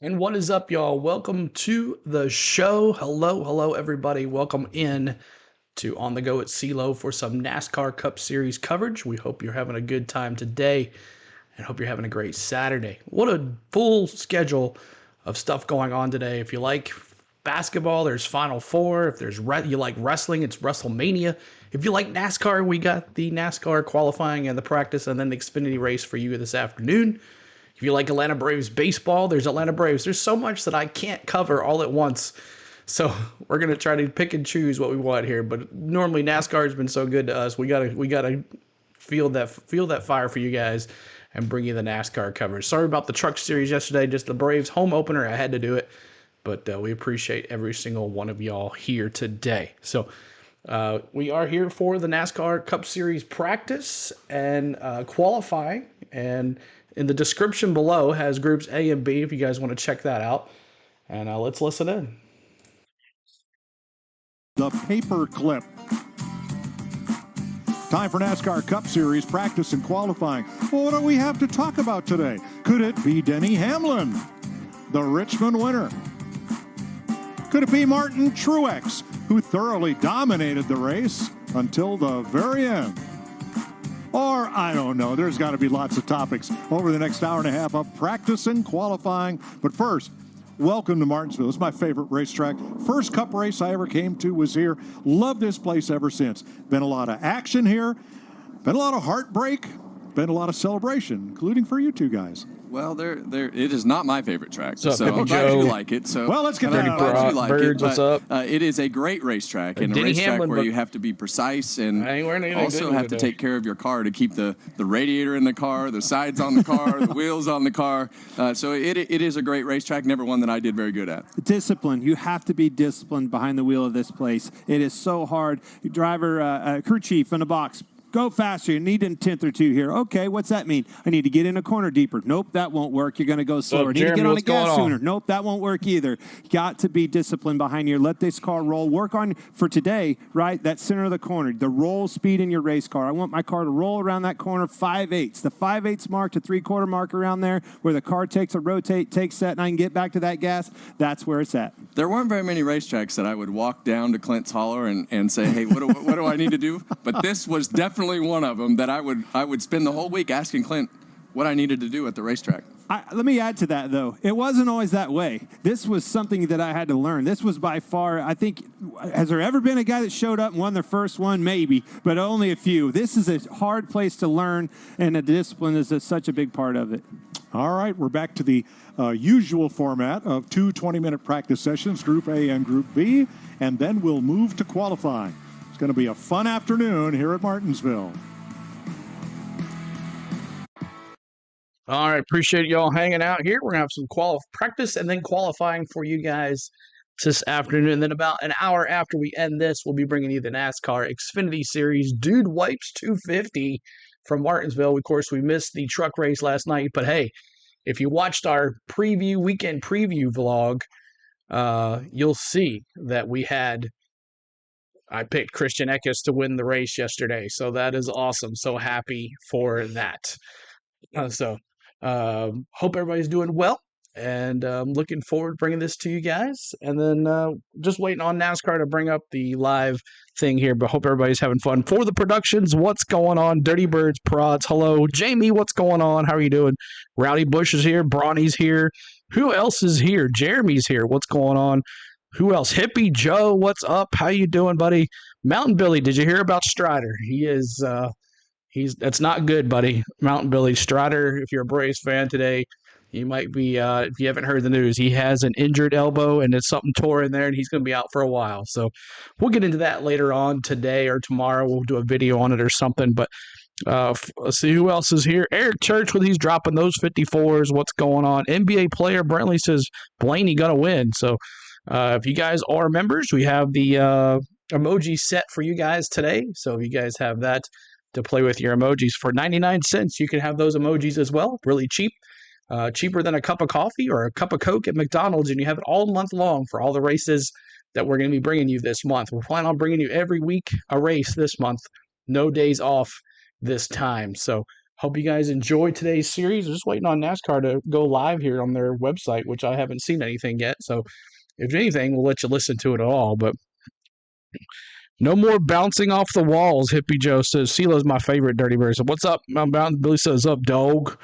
And what is up, y'all? Welcome to the show. Hello, everybody. Welcome in to On the Go at CeeLo for some NASCAR Cup Series coverage. We hope you're having a good time today and hope you're having a great Saturday. What a full schedule of stuff going on today. If you like basketball, there's Final Four. If you like wrestling, it's WrestleMania. If you like NASCAR, we got the NASCAR qualifying and the practice and then the Xfinity race for you this afternoon. If you like Atlanta Braves baseball, there's Atlanta Braves. There's so much that I can't cover all at once. So we're gonna try to pick and choose what we want here. But normally NASCAR has been so good to us. We gotta feel that fire for you guys and bring you the NASCAR coverage. Sorry about the Truck Series yesterday. Just the Braves home opener. I had to do it, but we appreciate every single one of y'all here today. So we are here for the NASCAR Cup Series practice and qualifying. And in the description below has groups A and B if you guys want to check that out. And let's listen in. The paper clip. Time for NASCAR Cup Series practice and qualifying. Well, what do we have to talk about today? Could it be Denny Hamlin, the Richmond winner? Could it be Martin Truex, who thoroughly dominated the race until the very end? Or, I don't know, there's got to be lots of topics over the next hour and a half of practice and qualifying. But first, welcome to Martinsville. It's my favorite racetrack. First Cup race I ever came to was here. Love this place ever since. Been a lot of action here. Been a lot of heartbreak. Been a lot of celebration, including for you two guys. Well, it is not my favorite track, So I'm glad you like it. So, well, let's get I'm down glad you like Birds, it. what's up? It is a great racetrack, and a Denny racetrack Hamlin, where but you have to be precise and I ain't wearing anything also good have to today. take care of your car to keep the radiator in the car, the sides on the car, the wheels on the car. So it is a great racetrack, never one that I did very good at. Discipline. You have to be disciplined behind the wheel of this place. It is so hard. Driver, crew chief in the box. Go faster. You need a tenth or two here. Okay, what's that mean? I need to get in a corner deeper. Nope, that won't work. You're going to go slower. Need to Jeremy, get on the what's going gas on? sooner. Nope, that won't work either. Got to be disciplined behind here. Let this car roll. Work on, for today, right, that center of the corner, the roll speed in your race car. I want my car to roll around that corner 5/8. The 5/8 mark to 3/4 mark around there where the car takes a rotate, takes that, and I can get back to that gas. That's where it's at. There weren't very many racetracks that I would walk down to Clint's Holler and say, hey, what do I need to do? But this was definitely one of them that I would spend the whole week asking Clint what I needed to do at the racetrack. Let me add to that, though. It wasn't always that way. This was something that I had to learn. This was by far, I think, has there ever been a guy that showed up and won their first one? Maybe, but only a few. This is a hard place to learn, and the discipline is such a big part of it. All right, we're back to the usual format of two 20-minute practice sessions, Group A and Group B, and then we'll move to qualifying. It's going to be a fun afternoon here at Martinsville. All right, appreciate y'all hanging out here. We're gonna have some practice and then qualifying for you guys this afternoon. And then about an hour after we end this, we'll be bringing you the NASCAR Xfinity Series Dude Wipes 250 from Martinsville. Of course, we missed the truck race last night, but hey, if you watched our weekend preview vlog, you'll see that I picked Christian Eckes to win the race yesterday. So that is awesome. So happy for that. Hope everybody's doing well, and I'm looking forward to bringing this to you guys. And then just waiting on NASCAR to bring up the live thing here, but hope everybody's having fun. For the productions, what's going on? Dirty Birds, Prods, hello. Jamie, what's going on? How are you doing? Rowdy Busch is here. Bronny's here. Who else is here? Jeremy's here. What's going on? Who else? Hippie Joe, what's up? How you doing, buddy? Mountain Billy, did you hear about Strider? He is... that's not good, buddy. Mountain Billy Strider, if you're a Braves fan today, you might be, if you haven't heard the news, he has an injured elbow and it's something tore in there and he's going to be out for a while. So we'll get into that later on today or tomorrow. We'll do a video on it or something. But let's see who else is here. Eric Church, when he's dropping those 54s, what's going on? NBA player Brentley says, Blaney going to win. So if you guys are members, we have the emoji set for you guys today. So if you guys have that to play with your emojis for 99 cents. You can have those emojis as well, really cheap, cheaper than a cup of coffee or a cup of Coke at McDonald's, and you have it all month long for all the races that we're going to be bringing you this month. We're planning on bringing you every week a race this month, no days off this time. So Hope you guys enjoyed today's series. We're just waiting on NASCAR to go live here on their website, which I haven't seen anything yet. So if anything, we'll let you listen to it all. But no more bouncing off the walls, Hippie Joe says. CeeLo's my favorite Dirty Bird. So what's up? I'm bound. Billy says, up, dog.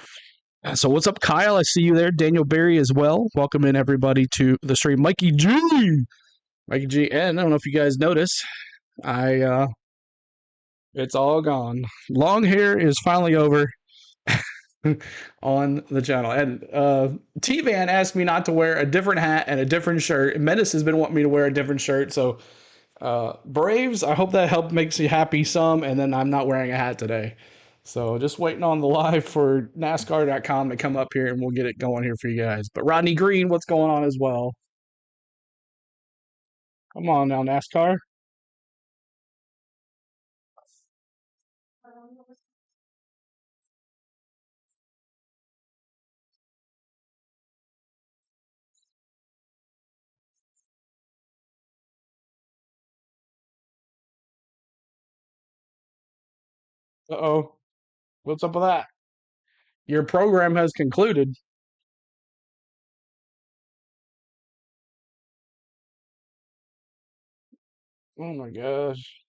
So what's up, Kyle? I see you there. Daniel Berry as well. Welcome in, everybody, to the stream. Mikey G. And I don't know if you guys notice, it's all gone. Long hair is finally over on the channel. And T-Van asked me not to wear a different hat and a different shirt. Menace has been wanting me to wear a different shirt. So Braves, I hope that makes you happy some. And then I'm not wearing a hat today. So just waiting on the live for NASCAR.com to come up here and we'll get it going here for you guys. But Rodney Green, what's going on as well? Come on now, NASCAR. Uh-oh. What's up with that? Your program has concluded. Oh my gosh.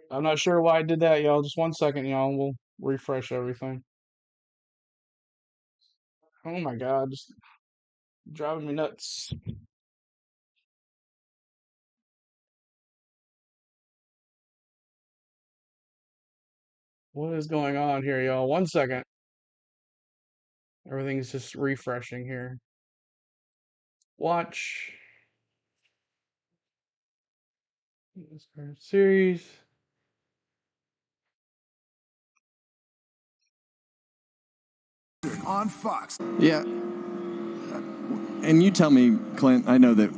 I'm not sure why I did that, y'all. Just 1 second, y'all. We'll refresh everything. Oh my god, just driving me nuts. What is going on here, y'all? 1 second. Everything's just refreshing here. Watch. Series. On Fox. Yeah. And you tell me, Clint, I know that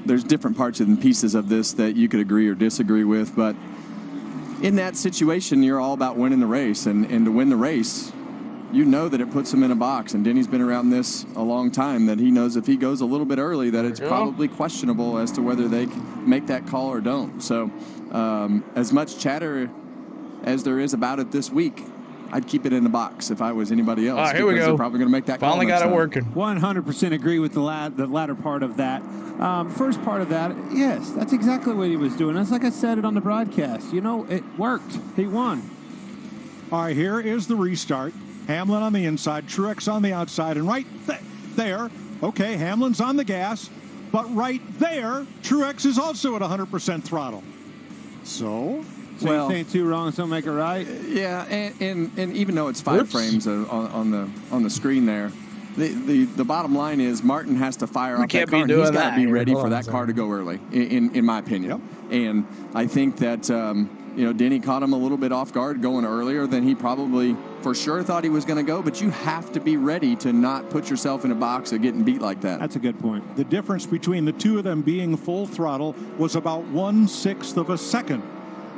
there's different parts and pieces of this that you could agree or disagree with, but in that situation, you're all about winning the race. And to win the race, you know that it puts him in a box. And Denny's been around this a long time, that he knows if he goes a little bit early, that it's probably questionable as to whether they make that call or don't. So as much chatter as there is about it this week, I'd keep it in the box if I was anybody else. All right, here we go. They're probably going to make that Finally call. Finally got it working. 100% agree with the latter part of that. First part of that, yes, that's exactly what he was doing. That's like I said it on the broadcast. You know, it worked. He won. All right, here is the restart. Hamlin on the inside, Truex on the outside, and right there, okay, Hamlin's on the gas, but right there, Truex is also at 100% throttle. So you're saying two wrongs don't make a right? Yeah, and even though it's 5 frames on the screen there, the bottom line is Martin has to fire up that car. And he's got to be ready for that car to go early, in my opinion. Yep. And I think that Denny caught him a little bit off guard going earlier than he probably for sure thought he was going to go. But you have to be ready to not put yourself in a box of getting beat like that. That's a good point. The difference between the two of them being full throttle was about 1/6 of a second.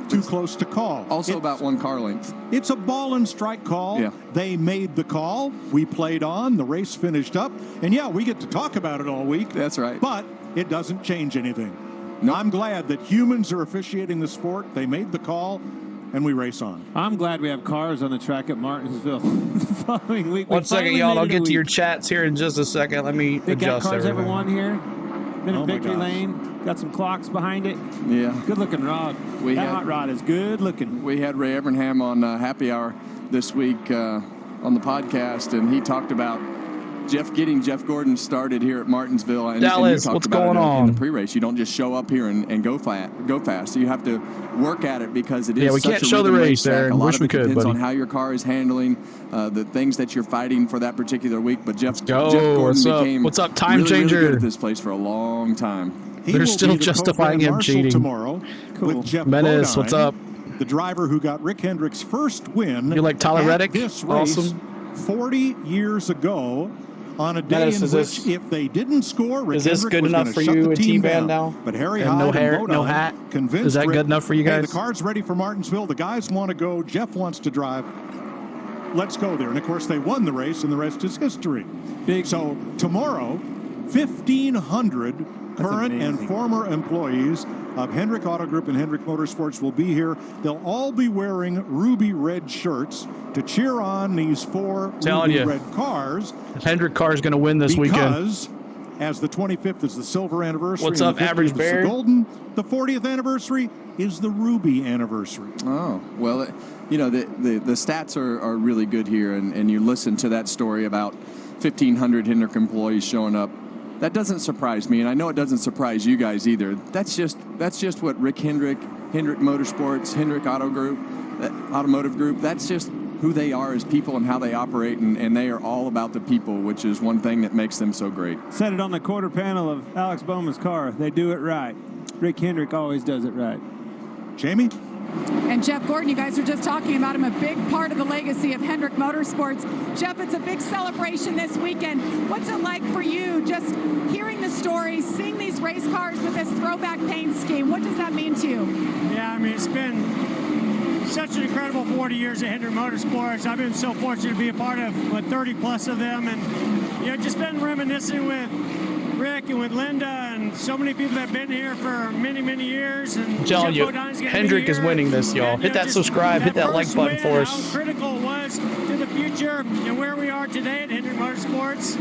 Too close to call. Also about 1 car length. It's a ball and strike call. Yeah. They made the call. We played on. The race finished up. And, yeah, we get to talk about it all week. That's right. But it doesn't change anything. Nope. I'm glad that humans are officiating the sport. They made the call, and we race on. I'm glad we have cars on the track at Martinsville the following week. 1 second, y'all. I'll get to your chats here in just a second. Let me They got adjust cars everything. ever won here? Been in victory lane. Got some clocks behind it. Yeah. Good looking rod. That hot rod is good looking. We had Ray Evernham on Happy Hour this week on the podcast, and he talked about getting Jeff Gordon started here at Martinsville. And, Dallas, and what's going on? In the pre-race, you don't just show up here and go fast. So you have to work at it because it is. Yeah, we such can't a show the rhythm race there. A lot Wish of we it could, depends buddy. on how your car is handling the things that you're fighting for that particular week. But Jeff Go. Gordon became What's up, time really, changer? really good at this place for a long time. They're still justifying him cheating. Tomorrow with Jeff Menace, Bodine, what's up? The driver who got Rick Hendrick's first win. You like Tyler at Reddick? This race Awesome. 40 years ago on a day Menace, in is which this- if they didn't score, Rick Is this Hendrick good was enough gonna for shut you the and team T-Van down. now? But Harry And Hyde no hair, and no Bodine hat? convinced Is that Rick, good enough for you Hey, guys? the car's ready for Martinsville. The guys want to go. Jeff wants to drive. Let's go there. And, of course, they won the race, and the rest is history. So tomorrow, 1,500 current and former employees of Hendrick Auto Group and Hendrick Motorsports will be here. They'll all be wearing ruby red shirts to cheer on these 4 ruby red cars. Hendrick car is going to win this weekend. Because as the 25th is the silver anniversary, what's up, Average Bear? The golden. The 40th anniversary is the ruby anniversary. Oh, well, you know, the stats are really good here, and you listen to that story about 1,500 Hendrick employees showing up. That doesn't surprise me, and I know it doesn't surprise you guys either. That's just what Rick Hendrick, Hendrick Motorsports, Hendrick Automotive Group, that's just who they are as people and how they operate, and they are all about the people, which is one thing that makes them so great. Said it on the quarter panel of Alex Bowman's car. They do it right. Rick Hendrick always does it right. Jamie? And Jeff Gordon, you guys were just talking about him, a big part of the legacy of Hendrick Motorsports. Jeff, it's a big celebration this weekend. What's it like for you just hearing the stories, seeing these race cars with this throwback paint scheme? What does that mean to you? Yeah, I mean, it's been such an incredible 40 years at Hendrick Motorsports. I've been so fortunate to be a part of 30 plus of them, and you know, just been reminiscing with Rick and with Linda and so many people that have been here for many, many years. And I'm telling you, Hendrick is winning this, y'all. And, hit that subscribe, hit that like button for us. How critical it was to the future and where we are today at Hendrick Motorsports.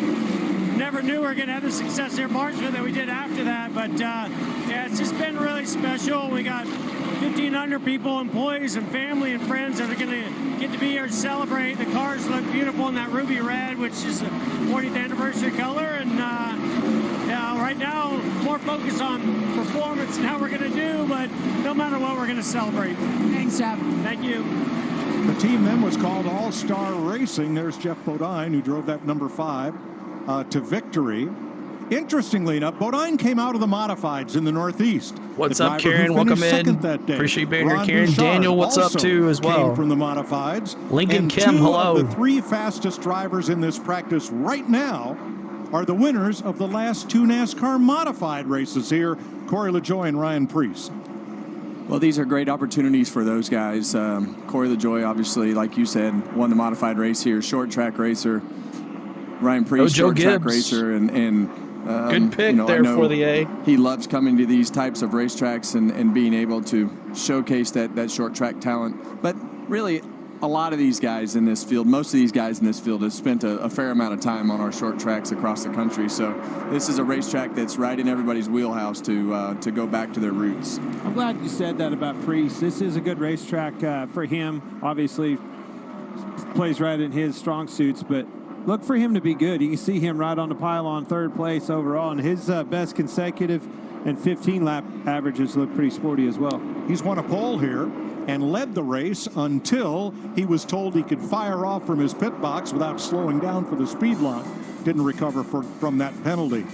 Never knew we were going to have the success here in Martinsville that we did after that, but yeah, it's just been really special. We got 1,500 people, employees and family and friends that are going to get to be here to celebrate. The cars look beautiful in that ruby red, which is the 40th anniversary color, and yeah, right now more focus on performance and how we're going to do, but no matter what, we're going to celebrate. Thanks, Jeff. Thank you. The team then was called All-Star Racing. There's Jeff Bodine, who drove that number 5 to victory. Interestingly enough, Bodine came out of the modifieds in the Northeast. What's up, Karen? Welcome in. Appreciate you being here, Karen. Daniel, what's up too as well? Came from the modifieds. Lincoln and Kim, hello. Of the 3 fastest drivers in this practice right now are the winners of the last 2 NASCAR modified races here, Corey LaJoie and Ryan Preece. Well, these are great opportunities for those guys. Corey LaJoie, obviously, like you said, won the modified race here, short track racer. Ryan Preece, short track racer, and good pick there for the A. He loves coming to these types of racetracks and being able to showcase that short track talent. But really, a lot of these guys in this field, most of these guys in this field have spent a fair amount of time on our short tracks across the country. So this is a racetrack that's right in everybody's wheelhouse to go back to their roots. I'm glad you said that about Preece. This is a good racetrack for him. Obviously, plays right in his strong suits, but look for him to be good. You can see him right on the pylon, 3rd place overall, and his best consecutive and 15-lap averages look pretty sporty as well. He's won a pole here and led the race until he was told he could fire off from his pit box without slowing down for the speed line. Didn't recover from that penalty.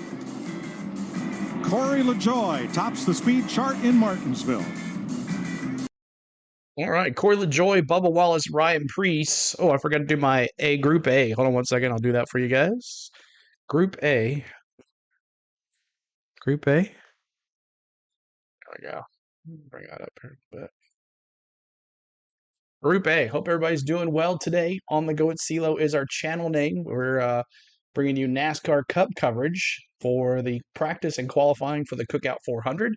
Corey LaJoie tops the speed chart in Martinsville. All right, Corey LaJoie, Bubba Wallace, Ryan Preece. Oh, I forgot to do my Group A. Hold on one second. I'll do that for you guys. Group A. Group A. There we go. Bring that up here a bit. Group A. Hope everybody's doing well today. On the Go at CeeLo is our channel name. We're bringing you NASCAR Cup coverage for the practice and qualifying for the Cookout 400.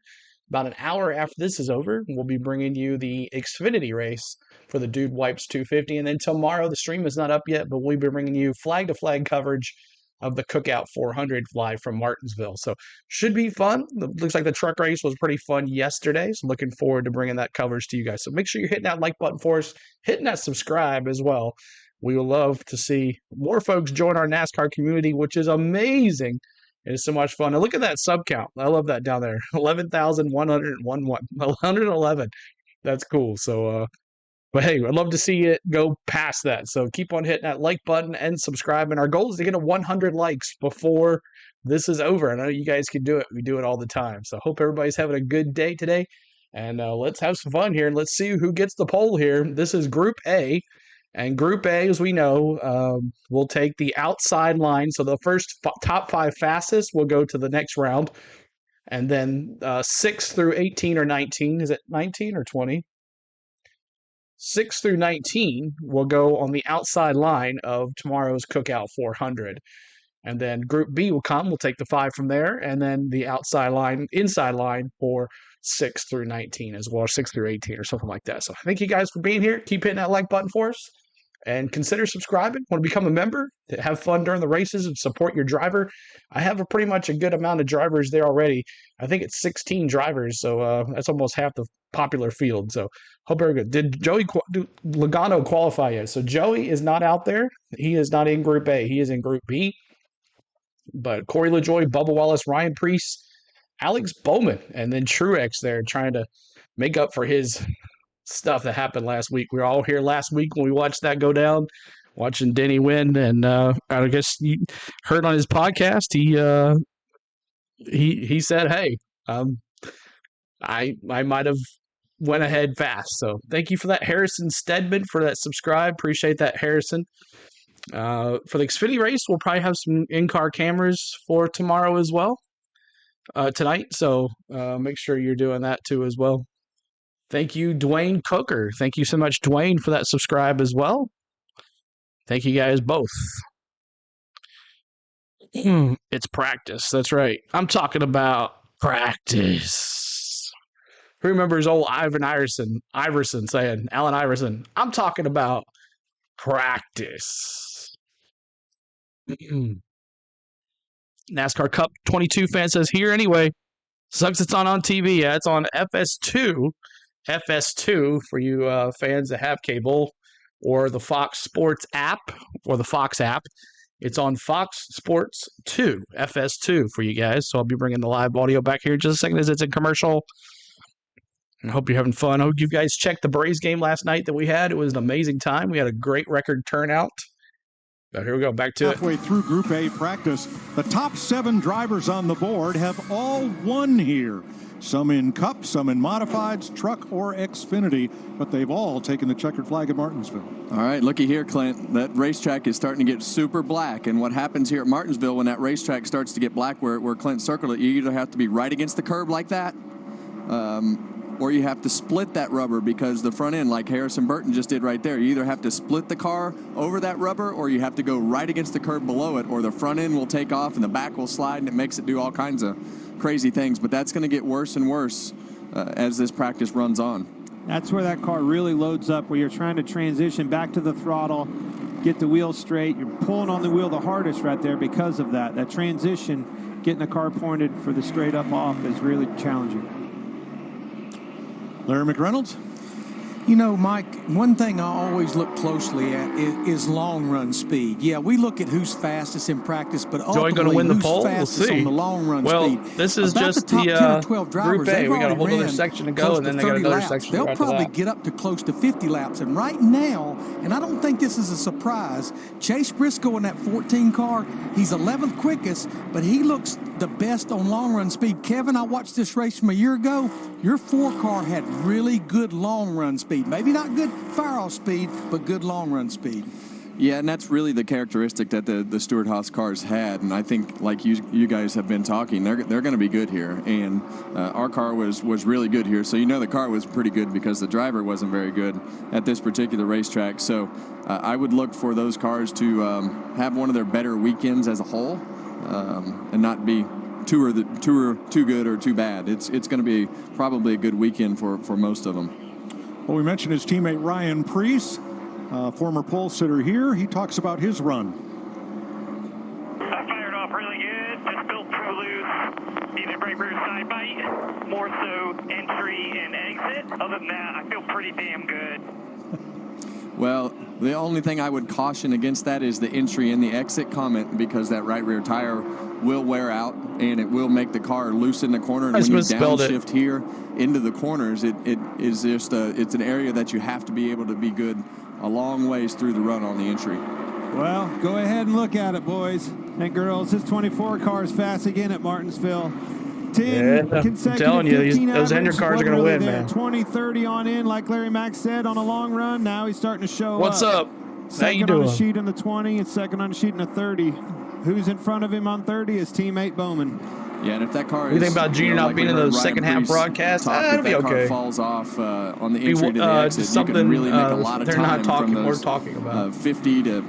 About an hour after this is over, we'll be bringing you the Xfinity race for the Dude Wipes 250. And then tomorrow, the stream is not up yet, but we'll be bringing you flag-to-flag coverage of the Cookout 400 live from Martinsville. So should be fun. Looks like the truck race was pretty fun yesterday. So looking forward to bringing that coverage to you guys. So make sure you're hitting that like button for us, hitting that subscribe as well. We would love to see more folks join our NASCAR community, which is amazing. It is so much fun. And look at that sub count. I love that down there. 11,111. That's cool. So, but hey, I'd love to see it go past that. So keep on hitting that like button and subscribe. And our goal is to get to 100 likes before this is over. I know you guys can do it. We do it all the time. So hope everybody's having a good day today. And let's have some fun here. And let's see who gets the pole here. This is Group A. And Group A, as we know, will take the outside line. So the first top 5 fastest will go to the next round. And then 6 through 18 or 19. Is it 19 or 20? 6 through 19 will go on the outside line of tomorrow's Cookout 400. And then Group B will come. We'll take the 5 from there, and then the inside line for 6 through 19 as well, or 6 through 18 or something like that. So thank you guys for being here. Keep hitting that like button for us, and consider subscribing. Want to become a member to have fun during the races and support your driver? I have pretty much a good amount of drivers there already. I think it's 16 drivers, so that's almost half the popular field. So hope very good. Did Joey Logano qualify yet? So Joey is not out there. He is not in Group A. He is in Group B. But Corey LaJoie, Bubba Wallace, Ryan Preece, Alex Bowman, and then Truex there trying to make up for his stuff that happened last week. We were all here last week when we watched that go down, watching Denny win, and I guess you heard on his podcast he said, "Hey, I might have went ahead fast." So thank you for that, Harrison Stedman, for that subscribe. Appreciate that, Harrison. For the Xfinity race, we'll probably have some in-car cameras for tomorrow as well, tonight. So make sure you're doing that too as well. Thank you, Dwayne Cooker. Thank you so much, Dwayne, for that subscribe as well. Thank you guys both. It's practice. That's right. I'm talking about practice. Who remembers old Allen Iverson saying, Allen Iverson, I'm talking about practice. NASCAR Cup 22 fan says, here anyway. Sucks it's on TV. Yeah, it's on FS2. FS2 for you fans that have cable or the Fox Sports app or the Fox app. It's on Fox Sports 2, FS2 for you guys. So I'll be bringing the live audio back here in just a second as it's a commercial. I hope you're having fun. I hope you guys checked the Braves game last night that we had. It was an amazing time. We had a great record turnout. But here we go, back to it. Halfway through Group A practice, the top 7 drivers on the board have all won here. Some in Cup, some in Modifieds, Truck, or Xfinity, but they've all taken the checkered flag at Martinsville. All right, looky here, Clint. That racetrack is starting to get super black, and what happens here at Martinsville when that racetrack starts to get black, where Clint circled it, you either have to be right against the curb like that, or you have to split that rubber, because the front end, like Harrison Burton just did right there, you either have to split the car over that rubber, or you have to go right against the curb below it, or the front end will take off and the back will slide, and it makes it do all kinds of crazy things. But that's going to get worse and worse as this practice runs on. That's where that car really loads up, where you're trying to transition back to the throttle, get the wheel straight. You're pulling on the wheel the hardest right there because of that. That transition, getting the car pointed for the straight up off is really challenging. Larry McReynolds? You know, Mike, one thing I always look closely at is long run speed. Yeah, we look at who's fastest in practice, but ultimately win the who's pole? fastest We'll see. on the long run Well, speed. this is About just the top the 10 or 12 drivers, Group A. they've We got a already whole other ran section to go, close and then to they got 30 another laps. section They'll after probably that. get up to close to 50 laps. And right now, and I don't think this is a surprise, Chase Briscoe in that 14 car, he's 11th quickest, but he looks the best on long run speed. Kevin, I watched this race from a year ago. Your 4 car had really good long run speed. Maybe not good fire-off speed, but good long run speed. Yeah, and that's really the characteristic that the Stewart-Haas cars had, and I think, like you guys have been talking, they're going to be good here, and our car was really good here, so you know the car was pretty good because the driver wasn't very good at this particular racetrack. So I would look for those cars to have one of their better weekends as a whole, and not be too good or too bad. It's going to be probably a good weekend for most of them. Well, we mentioned his teammate Ryan Preece, former pole sitter here. He talks about his run. I fired off really good, just built too loose, either brake rear side bite, more so entry and exit. Other than that, I feel pretty damn good. Well, the only thing I would caution against that is the entry and the exit comment, because that right rear tire will wear out and it will make the car loose in the corner. And when you downshift here into the corners, it is just it's an area that you have to be able to be good a long ways through the run on the entry. Well, go ahead and look at it, boys and girls. This 24 car is fast again at Martinsville. 10 consecutive I'm telling you, 15 those Hendrick cars are going to win, there. man. 20-30 on in, like Larry Mack said, on a long run. Now he's starting to show What's up? How you Second doing? on the sheet in the 20 and second on the sheet in the 30. Who's in front of him on 30 is teammate Bowman. Yeah, and if that car What do you think about Junior not like being in we heard the Ryan second half Preece broadcast? talk, It'll if be that car okay. falls off on the entry to the exit, you can really make a lot of they're time not talking. from those We're talking about 50 to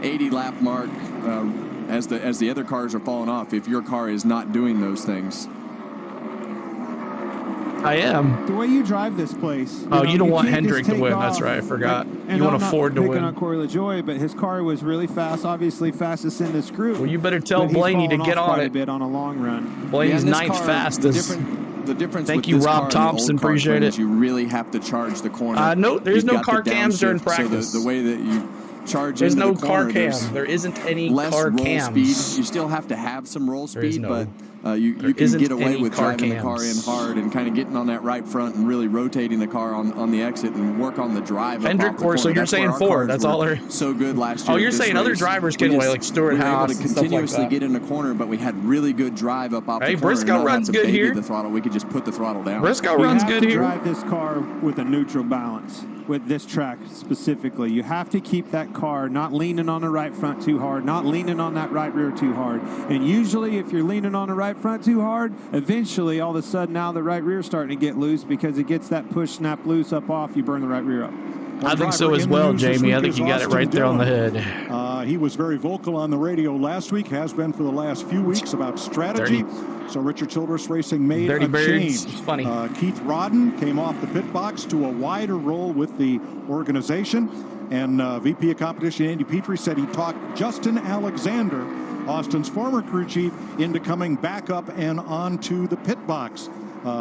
80 lap mark as the other cars are falling off if your car is not doing those things. I am. The way you drive this place. You don't want can't just Hendrick to take win. off. That's right. I forgot. And You want I'm not Ford to picking win. on Corey LaJoie, but his car was really fast. Obviously, fastest in this group. Well, you better tell But he's Blaney to fallen get off on quite it. a bit on a long run. Blaney's Yeah, and this ninth car, fastest. The difference Thank with you, this Rob car and the Thompson. old car, Appreciate Clint, it. is you really have to charge the corner. No, there's You've no got car the cams during downshift, practice. So the way that you charge There's into no the corner, car cam. There isn't any less car roll cams. speed. You still have to have some roll There is speed, no- but you can isn't get away any with car driving the car in cams. hard and kind of getting on that right front and really rotating the car on the exit and work on the drive. Hendrick, up off the or so corner. you're That's saying where our Ford. cars That's were all there. so good last year. Oh, you're at this saying other race. drivers We get away, just- like Stewart we were House able and to stuff like continuously that. get in the corner, but we had really good drive up off Hey, the corner. Briscoe and not runs have to good baby here. the throttle. We could just put the throttle down. Briscoe You runs have good to here. drive this car with a neutral balance with this track specifically. You have to keep that car not leaning on the right front too hard, not leaning on that right rear too hard. And usually if you're leaning on the right front too hard, eventually all of a sudden now the right rear's starting to get loose because it gets that push snap loose up off, you burn the right rear up. I think so as well, Jamie. I think you got it right there on the head. He was very vocal on the radio last week, has been for the last few weeks, about strategy. So Richard Childress Racing made Dirty a Birds. change. It's funny. Keith Rodden came off the pit box to a wider role with the organization. And VP of Competition Andy Petrie said he talked Justin Alexander, Austin's former crew chief, into coming back up and onto the pit box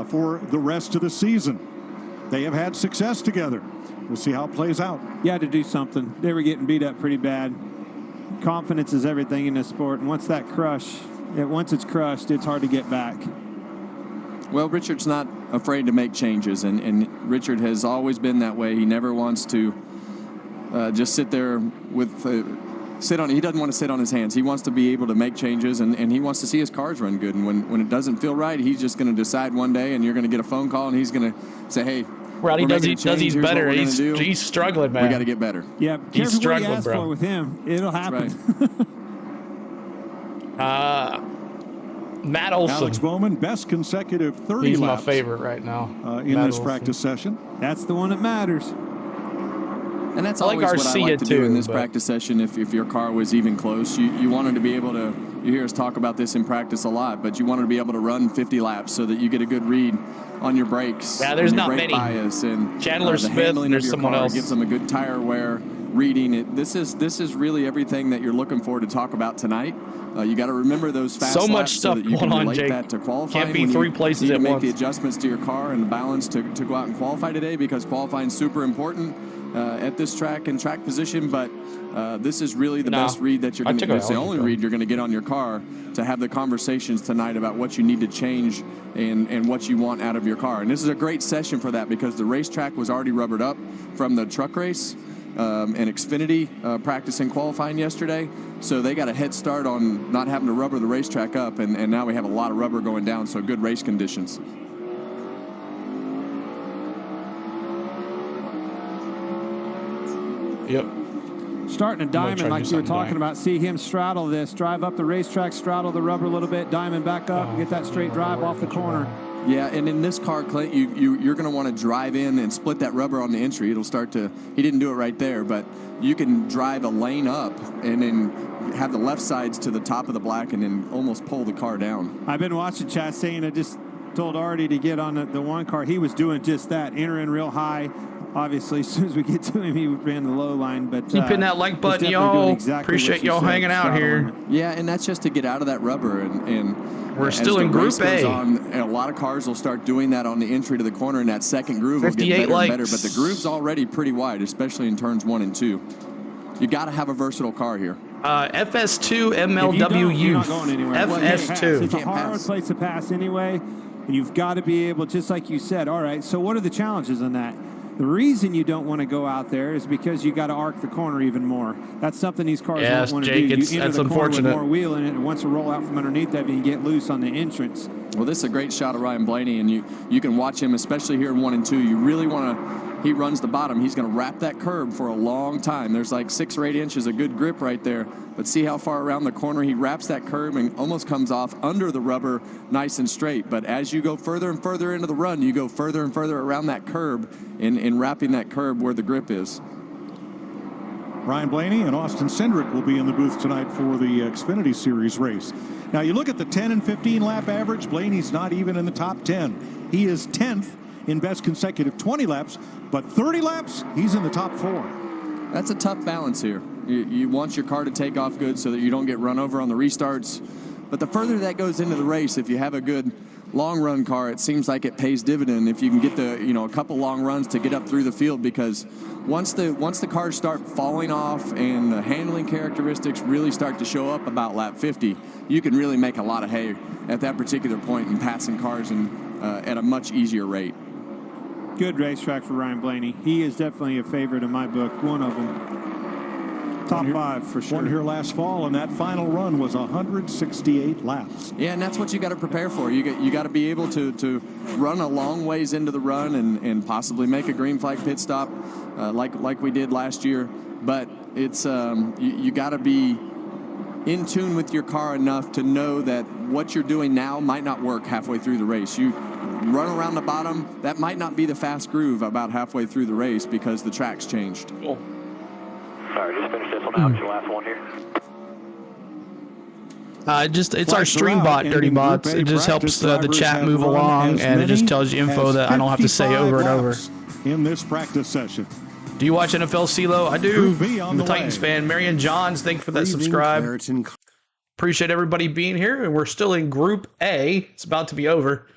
for the rest of the season. They have had success together. We'll see how it plays out. You had to do something. They were getting beat up pretty bad. Confidence is everything in this sport, and once it's crushed, it's hard to get back. Well, Richard's not afraid to make changes, and Richard has always been that way. He never wants to just sit there with he doesn't want to sit on his hands. He wants to be able to make changes, and he wants to see his cars run good. And when it doesn't feel right, he's just going to decide one day, and you're going to get a phone call, and he's going to say, hey, Rowdy does he's better. He's He's struggling, man. We got to get better. Yeah, He's careful what you struggling, ask bro. for with him. It'll happen. Right. Matt Olson. Alex Bowman, best consecutive 30 He's my laps favorite right now. in Matt this Olson. practice session. That's the one that matters. And that's I like always what I Garcia like to do in too, this but- practice session. If your car was even close, you wanted to be able to, you hear us talk about this in practice a lot, but you wanted to be able to run 50 laps so that you get a good read on your brakes. Yeah, there's and your not brake many. bias and Chandler the Smith, handling there's of your someone car else. gives them a good tire wear reading. This is really everything that you're looking for to talk about tonight. You got to remember those fast So much laps stuff so that you going can on, relate Jake. that to qualifying. Can't be when three you places need at to make once. the adjustments to your car and the balance to go out and qualify today, because qualifying is super important at this track and track position. But this is really the best read that you're going to get. It's the only read you're going to get on your car to have the conversations tonight about what you need to change and what you want out of your car. And this is a great session for that, because the racetrack was already rubbered up from the truck race and Xfinity practice and qualifying yesterday. So they got a head start on not having to rubber the racetrack up, and now we have a lot of rubber going down, so good race conditions. Yep. Starting a diamond try to like do you were something talking back. about. See him straddle this, drive up the racetrack, straddle the rubber a little bit, diamond back up, get that straight drive off the corner. Yeah, and in this car, Clint, you're going to want to drive in and split that rubber on the entry. It'll start to, he didn't do it right there, but you can drive a lane up and then have the left sides to the top of the black and then almost pull the car down. I've been watching Chastain. I just told Artie to get on the one car. He was doing just that, entering real high. Obviously, as soon as we get to him, he ran the low line. But Keep hitting that like button, y'all. Appreciate y'all hanging out here. Yeah, and that's just to get out of that rubber. And we're as still the in Group race goes A. on, and a lot of cars will start doing that on the entry to the corner, and that second groove will get 58 better likes. and better. But the groove's already pretty wide, especially in turns 1 and 2. You got to have a versatile car here. FS2 If you MLW don't, you're Youth. not going anywhere. FS2. It's a Can't hard pass. place to pass anyway, and you've got to be able, just like you said, all right, so what are the challenges in that? The reason you don't want to go out there is because you got to arc the corner even more. That's something these cars Yes, don't want to Jake, do. it's- You enter that's the corner with unfortunate. more wheel in it, and once you roll out from underneath that, you can get loose on the entrance. Well, this is a great shot of Ryan Blaney, and you can watch him, especially here in 1 and 2. You really want to, he runs the bottom. He's going to wrap that curb for a long time. There's like 6 or 8 inches of good grip right there. But see how far around the corner he wraps that curb and almost comes off under the rubber nice and straight. But as you go further and further into the run, you go further and further around that curb in wrapping that curb where the grip is. Ryan Blaney and Austin Cindric will be in the booth tonight for the Xfinity Series race. Now, you look at the 10 and 15 lap average. Blaney's not even in the top 10. He is 10th in best consecutive 20 laps, but 30 laps, he's in the top 4. That's a tough balance here. You want your car to take off good so that you don't get run over on the restarts. But the further that goes into the race, if you have a good long run car, it seems like it pays dividend if you can get a couple long runs to get up through the field, because once the cars start falling off and the handling characteristics really start to show up about lap 50, you can really make a lot of hay at that particular point and passing cars at a much easier rate. Good racetrack for Ryan Blaney. He is definitely a favorite in my book. One of them. Top 5 for sure. Won here last fall, and that final run was 168 laps. Yeah, and that's what you got to prepare for. You got to be able to run a long ways into the run and possibly make a green flag pit stop like we did last year. But it's you got to be in tune with your car enough to know that what you're doing now might not work halfway through the race. You run around the bottom, that might not be the fast groove about halfway through the race because the track's changed. Cool. Sorry, just finish this one out. Your last one here. It's our stream bot, Dirty Bots. It just helps the chat move along, and it just tells you info that I don't have to say over and over. In this practice session. Do you watch NFL CeeLo? I do. I'm a Titans fan. Marion Johns, thank you for that subscribe. Appreciate everybody being here, and we're still in Group A. It's about to be over,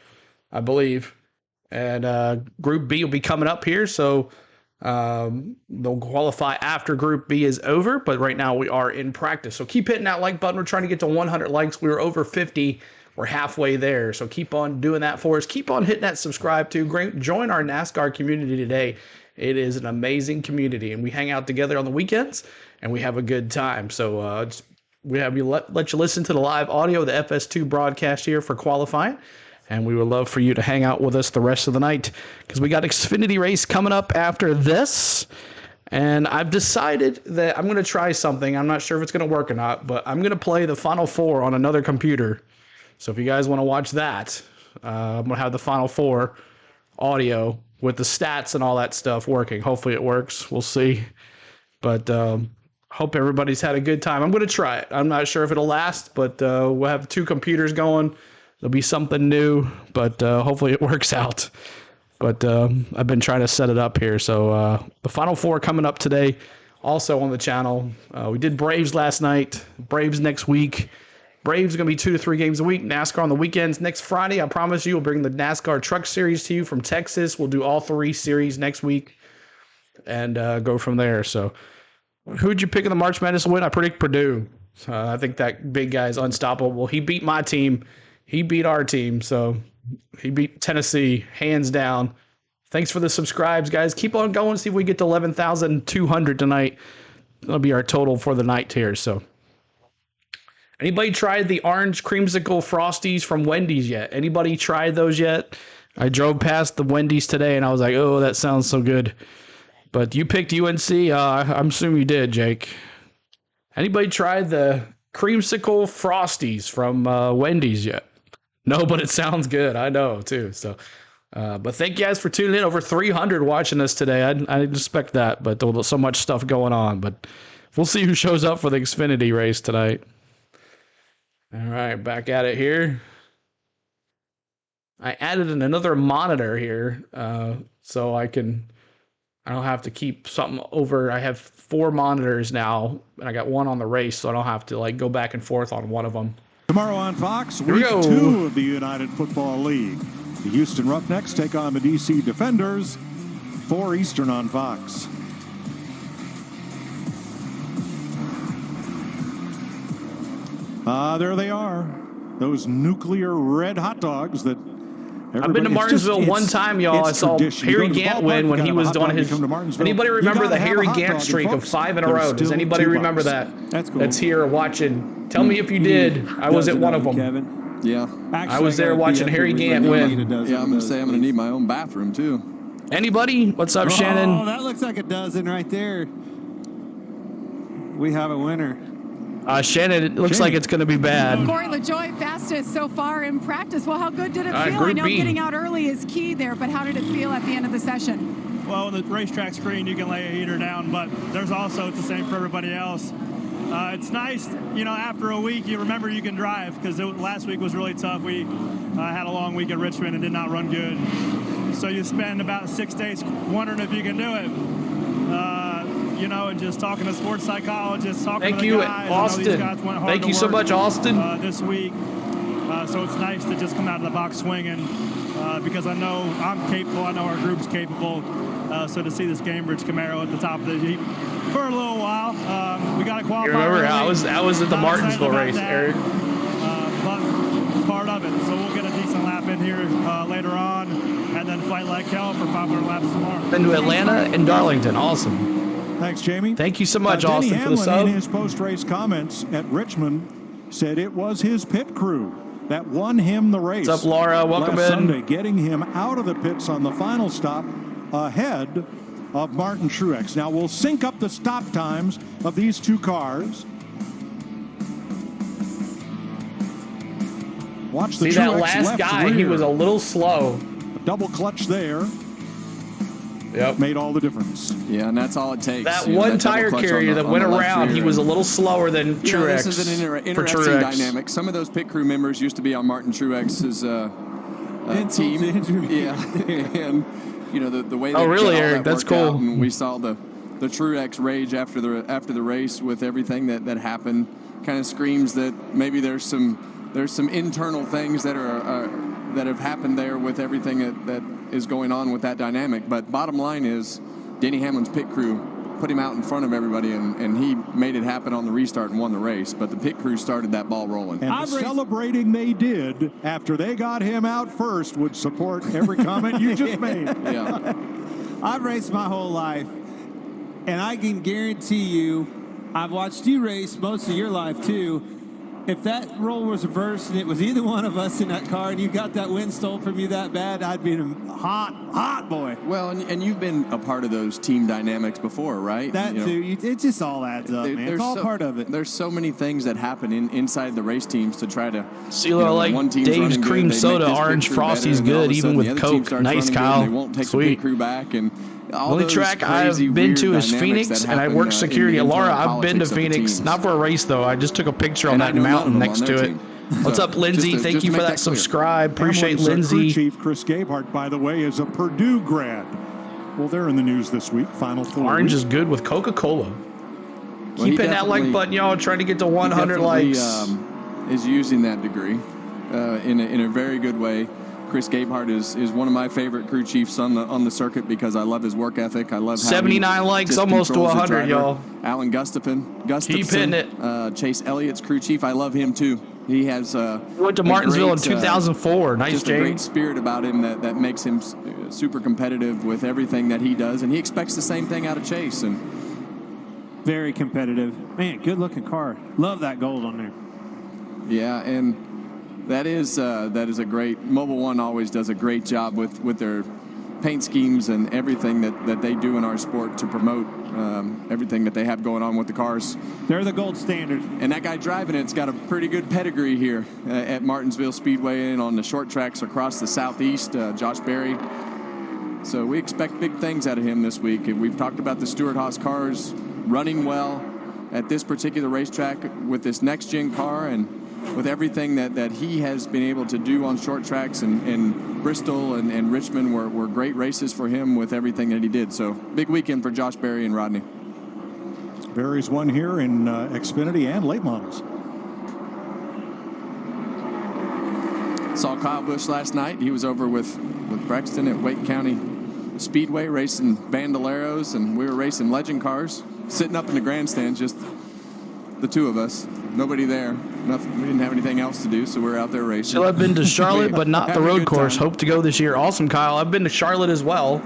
I believe. And Group B will be coming up here, so they'll qualify after Group B is over, but right now we are in practice. So keep hitting that like button. We're trying to get to 100 likes. We were over 50. We're halfway there, so keep on doing that for us. Keep on hitting that subscribe too. Join our NASCAR community today. It is an amazing community, and we hang out together on the weekends, and we have a good time. So we have you let you listen to the live audio of the FS2 broadcast here for qualifying, and we would love for you to hang out with us the rest of the night because we got Xfinity race coming up after this, and I've decided that I'm going to try something. I'm not sure if it's going to work or not, but I'm going to play the Final Four on another computer. So if you guys want to watch that, I'm going to have the Final Four audio with the stats and all that stuff working. Hopefully it works. We'll see. But hope everybody's had a good time. I'm going to try it. I'm not sure if it'll last, but we'll have 2 computers going. There'll be something new, but hopefully it works out. But I've been trying to set it up here. So the Final Four coming up today, also on the channel. We did Braves last night. Braves next week. Braves going to be 2 to 3 games a week. NASCAR on the weekends. Next Friday, I promise you, we'll bring the NASCAR Truck Series to you from Texas. We'll do all 3 series next week and go from there. So who'd you pick in the March Madness win? I predict Purdue. I think that big guy is unstoppable. He beat my team. He beat our team. So he beat Tennessee hands down. Thanks for the subscribes, guys. Keep on going. See if we get to 11,200 tonight. That'll be our total for the night here. So. Anybody tried the orange creamsicle Frosties from Wendy's yet? Anybody tried those yet? I drove past the Wendy's today, and I was like, oh, that sounds so good. But you picked UNC? I'm assuming you did, Jake. Anybody tried the creamsicle Frosties from Wendy's yet? No, but it sounds good. I know, too. So, but thank you guys for tuning in. Over 300 watching us today. I didn't expect that, but there's so much stuff going on. But we'll see who shows up for the Xfinity race tonight. All right, back at it here. I added another monitor here so I don't have to keep something over. I have 4 monitors now, and I got one on the race, so I don't have to go back and forth on one of them. Tomorrow on Fox, week 2 of the United Football League. The Houston Roughnecks take on the DC Defenders. 4 Eastern on Fox. There they are. Those nuclear red hot dogs that I've been to Martinsville one time, y'all. I saw Harry Gant win when he was on his... Anybody remember the Harry Gant streak of 5 in a row? Does anybody remember that? That's cool. That's here watching. Tell me if you did. I was at one of them. Kevin. Yeah. I was there watching Harry Gant win. Yeah, I'm going to say I'm going to need my own bathroom, too. Anybody? What's up, Shannon? Oh, that looks like a dozen right there. We have a winner. Shannon, it looks like it's going to be bad. Corey LaJoie, fastest so far in practice. Well, how good did it feel? I know Group B. getting out early is key there, but how did it feel at the end of the session? well, when the racetrack's green, you can lay a heater down, but there's also, it's the same for everybody else. It's nice, you know, after a week, you remember you can drive, because last week was really tough. We had a long week at Richmond and did not run good. So you spend about 6 days wondering if you can do it. You know, and just talking to sports psychologists, talking to the guys. Austin. I know these guys went hard Thank to you so work, much, Austin. This week. So it's nice to just come out of the box swinging, because I know I'm capable. I know our group's capable. So to see this Cambridge Camaro at the top of the heap for a little while, we got to qualify. You remember, early. I was at the Martinsville race, Eric. But part of it. So we'll get a decent lap in here later on, and then fight like hell for 500 laps tomorrow. Then to Atlanta and Darlington. Awesome. Thanks, Jamie. Thank you so much, Denny Austin, Hamlin, for the sub. in his post-race comments at Richmond, said it was his pit crew that won him the race. What's up, Laura? Welcome last in. Sunday, getting him out of the pits on the final stop ahead of Martin Truex. Now we'll sync up the stop times of these two cars. Watch the See Truex that last left guy, rear. he was a little slow. A double clutch there. Yep. Made all the difference. Yeah, and that's all it takes. That You know, one that double tire clutch carrier on the- that on went the left around, rear. he was a little slower than Yeah, Truex. this is an for interesting Truex. dynamic. Some of those pit crew members used to be on Martin Truex's team. Yeah, and you know the way. Oh, that really, all Eric? that That's worked out, cool. and we saw the Truex rage after the race with everything that happened. Kind of screams that maybe there's some internal things that are that have happened there with everything that is going on with that dynamic. But bottom line is, Denny Hamlin's pit crew put him out in front of everybody, and he made it happen on the restart and won the race. But the pit crew started that ball rolling. And the celebrating they did after they got him out first would support every comment you just made. Yeah. I've raced my whole life, and I can guarantee you, I've watched you race most of your life too. If that role was reversed and it was either one of us in that car and you got that win stole from you that bad, I'd be a hot boy. Well, and you've been a part of those team dynamics before, right? That You know, too. It just all adds up, man. It's all part of it. There's so many things that happen inside the race teams to try to. CeeLo, like one team's Dave's running cream good, they soda, make this pit orange crew Frosty's better, and all good, of a even sudden with the other team Coke. starts Nice, running good, Kyle. and they won't take the Sweet. pit crew back, and all Only those track crazy, I've been weird to is dynamics Phoenix, that and I happen, work in security. the Laura, internal I've been to politics of the Phoenix, teams. not for a race though. I just took a picture on And that I know none mountain of them next on to their it. team. What's So, up, Lindsay? just to Thank you for make that that clear. subscribe. Appreciate Hamlin's crew Lindsay. chief Chris Gabehart, by the way, is a Purdue grad. Well, they're in the news this week. Final four. Orange is good with Coca-Cola. Well, Keep he hitting that like definitely- button, y'all. Trying to get to 100 He likes. definitely, is using that degree in a very good way. Chris Gabehart is one of my favorite crew chiefs on the circuit because I love his work ethic. I love how 79 he likes, just almost to controls the 100, driver. y'all. Alan Gustafson, Keep hitting it. Chase Elliott's crew chief. I love him too. He has Went to Martinsville in 2004. Nice, just Jay. a great spirit about him that makes him super competitive with everything that he does, and he expects the same thing out of Chase. And Very competitive. Man, good looking car. Love that gold on there. yeah, and that is a great. Mobil One always does a great job with their paint schemes and everything that they do in our sport to promote everything that they have going on with the cars. They're the gold standard. And that guy driving it's got a pretty good pedigree here at Martinsville Speedway and on the short tracks across the southeast, Josh Berry. So we expect big things out of him this week. And we've talked about the Stewart-Haas cars running well at this particular racetrack with this next-gen car and with everything that he has been able to do on short tracks, and Bristol and Richmond were great races for him with everything that he did. So big weekend for Josh Berry and Rodney. Barry's won here in Xfinity and late models. Saw Kyle Busch last night. He was over with Braxton at Wake County Speedway racing Bandoleros, and we were racing legend cars, sitting up in the grandstands, just the two of us. Nobody there. Nothing. We didn't have anything else to do, so we were out there racing. Still, I've been to Charlotte, but not the Having a road good course. time. Hope to go this year. Awesome, Kyle. I've been to Charlotte as well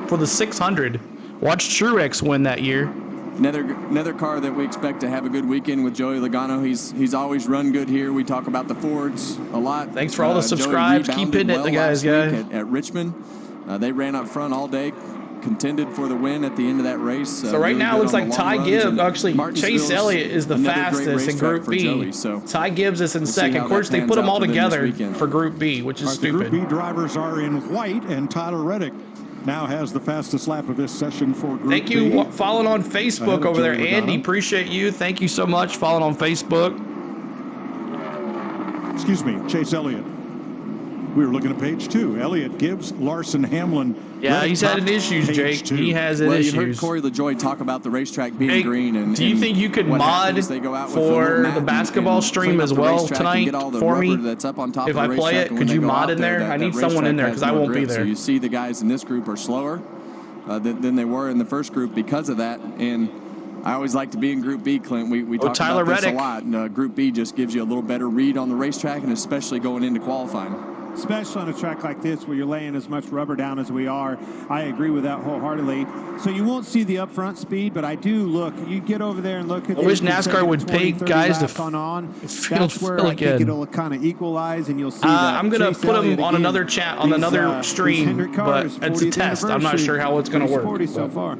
for the 600. Watched Truex win that year. Another car that we expect to have a good weekend with Joey Logano. He's always run good here. We talk about the Fords a lot. Thanks for all the Joey subscribes. Keep rebounded hitting it, well the guys, last week guys. at Richmond. They ran up front all day, contended for the win at the end of that race. So right really now it good looks on like the Ty long runs, Gibbs, and actually Chase Martinsville's Elliott is the another great fastest in racetrack Group for B. Joey, so Ty Gibbs is in we'll see second. how Of course, that they put pans them all out for them this together weekend. for Group B, which is The Group stupid. B drivers are in white, and Tyler Reddick now has the fastest lap of this session for Group Thank you B. following on Facebook over there, Joey Andy. Logano. Appreciate you. Thank you so much following on Facebook. Excuse me, Chase Elliott. We were looking at page 2. Elliott, Gibbs, Larson, Hamlin. Yeah, Red he's top, had issues, page Jake. 2. He has an Well, you issues. heard Corey LaJoy talk about the racetrack being Hey, green. And do you think you could what mod happens, they go out with a for little mat the basketball and stream clean up as the well racetrack and tonight get all the for rubber me? that's up on top If of the I play racetrack, it, and could when you they go mod out in there? I that need someone in there racetrack because I has more won't be grip. So there. you see the guys in this group are slower than they were in the first group because of that. And I always like to be in Group B, Clint. We talk Tyler about this Reddick. a lot. And, Group B just gives you a little better read on the racetrack, and especially going into qualifying. Especially on a track like this where you're laying as much rubber down as we are. I agree with that wholeheartedly. So you won't see the upfront speed, but I do look. You get over there and look at I wish NASCAR would pay guys to That's where I think it'll kind of equalize, and you'll see that. I'm going to Chase put him Elliott on again, another chat, on another stream, Hendrick but cars, it's a 40th test. I'm not anniversary. sure how it's going to work. 40 so far.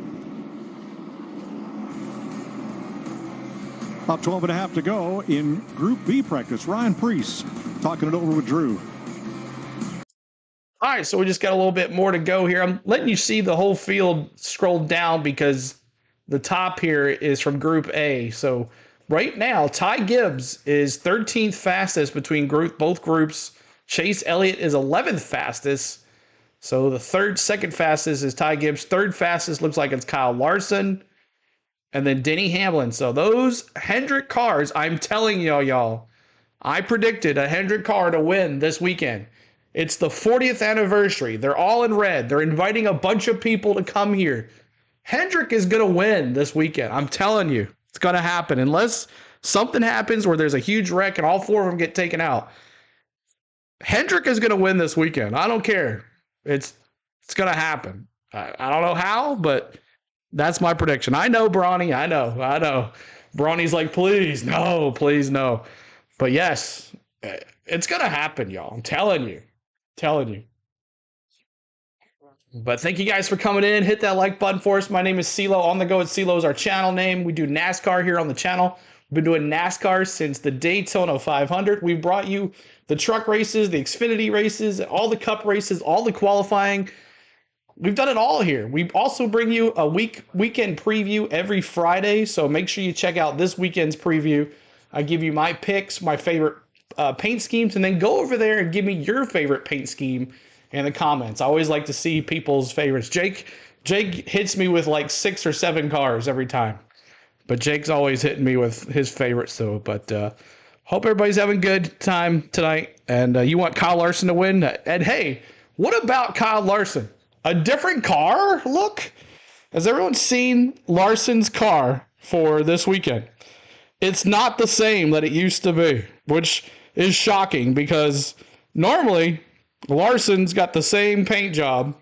About 12 and a half to go in Group B practice. Ryan Preece talking it over with Drew. All right, so we just got a little bit more to go here. I'm letting you see the whole field scroll down because the top here is from Group A. So right now, Ty Gibbs is 13th fastest between both groups. Chase Elliott is 11th fastest. So the second fastest is Ty Gibbs. Third fastest looks like it's Kyle Larson. And then Denny Hamlin. So those Hendrick cars, I'm telling y'all, I predicted a Hendrick car to win this weekend. It's the 40th anniversary. They're all in red. They're inviting a bunch of people to come here. Hendrick is going to win this weekend. I'm telling you, it's going to happen. Unless something happens where there's a huge wreck and all 4 of them get taken out. Hendrick is going to win this weekend. I don't care. It's going to happen. I don't know how, but that's my prediction. I know, Bronny. I know. Bronny's like, please no. But yes, it's going to happen, y'all. I'm telling you. But thank you guys for coming in. Hit that like button for us. My name is CeeLo. On the Go with CeeLo is our channel name. We do NASCAR here on the channel. We've been doing NASCAR since the Daytona 500. We brought you the truck races, the Xfinity races, all the Cup races, all the qualifying. We've done it all here. We also bring you a weekend preview every Friday, so make sure you check out this weekend's preview. I give you my picks, my favorite paint schemes, and then go over there and give me your favorite paint scheme in the comments. I always like to see people's favorites. Jake hits me with like 6 or 7 cars every time, but Jake's always hitting me with his favorites though. But hope everybody's having a good time tonight, and you want Kyle Larson to win. And hey, what about Kyle Larson? A different car? Look, has everyone seen Larson's car for this weekend? It's not the same that it used to be, which is shocking because normally Larson's got the same paint job.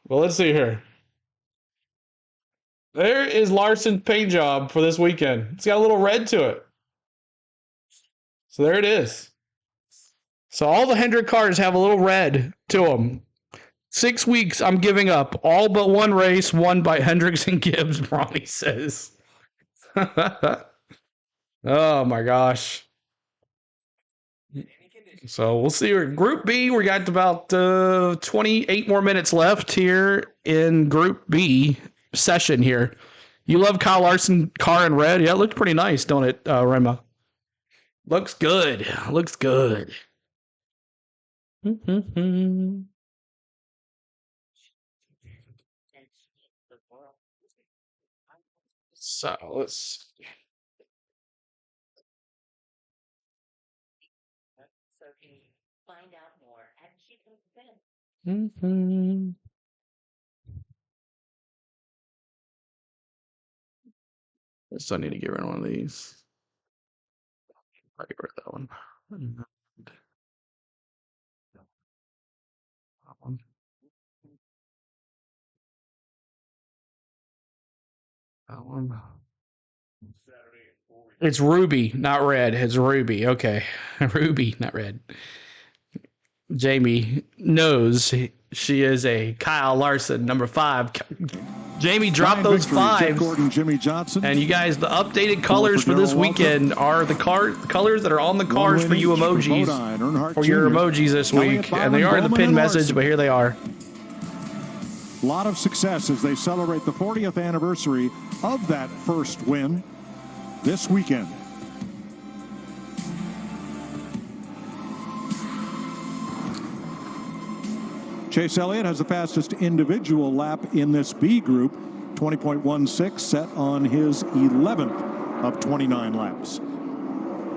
Well, let's see here. There is Larson's paint job for this weekend. It's got a little red to it. So there it is. So all the Hendrick cars have a little red to them. 6 weeks, I'm giving up. All but one race won by Hendricks and Gibbs, Bronny says. Oh, my gosh. So we'll see. Group B, we got about 28 more minutes left here in Group B session here. You love Kyle Larson car in red? Yeah, it looked pretty nice, don't it, Rema? Looks good. So let's. Find out more at Chicken So I need to get rid of one of these. I'll get rid of that one. That one. It's ruby, not red. It's ruby. Okay. Ruby, not red. Jamie knows she is a Kyle Larson, number 5. Jamie dropped those 5s. Gordon, Jimmy Johnson. And you guys, the updated colors for this weekend are the colors that are on the cars for you emojis. For your emojis this week. And they are in the pinned message, but here they are. A lot of success as they celebrate the 40th anniversary of that first win this weekend. Chase Elliott has the fastest individual lap in this B group, 20.16, set on his 11th of 29 laps.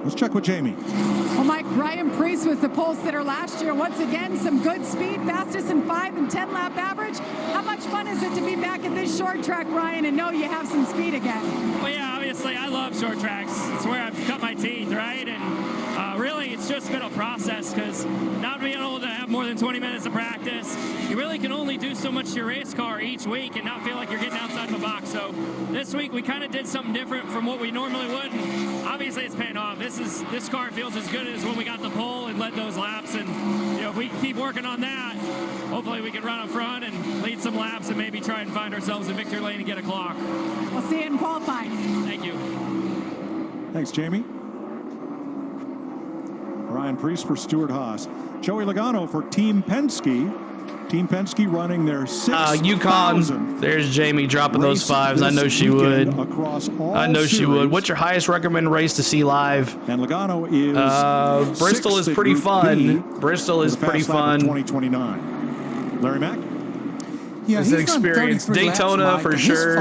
Let's check with Jamie. Well, Mike, Ryan Preece was the pole sitter last year. Once again, some good speed, fastest in 5 and 10 lap average. How much fun is it to be back at this short track, Ryan, and know you have some speed again? Well, yeah, obviously, I love short tracks. It's where I've cut my teeth, right? And really, it's just been a process because not being able to have more than 20 minutes of practice, you really can only do so much to your race car each week and not feel like you're getting outside the box. So this week, we kind of did something different from what we normally would. And obviously, it's paying off. This car feels as good as when we got the pole and led those laps. And if we keep working on that, hopefully we can run up front and lead some laps and maybe try and find ourselves in victory lane and get a clock. We'll see you in qualifying. Thank you. Thanks, Jamie. Ryan Preece for Stuart Haas. Joey Logano for Team Penske. Team Penske running their 6,000th. Yukon. There's Jamie dropping those 5s. I know she would. I know she would. What's your highest recommended race to see live? And Logano is Bristol is pretty fun. Bristol is pretty fun. 2029. Larry Mack. Yeah, it's an experience. Daytona for sure.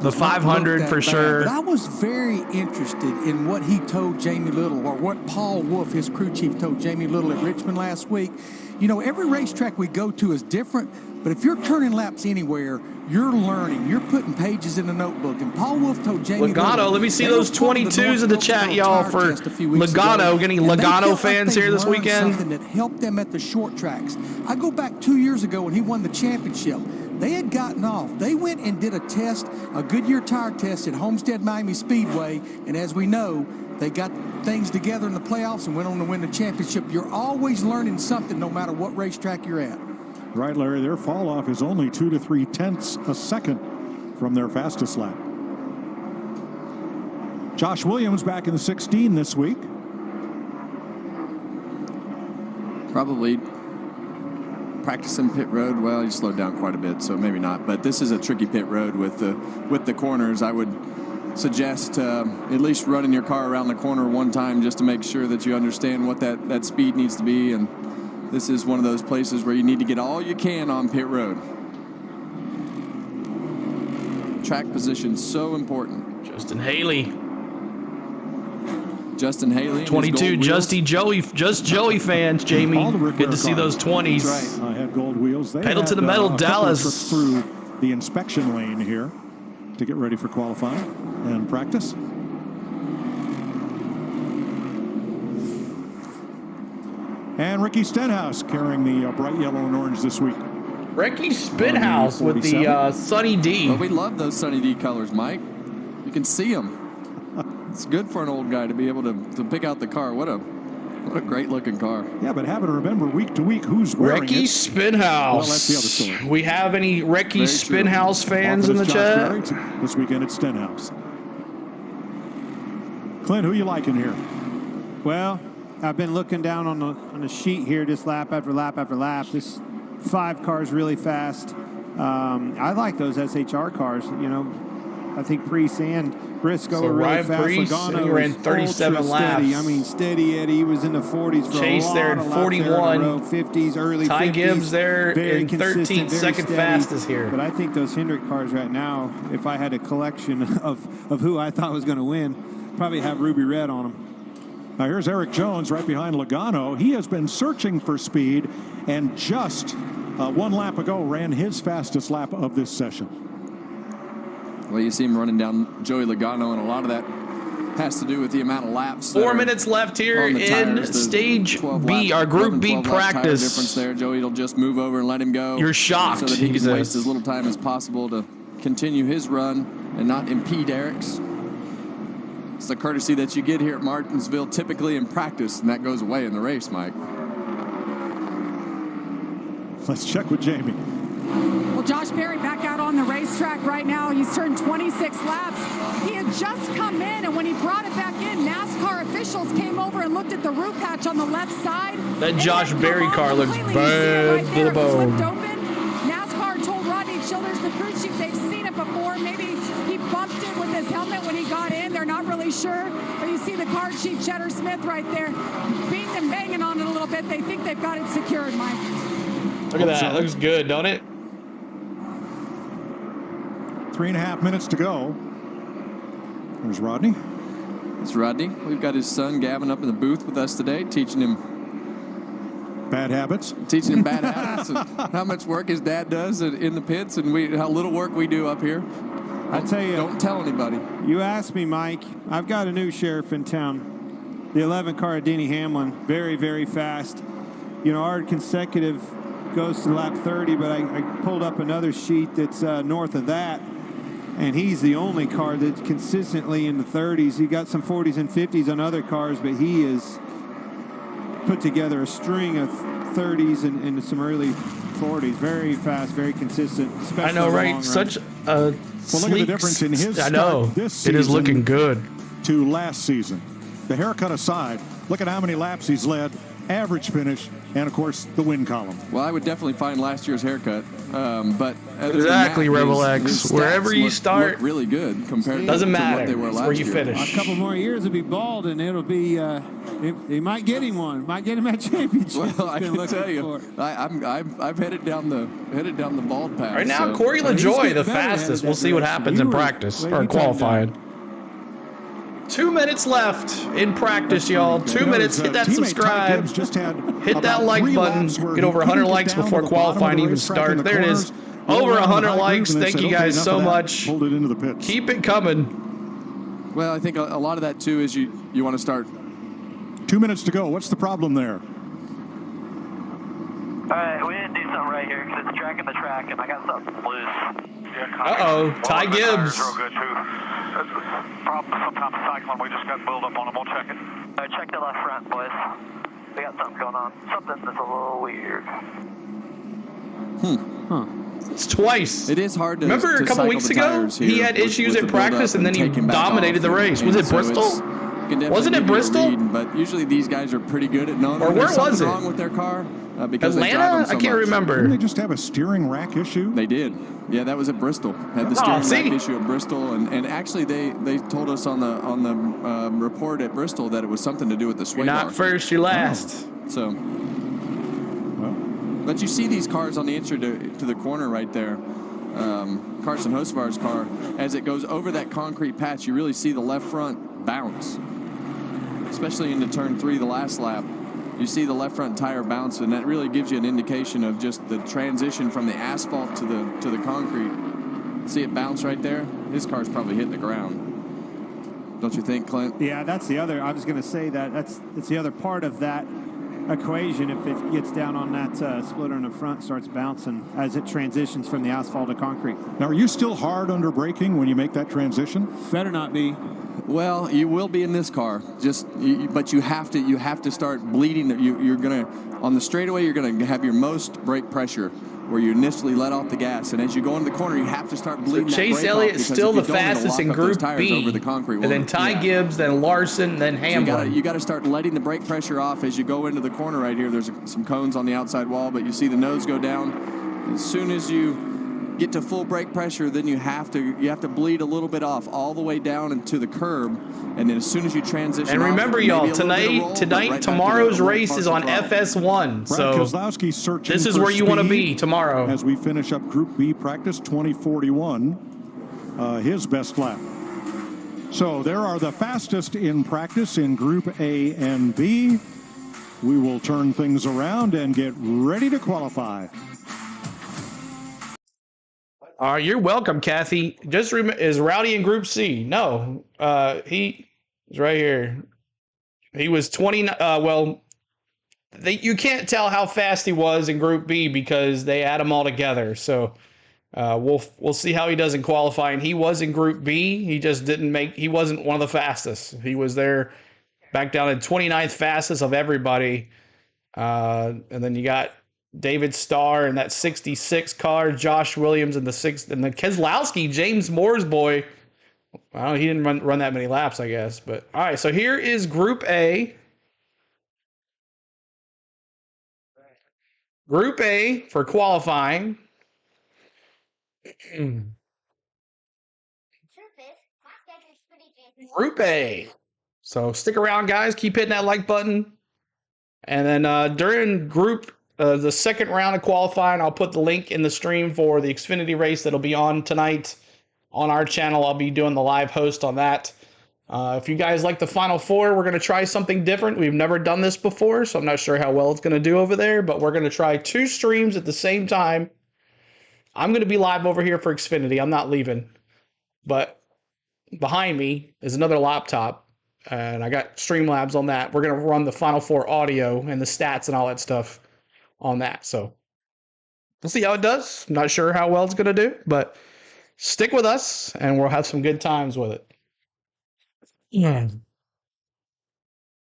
The 500 for sure. But I was very interested in what he told Jamie Little, or what Paul Wolf, his crew chief, told Jamie Little at Richmond last week. You know, every racetrack we go to is different, but if you're turning laps anywhere, you're learning. You're putting pages in the notebook. And Paul Wolf told Jamie Logano, let me see those 22s in the chat, y'all, for Logano. Getting Logano fans here this weekend. Something that helped them at the short tracks. I go back 2 years ago when he won the championship. They had gotten off. They went and did a test, a Goodyear tire test at Homestead Miami Speedway, and as we know, they got things together in the playoffs and went on to win the championship. You're always learning something no matter what racetrack you're at. Right, Larry, their fall off is only 2 to 3 tenths a second from their fastest lap. Josh Williams back in the 16 this week. Probably practicing pit road. Well, he slowed down quite a bit, so maybe not. But this is a tricky pit road with the corners. I would suggest at least running your car around the corner one time just to make sure that you understand what that speed needs to be. And this is one of those places where you need to get all you can on pit road. Track position so important. Justin Haley. 22, just Joey fans, Jamie. Good to see those 20s. That's right. I had gold wheels. They Pedal to the metal, Dallas. Through the inspection lane here to get ready for qualifying and practice. And Ricky Stenhouse carrying the bright yellow and orange this week. Ricky Stenhouse with the Sunny D. Well, we love those Sunny D colors, Mike. You can see them. It's good for an old guy to be able to pick out the car. What a great looking car. Yeah, but having to remember week to week who's wearing Ricky it. Spinhouse. Well, that's the other story. We have any Ricky Spinhouse fans in the chat? This weekend it's Stenhouse. Clint, who you liking here? Well, I've been looking down on the sheet here, just lap after lap after lap. This 5 cars really fast. I like those SHR cars. You know, I think Preece and Briscoe were really fast. Logano ran 37 laps. Steady. I mean, steady Eddie. He was in the 40s for Chase a lot there of at laps 41. There in a row, 50s, early Ty 50s. Gibbs there Very in 13th, second steady. fastest here. But I think those Hendrick cars right now, if I had a collection of who I thought was going to win, probably have ruby red on them. Now here's Eric Jones right behind Logano. He has been searching for speed and just 1 lap ago ran his fastest lap of this session. Well, you see him running down Joey Logano, and a lot of that has to do with the amount of laps. 4 minutes left here in Stage B, our Group B practice. Difference there. Joey will just move over and let him go. You're shocked. So that he can waste as little time as possible to continue his run and not impede Eric's. It's the courtesy that you get here at Martinsville typically in practice, and that goes away in the race, Mike. Let's check with Jamie. Well, Josh Berry back out on the racetrack right now. He's turned 26 laps. He had just come in, and when he brought it back in, NASCAR officials came over and looked at the roof hatch on the left side. That Josh Berry car looks bad to the bone. Flipped open. NASCAR told Rodney shoulders. The crew chief, they've seen it before. Maybe he bumped it with his helmet when he got in. They're not really sure. But you see the car chief, Cheddar Smith, right there, beating and banging on it a little bit. They think they've got it secured, Mike. Look at that. Looks good, don't it? 3.5 minutes to go. There's Rodney. It's Rodney. We've got his son Gavin up in the booth with us today, teaching him bad habits. Bad habits, and how much work his dad does in the pits, and how little work we do up here. I tell you, don't tell anybody. You asked me, Mike. I've got a new sheriff in town. The 11 car of Denny Hamlin, very, very fast. You know, our consecutive goes to lap 30, but I pulled up another sheet that's north of that. And he's the only car that's consistently in the 30s. He got some 40s and 50s on other cars, but he has put together a string of 30s and some early 40s. Very fast, very consistent. I know, right? Such a well, look at the difference in his start this season. It is looking good. To last season. The haircut aside, look at how many laps he's led, average finish, and, of course, the win column. Well, I would definitely find last year's haircut. But exactly, Rebel X. Wherever you start, really good compared doesn't to matter what they were last where you year. finish. A couple more years will be bald, and it'll be. He might get him one. Might get him at championship. Well, I can tell you, I've headed down the bald path. Right now, Corey LaJoy, the fastest. We'll see what happens in practice or qualifying. 2 minutes left in practice, y'all. 2 minutes. Hit that subscribe. Hit that like button. Get over 100 likes before qualifying even starts. There it is. Over 100 likes. Thank you guys so much. Keep it coming. Well, I think a lot of that, too, is you want to start. 2 minutes to go. What's the problem there? All right, we didn't do something right here because it's tracking the track, and I got something loose. Uh-oh, Ty Gibbs. Real good, too. Sometimes cycling, we just got build up on them. We'll check it. All right, check the left front, boys. We got something going on. Something that's a little weird. It's twice. It is hard to. Remember a couple weeks ago, he had issues in practice, and then he dominated the race. Was it Bristol? Wasn't it Bristol? But usually these guys are pretty good at knowing or where was it? Wrong with their car. Because Atlanta? So I can't remember. Didn't they just have a steering rack issue? They did. Yeah, that was at Bristol. Had the steering rack issue at Bristol, and actually they told us on the report at Bristol that it was something to do with the sway bar. You're not first, you're last. So, but you see these cars on the entry to the corner right there. Carson Hocevar's car, as it goes over that concrete patch, you really see the left front bounce, especially into turn 3, the last lap. You see the left front tire bounce, and that really gives you an indication of just the transition from the asphalt to the concrete. See it bounce right there? His car's probably hitting the ground. Don't you think, Clint? Yeah, that's the other. I was going to say that's the other part of that equation. If it gets down on that splitter in the front, starts bouncing as it transitions from the asphalt to concrete. Now, are you still hard under braking when you make that transition? Better not be. Well, you will be in this car. But you have to start bleeding. You're gonna on the straightaway. You're gonna have your most brake pressure where you initially let off the gas, and as you go into the corner, you have to start bleeding. So Chase Elliott's still the fastest in Group B, over the concrete. and then Ty Gibbs, then Larson, then Hamlin. So you got to start letting the brake pressure off as you go into the corner right here. There's some cones on the outside wall, but you see the nose go down. As soon as you get to full brake pressure, then you have to bleed a little bit off all the way down into the curb, and then as soon as you transition. And remember, y'all, tomorrow's race is on FS1, so this is where you want to be tomorrow. As we finish up Group B practice 2041, his best lap. So there are the fastest in practice in Group A and B. We will turn things around and get ready to qualify. You're welcome, Kathy. Just is Rowdy in Group C? No, he's right here. He was 29. You can't tell how fast he was in Group B because they add them all together. So we'll see how he does in qualifying. He was in Group B. He just didn't make. He wasn't one of the fastest. He was there, back down at 29th fastest of everybody. And then you got David Starr in that 66 car, Josh Williams in the 6th, and the Keselowski, James Moore's boy. I don't know, he didn't run that many laps, I guess. But all right, so here is Group A. Group A for qualifying. Group A. So stick around, guys. Keep hitting that like button. And then during the second round of qualifying, I'll put the link in the stream for the Xfinity race that'll be on tonight on our channel. I'll be doing the live host on that. If you guys like the Final Four, we're going to try something different. We've never done this before, so I'm not sure how well it's going to do over there, but we're going to try 2 streams at the same time. I'm going to be live over here for Xfinity. I'm not leaving. But behind me is another laptop, and I got Streamlabs on that. We're going to run the Final Four audio and the stats and all that stuff on that. So we'll see how it does. Not sure how well it's going to do, but stick with us, and we'll have some good times with it. Yeah.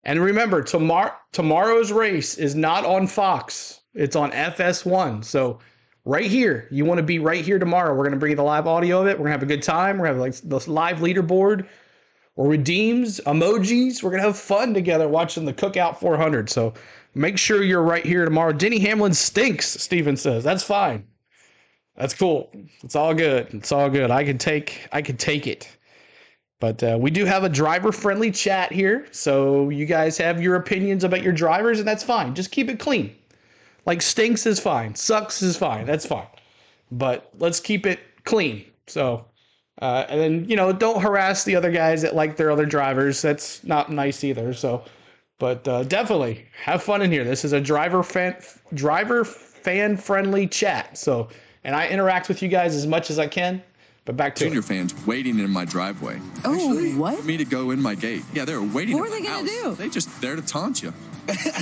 And remember, tomorrow's race is not on Fox. It's on FS1. So right here, you want to be right here tomorrow. We're going to bring you the live audio of it. We're going to have a good time. We're going to have like the live leaderboard or redeems, emojis. We're going to have fun together watching the Cookout 400. So make sure you're right here tomorrow. Denny Hamlin stinks, Steven says. That's fine. That's cool. It's all good. It's all good. I can take it. But we do have a driver-friendly chat here, so you guys have your opinions about your drivers, and that's fine. Just keep it clean. Like stinks is fine. Sucks is fine. That's fine. But let's keep it clean. So, and then, don't harass the other guys that like their other drivers. That's not nice either. So, but definitely have fun in here. This is a driver fan-friendly chat. So, and I interact with you guys as much as I can. But back to Junior fans waiting in my driveway. Oh, actually, what? For me to go in my gate. Yeah, they were waiting. What were they going to do? They just there to taunt you,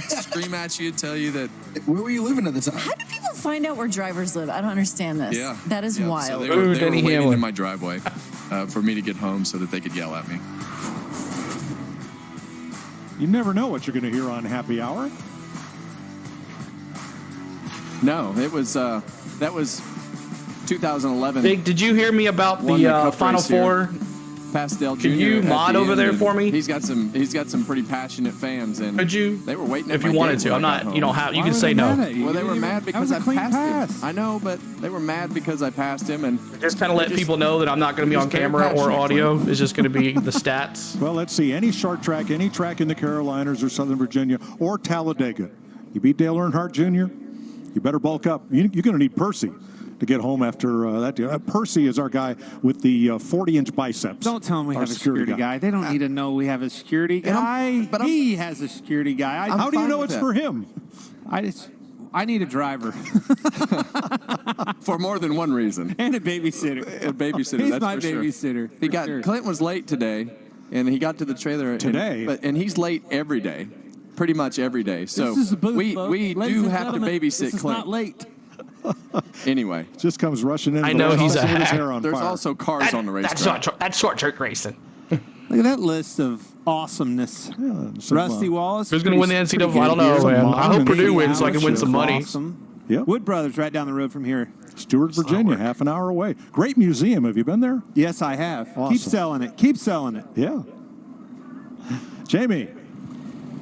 scream at you, tell you that. Where were you living at the time? How do people find out where drivers live? I don't understand this. Yeah, that is wild. So they were waiting in my driveway for me to get home so that they could yell at me. You never know what you're going to hear on Happy Hour. No, it was that was 2011. Big, did you hear me about the Final Four? Pastel Jr. Could you mod over there for me? He's got some pretty passionate fans, and could you? They were waiting if you wanted to. I'm not. You don't have. You can say no. Well, they were mad because I passed him. I know, but they were mad because I passed him, and just kind of let people know that I'm not going to be on camera or audio. It's just going to be the stats. Well, let's see. Any short track, any track in the Carolinas or Southern Virginia or Talladega. You beat Dale Earnhardt Jr., you better bulk up. You're going to need Percy to get home after that. Percy is our guy with the 40-inch biceps. Don't tell him we have a security guy. They don't need to know we have a security guy. But he has a security guy. How do you know it's for him? I need a driver. For more than one reason. And a babysitter. A babysitter, He's that's my for sure. babysitter. Clint was late today, and he got to the trailer. And he's late every day. Pretty much every day. So this is a booth, we do have to babysit this is Clint. Not late. Anyway, just comes rushing in. I know he's a hack. There's also cars on the racetrack. That's short track racing. Look at that list of awesomeness. Yeah, Rusty Wallace. Who's going to win the NCAA? I don't know, man. I hope Purdue wins so I can win some money. Awesome. Yep. Wood Brothers right down the road from here. Stewart, Virginia, half an hour away. Great museum. Have you been there? Yes, I have. Awesome. Keep selling it. Keep selling it. Yeah. Jamie.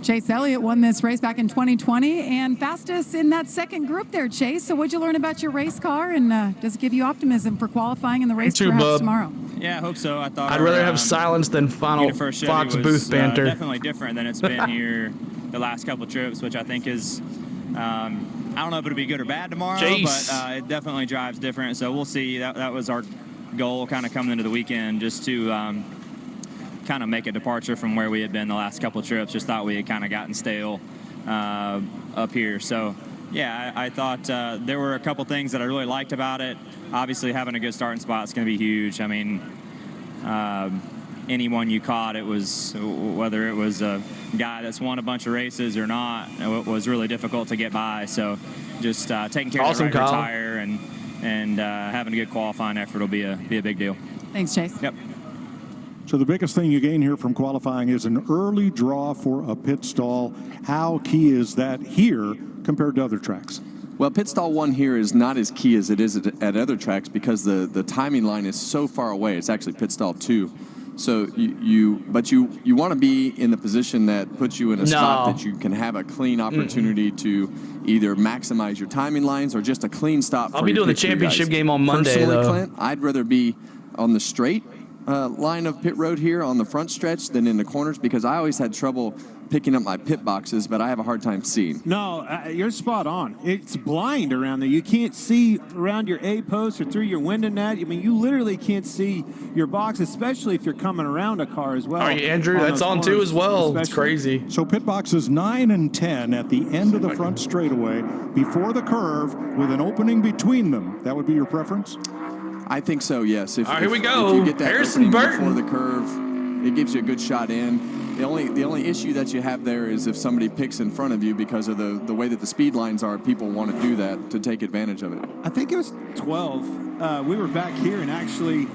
Chase Elliott won this race back in 2020 and fastest in that second group there, Chase. So what'd you learn about your race car, and does it give you optimism for qualifying in the race perhaps tomorrow? Yeah, I hope so. I thought I'd rather have silence than final Fox booth banter. Definitely different than it's been here the last couple of trips, which I think is, I don't know if it'll be good or bad tomorrow, but it definitely drives different. So we'll see. That was our goal kind of coming into the weekend, just to kind of make a departure from where we had been the last couple of trips. Just thought we had kind of gotten stale up here. So yeah, I thought there were a couple things that I really liked about it. Obviously having a good starting spot is going to be huge. I mean, anyone you caught, it was, whether it was a guy that's won a bunch of races or not, it was really difficult to get by. So just taking care of the right rear tire and having a good qualifying effort will be a big deal. Thanks, Chase. Yep. So the biggest thing you gain here from qualifying is an early draw for a pit stall. How key is that here compared to other tracks? Well, pit stall 1 here is not as key as it is at other tracks because the timing line is so far away. It's actually pit stall 2. So you want to be in the position that puts you in a spot that you can have a clean opportunity to either maximize your timing lines or just a clean stop. I'll be doing the championship game on Monday, personally, though. Clint, I'd rather be on the straight line of pit road here on the front stretch than in the corners, because I always had trouble picking up my pit boxes, but I have a hard time seeing. No, you're spot on. It's blind around there. You can't see around your A post or through your window net. I mean, you literally can't see your box, especially if you're coming around a car as well. All right, Andrew, that's on too as well. It's crazy. So pit boxes 9 and 10 at the end of the front straightaway before the curve with an opening between them. That would be your preference? I think so, yes. All right, here we go. If you get that Harrison Burton before the curve, it gives you a good shot in. The only issue that you have there is if somebody picks in front of you, because of the way that the speed lines are, people want to do that to take advantage of it. I think it was 12. We were back here, and actually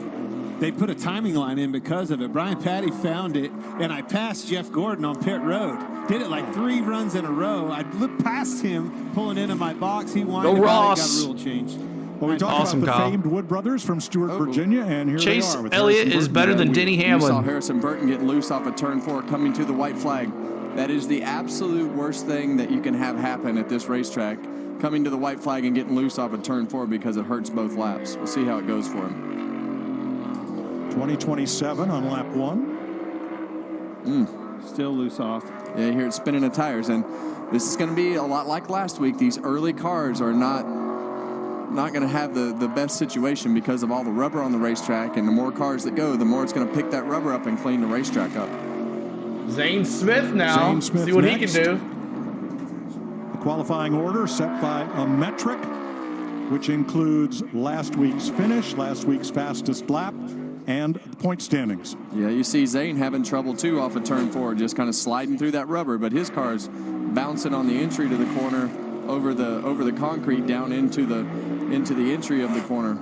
they put a timing line in because of it. Brian Patty found it, and I passed Jeff Gordon on pit road. Did it like 3 runs in a row. I looked past him pulling into my box. He whined about it, got a rule change. Well, we talked about the famed Wood brothers from Stewart, Virginia, and here Chase they are. With Elliott is better than Denny Hamlin. We saw Harrison Burton get loose off of turn 4 coming to the white flag. That is the absolute worst thing that you can have happen at this racetrack, coming to the white flag and getting loose off of turn 4, because it hurts both laps. We'll see how it goes for him. 2027 on lap 1. Still loose off. Yeah, you hear it spinning the tires, and this is going to be a lot like last week. These early cars are not going to have the best situation because of all the rubber on the racetrack, and the more cars that go, the more it's going to pick that rubber up and clean the racetrack up. Zane Smith now. Zane Smith see what next. he can do. The qualifying order set by a metric, which includes last week's finish, last week's fastest lap, and the point standings. Yeah, you see Zane having trouble too off of turn 4, just kind of sliding through that rubber, but his car's bouncing on the entry to the corner over the concrete down into the entry of the corner.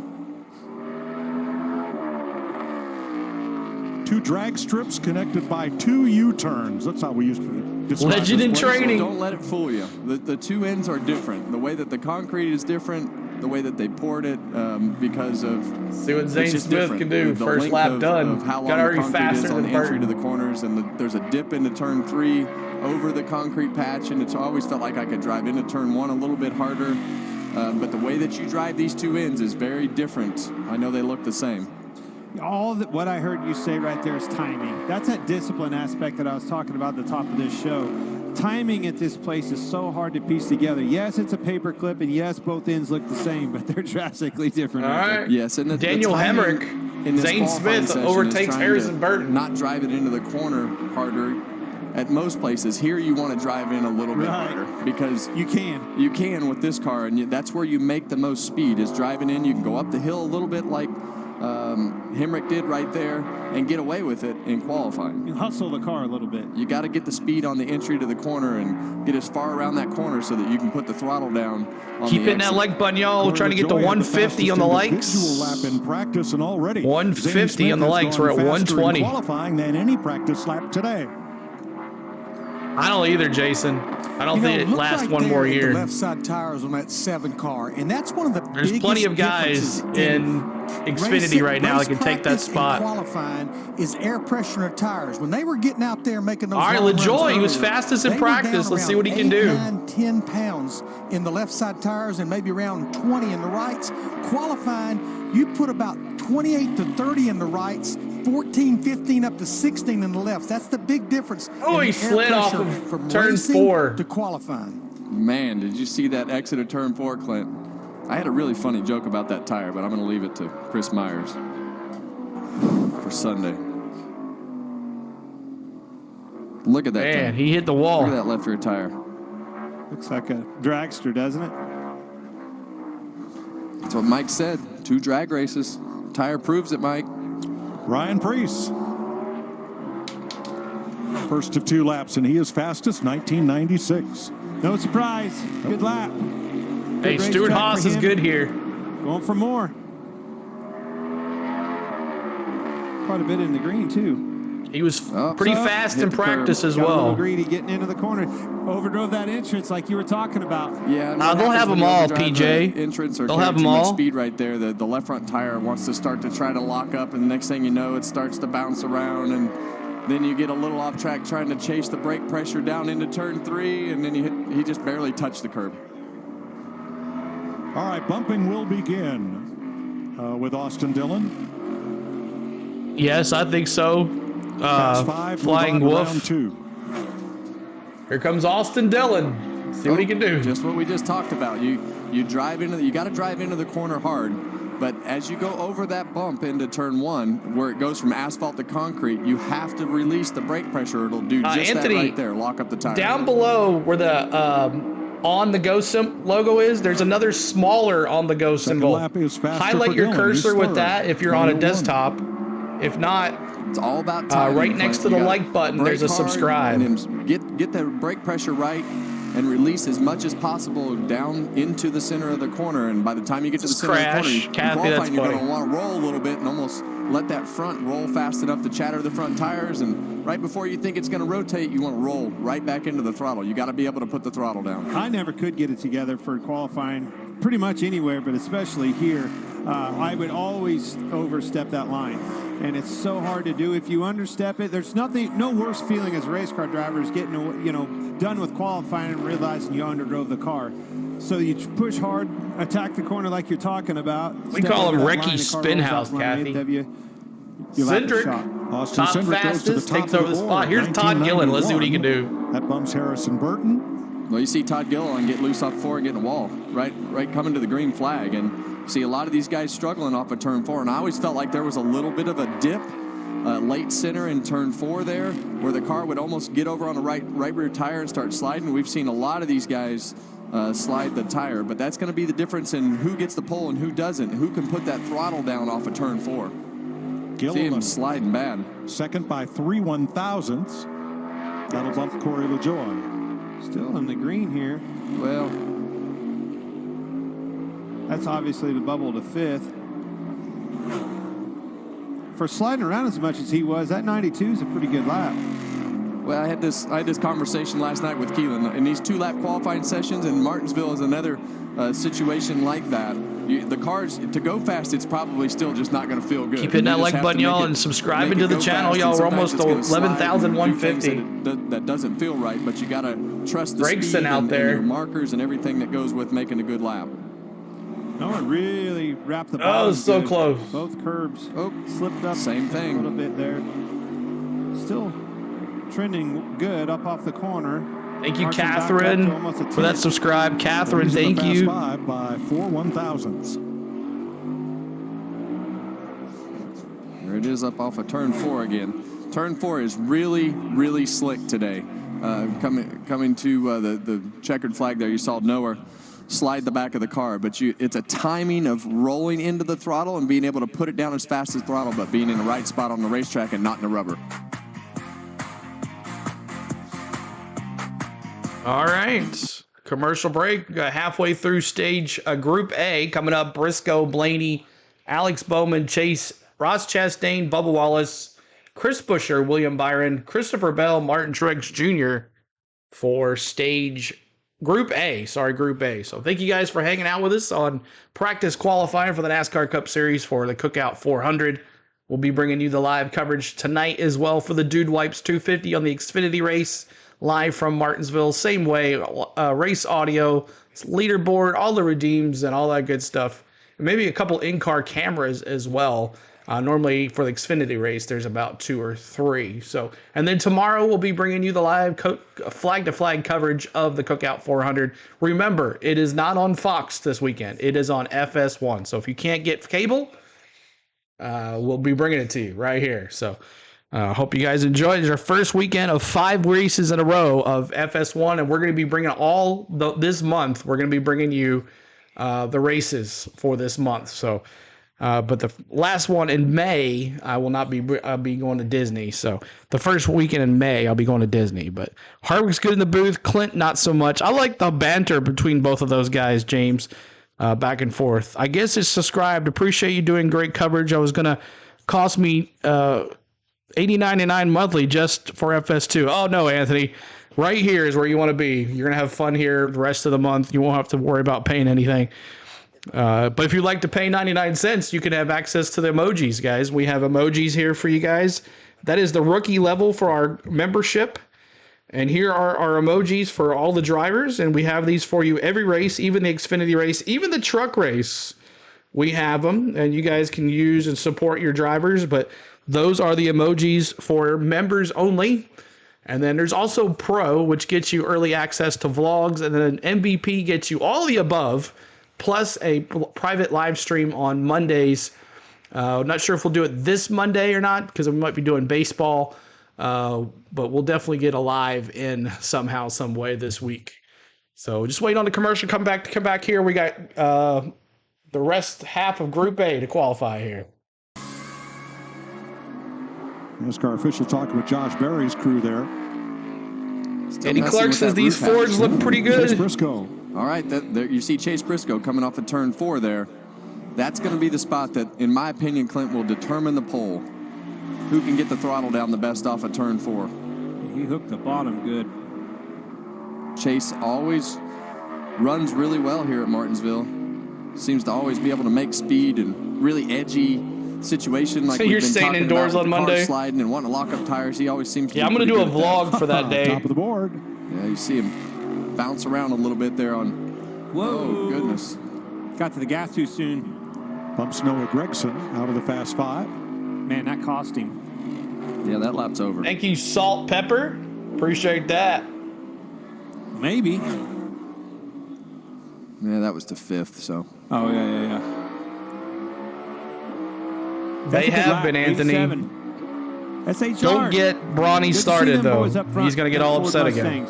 2 drag strips connected by 2 U-turns. That's how we used to describe Legend in this place. training. So don't let it fool you. The 2 ends are different. The way that the concrete is different, the way that they poured it, because of see what Zane Smith can do. The First lap done. Of how long Got already the concrete faster is on than the entry Burton. to the corners, and there's a dip into turn 3 over the concrete patch, and it's always felt like I could drive into turn 1 a little bit harder. But the way that you drive these 2 ends is very different. I know they look the same. What I heard you say right there is timing. That's that discipline aspect that I was talking about at the top of this show. Timing at this place is so hard to piece together. Yes, it's a paper clip, and yes, both ends look the same, but they're drastically different. All right. Yes, and Daniel Hemrick, Zane Smith overtakes Harrison Burton. Not drive it into the corner harder. At most places, here you want to drive in a little bit harder, because you can with this car, and that's where you make the most speed, is driving in. You can go up the hill a little bit like Hemrick did right there and get away with it in qualifying. You hustle the car a little bit. You got to get the speed on the entry to the corner and get as far around that corner so that you can put the throttle down. Keep hitting that like button, y'all. Trying to get to 150 on the likes. Lap in practice, and already 150 on the likes. We're at 120. Qualifying than any practice lap today. I don't either, Jason. I don't think it lasts one more year. The left side tires on that 7 car, and that's one of the There's plenty of guys in Xfinity right now that can take that spot. Qualifying is air pressure in their tires. When they were getting out there making those. All right, LaJoy, he was fastest in practice. Let's see what he can do. 8, 9, 10 pounds in the left side tires and maybe around 20 in the rights. Qualifying, you put about 28 to 30 in the rights. 14, 15, up to 16 in the left. That's the big difference. Oh, he slid off of turn 4 to qualifying. Man, did you see that exit of turn 4, Clint? I had a really funny joke about that tire, but I'm going to leave it to Chris Myers for Sunday. Look at that. Man, he hit the wall. Look at that left rear tire. Looks like a dragster, doesn't it? That's what Mike said. 2 drag races. Tire proves it, Mike. Ryan Preece. First of 2 laps, and he is fastest, 1996. No surprise. Good lap. Hey, Stuart Haas is good here. Going for more. Quite a bit in the green, too. He was pretty fast in practice as well. Greedy getting into the corner, overdrove that entrance like you were talking about. Yeah, they'll have them all, PJ. Entrance or they'll have them all. Speed right there. The left front tire wants to start to try to lock up, and the next thing you know, it starts to bounce around, and then you get a little off track trying to chase the brake pressure down into turn 3, and then he just barely touched the curb. All right, bumping will begin with Austin Dillon. Yes, I think so. Flying Wolf. Round 2. Here comes Austin Dillon. See what he can do. Just what we just talked about. You drive into you got to drive into the corner hard, but as you go over that bump into turn 1, where it goes from asphalt to concrete, you have to release the brake pressure. It'll do just Anthony, that right there. Lock up the tire. Down below where the on the Go logo is, there's another smaller on the Go symbol. Highlight your cursor with that if you're on a desktop. If not, it's all about timing. Right next to the like button, there's a subscribe. And get the brake pressure right and release as much as possible down into the center of the corner. And by the time you get to the center of the corner, you're going to want to roll a little bit and almost let that front roll fast enough to chatter the front tires. And right before you think it's going to rotate, you want to roll right back into the throttle. You got to be able to put the throttle down. I never could get it together for qualifying, pretty much anywhere, but especially here. I would always overstep that line. And it's so hard to do. If you understep it, there's no worse feeling as a race car driver is getting, done with qualifying and realizing you underdrove the car. So you push hard, attack the corner like you're talking about. We call him Recky Spinhouse, Kathy. Cindric, Austin top Cindric fastest, goes to the top takes over the spot. Here's Todd Gillen. Let's see what he can do. That bumps Harrison Burton. Well, you see Todd Gillen get loose off 4 and get in a wall, right coming to the green flag. And see a lot of these guys struggling off of turn 4. And I always felt like there was a little bit of a dip late center in turn 4 there, where the car would almost get over on the right rear tire and start sliding. We've seen a lot of these guys slide the tire, but that's going to be the difference in who gets the pole and who doesn't, who can put that throttle down off of turn 4. Gillen, see him sliding bad. Second by 3 1/1000ths. That'll bump Corey LaJoie. Still in the green here. Well, that's obviously the bubble to 5th. For sliding around as much as he was, that 92 is a pretty good lap. Well, I had this conversation last night with Keelan. In these 2-lap qualifying sessions, and Martinsville is another situation like that. The cars, to go fast, it's probably still just not going to feel good. Keep hitting that like button, y'all, and subscribing to the channel, y'all. We're almost 11,150. That doesn't feel right, but you got to trust the speed out there, and your markers and everything that goes with making a good lap. No one really wrapped the bottom. Oh, it's so close. Both curbs slipped up. Same thing. A little bit there. Still trending good up off the corner. Thank you, Catherine, for that subscribe. Catherine, thank you. 5 by 4 1/1000ths. There it is up off of turn 4 again. Turn 4 is really, really slick today. Coming to the checkered flag there, you saw Noah slide the back of the car, but it's a timing of rolling into the throttle and being able to put it down as fast as throttle, but being in the right spot on the racetrack and not in the rubber. All right, commercial break. We got halfway through stage Group A. Coming up, Briscoe, Blaney, Alex Bowman, Chase, Ross Chastain, Bubba Wallace, Chris Buescher, William Byron, Christopher Bell, Martin Truex Jr. for stage Group A. Group A. So thank you guys for hanging out with us on practice qualifying for the NASCAR Cup Series for the Cookout 400. We'll be bringing you the live coverage tonight as well for the Dude Wipes 250 on the Xfinity race. Live from Martinsville, same way, race audio, leaderboard, all the redeems and all that good stuff. And maybe a couple in-car cameras as well. Normally for the Xfinity race, there's about 2 or 3. So, and then tomorrow we'll be bringing you the live flag-to-flag coverage of the Cookout 400. Remember, it is not on Fox this weekend. It is on FS1. So if you can't get cable, we'll be bringing it to you right here. So hope you guys enjoy. It's our first weekend of 5 races in a row of FS1, and we're going to be bringing this month. We're going to be bringing you the races for this month. So, but the last one in May, I will not be. I'll be going to Disney. So the first weekend in May, I'll be going to Disney. But Hardwick's good in the booth. Clint, not so much. I like the banter between both of those guys, James, back and forth. I guess it's subscribed. Appreciate you doing great coverage. I was gonna cost me. $80.99 monthly just for FS2. Oh, no, Anthony. Right here is where you want to be. You're going to have fun here the rest of the month. You won't have to worry about paying anything. But if you'd like to pay 99 cents, you can have access to the emojis, guys. We have emojis here for you guys. That is the rookie level for our membership. And here are our emojis for all the drivers. And we have these for you every race, even the Xfinity race, even the truck race. We have them, and you guys can use and support your drivers. But those are the emojis for members only. And then there's also Pro, which gets you early access to vlogs. And then MVP gets you all the above, plus a private live stream on Mondays. Not sure if we'll do it this Monday or not, because we might be doing baseball. But we'll definitely get a live in somehow, some way this week. So just wait on the commercial. Come back here. We got the rest half of Group A to qualify here. NASCAR official talking with Josh Berry's crew there. Eddie Clark says these Fords look pretty good. Chase Briscoe. All right, there you see Chase Briscoe coming off of turn 4 there. That's going to be the spot that, in my opinion, Clint, will determine the pole. Who can get the throttle down the best off of turn 4? He hooked the bottom good. Chase always runs really well here at Martinsville. Seems to always be able to make speed and really edgy situation. Like so you're staying indoors on Monday, sliding and wanting to lock up tires. He always seems to. Yeah, I'm going to do a vlog for that day. Top of the board. Yeah, you see him bounce around a little bit there on. Whoa! Oh, goodness! Got to the gas too soon. Bumps Noah Gregson out of the Fast 5. Man, that cost him. Yeah, that lap's over. Thank you, Salt Pepper. Appreciate that. Maybe. Yeah, that was the 5th. So. Oh yeah. They have been, Anthony. SHR. Don't get Bronny started, though. He's going to get all upset again.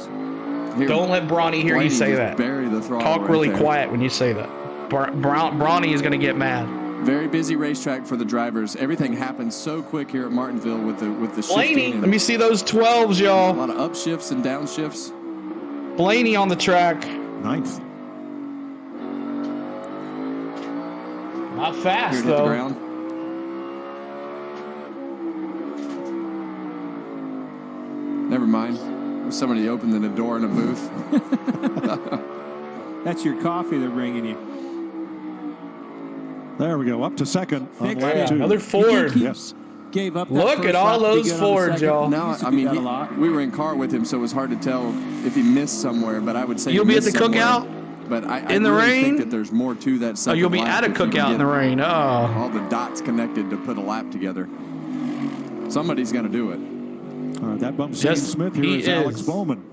Here, don't let Bronny hear you say that. Bury the throttle. Talk right really there. quiet when you say that. Bronny is going to get mad. Very busy racetrack for the drivers. Everything happens so quick here at Martinsville with the Blaney, let me see those 12s, y'all. A lot of upshifts and downshifts. Blaney on the track. 9th. Not fast, Here to though. the ground. Never mind. There's somebody opening the door in a booth. That's your coffee they're bringing you. There we go. Up to second. On lap Yeah, 2. another Ford. Yes. Gave up. Look at all those Fords, y'all. No, I mean, we were in car with him, so it was hard to tell if he missed somewhere. But I would say you'll be at the cookout. But I in the really rain. think that there's more to that. Oh, you'll be at a cookout in the rain. Oh, all the dots connected to put a lap together. Somebody's going to do it. That bumps Sam Smith. Here is Alex Bowman.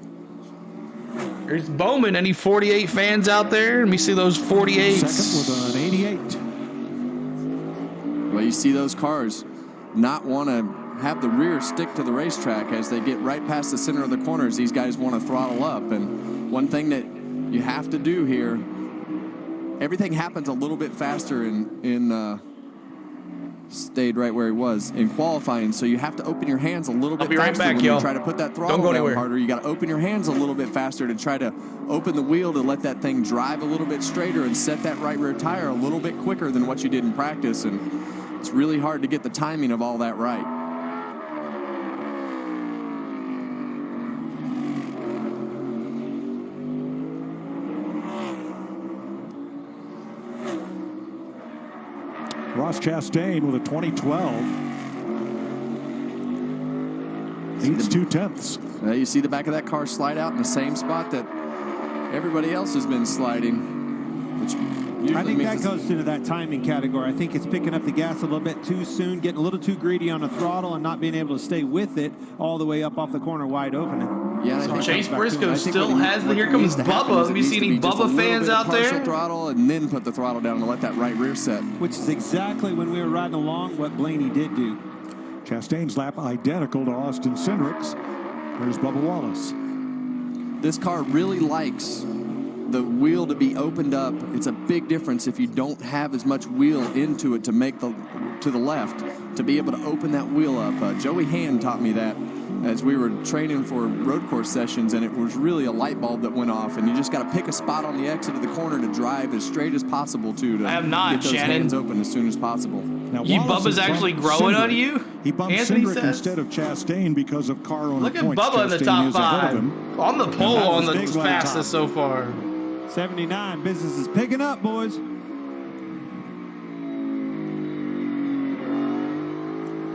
There's Bowman. Any 48 fans out there? Let me see those 48s. Second with an 88. Well, you see those cars not want to have the rear stick to the racetrack as they get right past the center of the corners. These guys want to throttle up. And one thing that you have to do here, everything happens a little bit faster in stayed right where he was in qualifying, so you have to open your hands a little bit faster right back, when y'all. you try to put that throttle down harder. You got to open your hands a little bit faster to try to open the wheel to let that thing drive a little bit straighter and set that right rear tire a little bit quicker than what you did in practice, and it's really hard to get the timing of all that right. Ross Chastain with a 2012. Leads 2/10. You see the back of that car slide out in the same spot that everybody else has been sliding. Which I think that goes into that timing category. I think it's picking up the gas a little bit too soon, getting a little too greedy on the throttle and not being able to stay with it all the way up off the corner wide open. Yeah, so Chase Briscoe still has the. Here comes Bubba. Have you seen any Bubba fans out there? Throttle and then put the throttle down and let that right rear set. Which is exactly when we were riding along what Blaney did do. Chastain's lap identical to Austin Cindric's. There's Bubba Wallace. This car really likes the wheel to be opened up. It's a big difference if you don't have as much wheel into it to make to the left to be able to open that wheel up. Joey Hand taught me that as we were training for road course sessions, and it was really a light bulb that went off, and you just got to pick a spot on the exit of the corner to drive as straight as possible to I have not, get those Shannon. hands open as soon as possible. Now, You Wallace Bubba's has actually bumped growing on Cindric. you? He bumped Anthony Cindric says? instead of Chastain because of car owner Look at points. Bubba in the Chastain top is ahead of 5. him. On the pole that on was the big lap fastest so far. 79. Business is picking up, boys.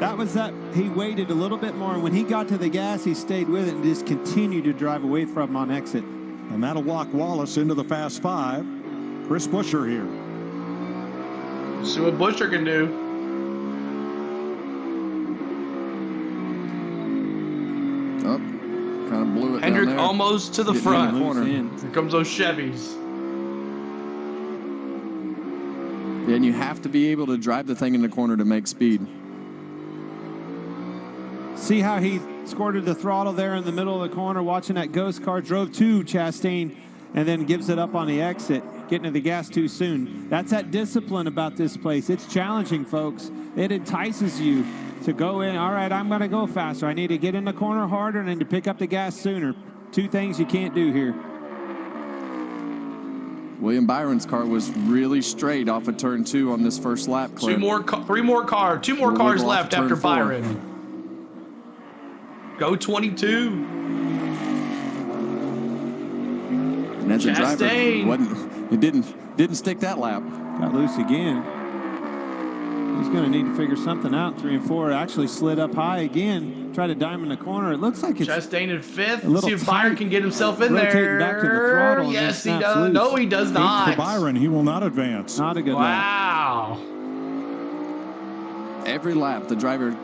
That was that. He waited a little bit more, and when he got to the gas, he stayed with it and just continued to drive away from him on exit. And that'll walk Wallace into the Fast 5. Chris Buescher here. See what Buescher can do. Oh, kind of blew it Hendrick down there. almost to the Getting in front. the corner. Here comes those Chevys. Yeah, and you have to be able to drive the thing in the corner to make speed. See how he squirted the throttle there in the middle of the corner, watching that ghost car, drove to Chastain, and then gives it up on the exit, getting to the gas too soon. That's that discipline about this place. It's challenging, folks. It entices you to go in. All right, I'm going to go faster. I need to get in the corner harder and then to pick up the gas sooner. Two things you can't do here. William Byron's car was really straight off of turn 2 on this first lap clip. Two more cars left after Byron. Go 22. And as a driver, it didn't stick that lap. Got loose again. He's going to need to figure something out. 3 and 4 actually slid up high again. Try to dime in the corner. It looks like it's Chastain in 5th. little See if Byron can get himself in Rotating there. back to the throttle and Yes, he then does. snaps loose. No, he does not. For Byron, he will not advance. Not a good lap. Wow. Every lap, the driver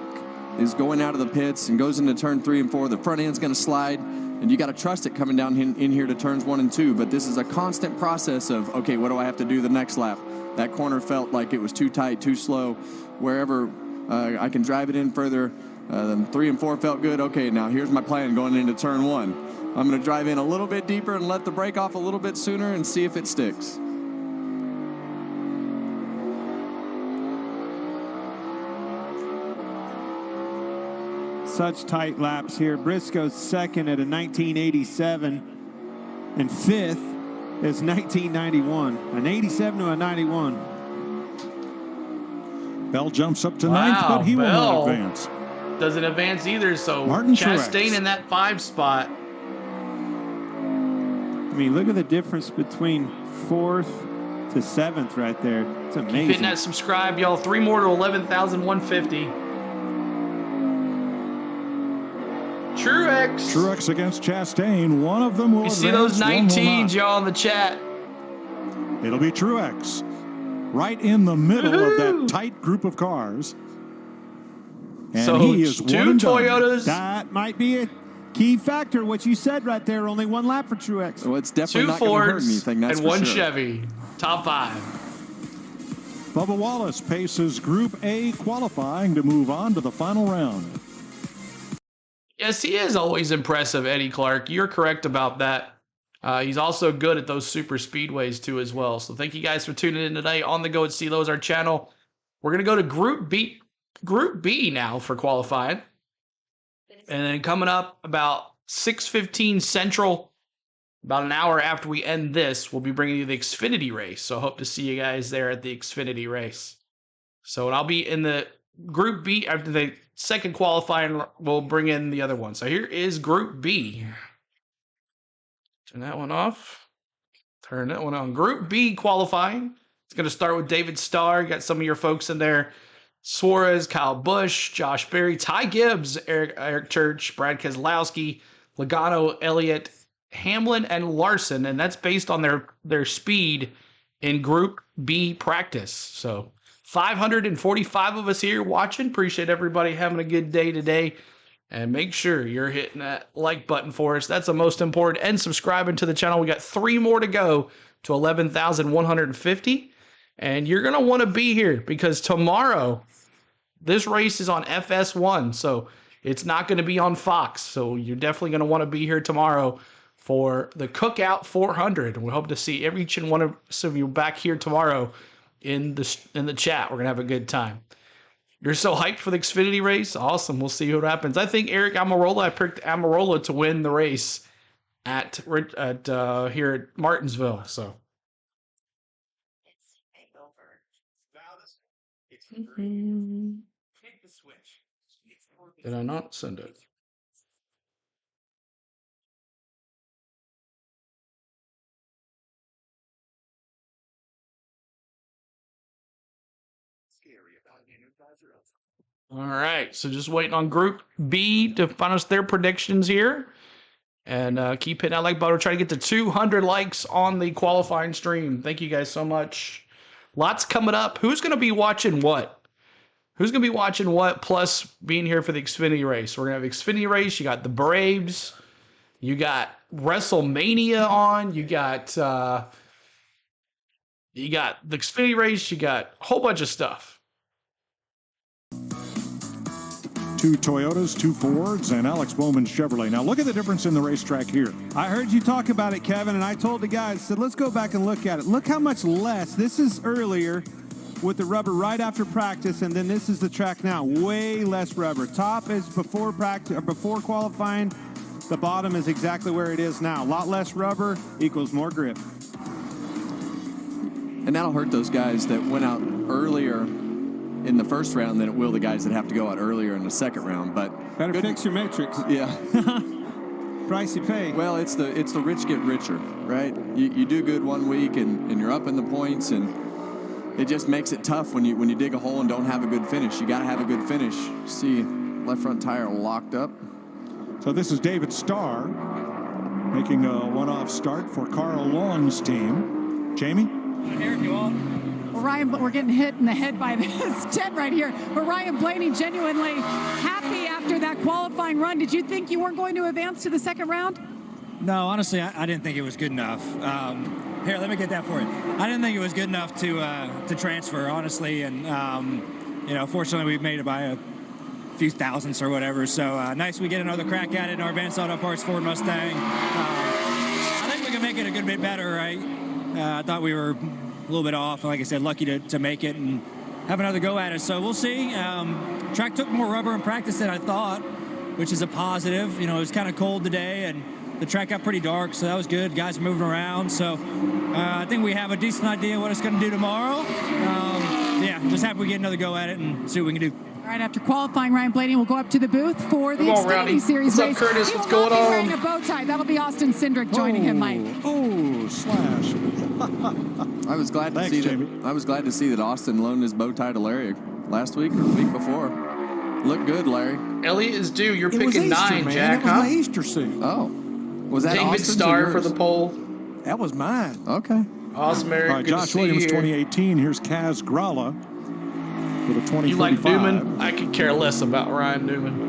is going out of the pits and goes into turn 3 and 4. The front end's going to slide, and you got to trust it coming down in here to turns 1 and 2. But this is a constant process of, okay, what do I have to do the next lap? That corner felt like it was too tight, too slow. Wherever I can drive it in further, then 3 and 4 felt good. Okay, now here's my plan going into turn 1. I'm going to drive in a little bit deeper and let the brake off a little bit sooner and see if it sticks. Such tight laps here. Briscoe's second at a 1987, and 5th is 1991. An 87 to a 91. Bell jumps up to 9th, but he will not advance. Doesn't advance either, so Martin Chastain Truex in that 5 spot. I mean, look at the difference between 4th to 7th right there. It's amazing. Keep hitting that subscribe, y'all. 3 more to 11,150. Truex against Chastain. One of them will You advance. see those one will 19s, not. y'all, in the chat. It'll be Truex. Right in the middle of that tight group of cars. And So he is 2 one and done. Toyotas. That might be a key factor, what you said right there. Only 1 lap for Truex. Well, it's definitely 2 not going to hurt Fords anything, that's and for 1 sure. Chevy. Top 5. Bubba Wallace paces Group A qualifying to move on to the final round. Yes, he is always impressive, Eddie Clark. You're correct about that. He's also good at those super speedways too as well. So thank you guys for tuning in today on the Go at CeeLo's, our channel. We're going to go to Group B now for qualifying. And then coming up about 6:15 Central, about an hour after we end this, we'll be bringing you the Xfinity race. So I hope to see you guys there at the Xfinity race. So I'll be in the Group B after the second qualifying. We'll bring in the other one. So here is Group B. Turn that one off. Turn that one on. Group B qualifying. It's going to start with David Starr. Got some of your folks in there. Suarez, Kyle Busch, Josh Berry, Ty Gibbs, Eric Church, Brad Keselowski, Logano, Elliott, Hamlin, and Larson. And that's based on their speed in Group B practice. So 545 of us here watching. Appreciate everybody having a good day today. And make sure you're hitting that like button for us. That's the most important. And subscribing to the channel. We got 3 more to go to 11,150. And you're going to want to be here because tomorrow, this race is on FS1. So it's not going to be on Fox. So you're definitely going to want to be here tomorrow for the Cookout 400. We hope to see each and one of you back here tomorrow in the chat. We're going to have a good time. You're so hyped for the Xfinity race? Awesome. We'll see what happens. I think Eric Almirola, I picked Almirola to win the race at here at Martinsville. So. Did I not send it? All right, so just waiting on Group B to find us their predictions here. And keep hitting that like button. Try to get to 200 likes on the qualifying stream. Thank you guys so much. Lots coming up. Who's going to be watching what? Who's going to be watching what plus being here for the Xfinity race? We're going to have Xfinity race. You got the Braves. You got WrestleMania on. You got the Xfinity race. You got a whole bunch of stuff. 2 Toyotas, 2 Fords, and Alex Bowman's Chevrolet. Now look at the difference in the racetrack here. I heard you talk about it, Kevin, and I told the guys, said, let's go back and look at it. Look how much less. This is earlier with the rubber right after practice, and then this is the track now. Way less rubber. Top is before practice or before qualifying. The bottom is exactly where it is now. A lot less rubber equals more grip. And that'll hurt those guys that went out earlier in the first round than it will the guys that have to go out earlier in the second round. But better fix your matrix. Yeah. Price you pay. Well, it's the rich get richer, right? You do good one week and you're up in the points, and it just makes it tough when you dig a hole and don't have a good finish. You got to have a good finish. See, left front tire locked up. So this is David Starr making a one-off start for Carl Long's team. Jamie? Here, you all. Well, Ryan, we're getting hit in the head by this tent right here. But Ryan Blaney genuinely happy after that qualifying run. Did you think you weren't going to advance to the second round? No, honestly, I didn't think it was good enough. Here, let me get that for you. I didn't think it was good enough to transfer, honestly. And, fortunately, we made it by a few thousandths or whatever. So nice we get another crack at it in our Advanced Auto Parts Ford Mustang. I think we can make it a good bit better, right? I thought we were a little bit off. Like I said, lucky to make it and have another go at it. So we'll see. Track took more rubber in practice than I thought, which is a positive. It was kind of cold today, and the track got pretty dark, so that was good. Guys are moving around. So I think we have a decent idea what it's going to do tomorrow. Just happy we get another go at it and see what we can do. All right, after qualifying, Ryan Blaney will go up to the booth for the Xfinity Series race. What's up, Curtis? What's going on? Wearing a bow tie. That'll be Austin Cindric joining him, Mike. Slash. I was glad to see Jamie. I was glad to see that Austin loaned his bow tie to Larry last week or the week before. Looked good, Larry. Elliot is due. You're picking Easter, 9, man. Jack. That was my Easter suit. Oh, was that David Austin's Starr for the poll? That was mine. Okay. Awesome, Eric. All right, good Josh to see Williams, you 2018. Here's Kaz Gralla with a 2035. You like Newman? I could care less about Ryan Newman.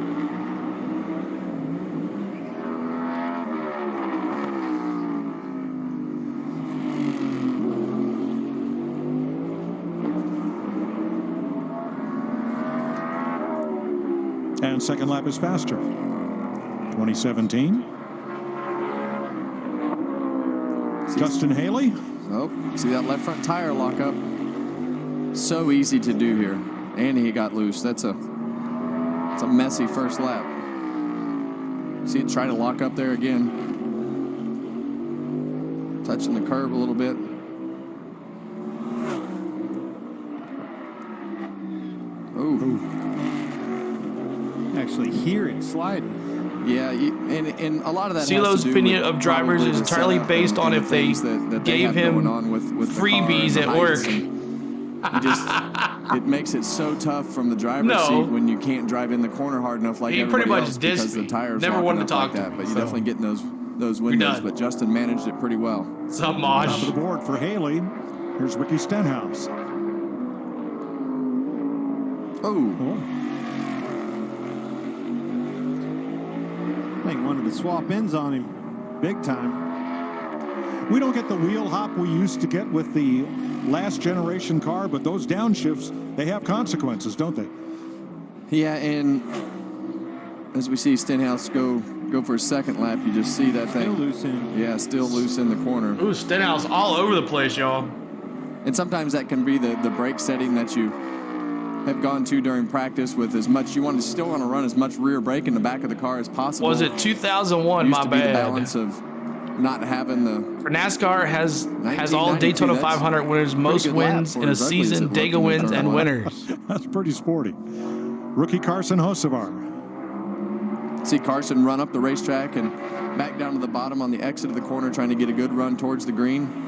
And second lap is faster. 2017. Justin Haley. Oh, see that left front tire lock up. So easy to do here. And he got loose. It's a messy first lap. See it try to lock up there again. Touching the curb a little bit. Ooh. Actually hear it sliding. Yeah, and a lot of that. CeeLo's opinion of drivers is entirely based on if they gave him freebies at work. It makes it so tough from the driver's seat when you can't drive in the corner hard enough like everybody pretty much else because the tires never wanted to talk like that. But you definitely getting those windows. But Justin managed it pretty well. What's up, Mosh? Top of the board for Haley. Here's Ricky Stenhouse. Oh. I think wanted to swap ends on him big time. We don't get the wheel hop we used to get with the last generation car, but those downshifts, they have consequences, don't they? Yeah, and as we see Stenhouse go for a second lap, you just see that thing. Still loose in. Yeah, still loose in the corner. Ooh, Stenhouse all over the place, y'all. And sometimes that can be the brake setting that you have gone to during practice with as much, you still want to run as much rear brake in the back of the car as possible. Was it 2001? Used My to bad. be the balance of not having the. For NASCAR has all Daytona 500 winners, most wins in a season, Dega wins and winners. That's pretty sporty. Rookie Carson Hocevar. See Carson run up the racetrack and back down to the bottom on the exit of the corner, trying to get a good run towards the green.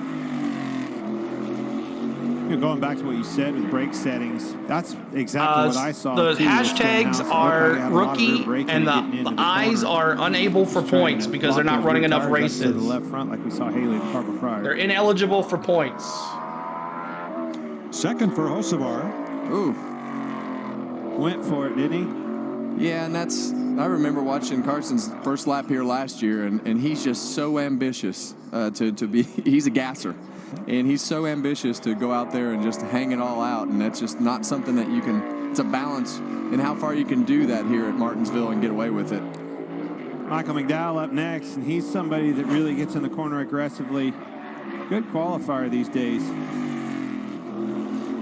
Going back to what you said with brake settings, that's exactly what I saw. The hashtags are rookie, and the eyes are unable for points because they're not running enough races. To the left front, like we saw Haley the car prior. They're ineligible for points. Second for Hocevar. Ooh. Went for it, didn't he? Yeah, and I remember watching Carson's first lap here last year, and he's just so ambitious to be, he's a gasser. And he's so ambitious to go out there and just hang it all out, and that's just not something that you can, it's a balance in how far you can do that here at Martinsville and get away with it. Michael McDowell up next, and he's somebody that really gets in the corner aggressively. Good qualifier these days.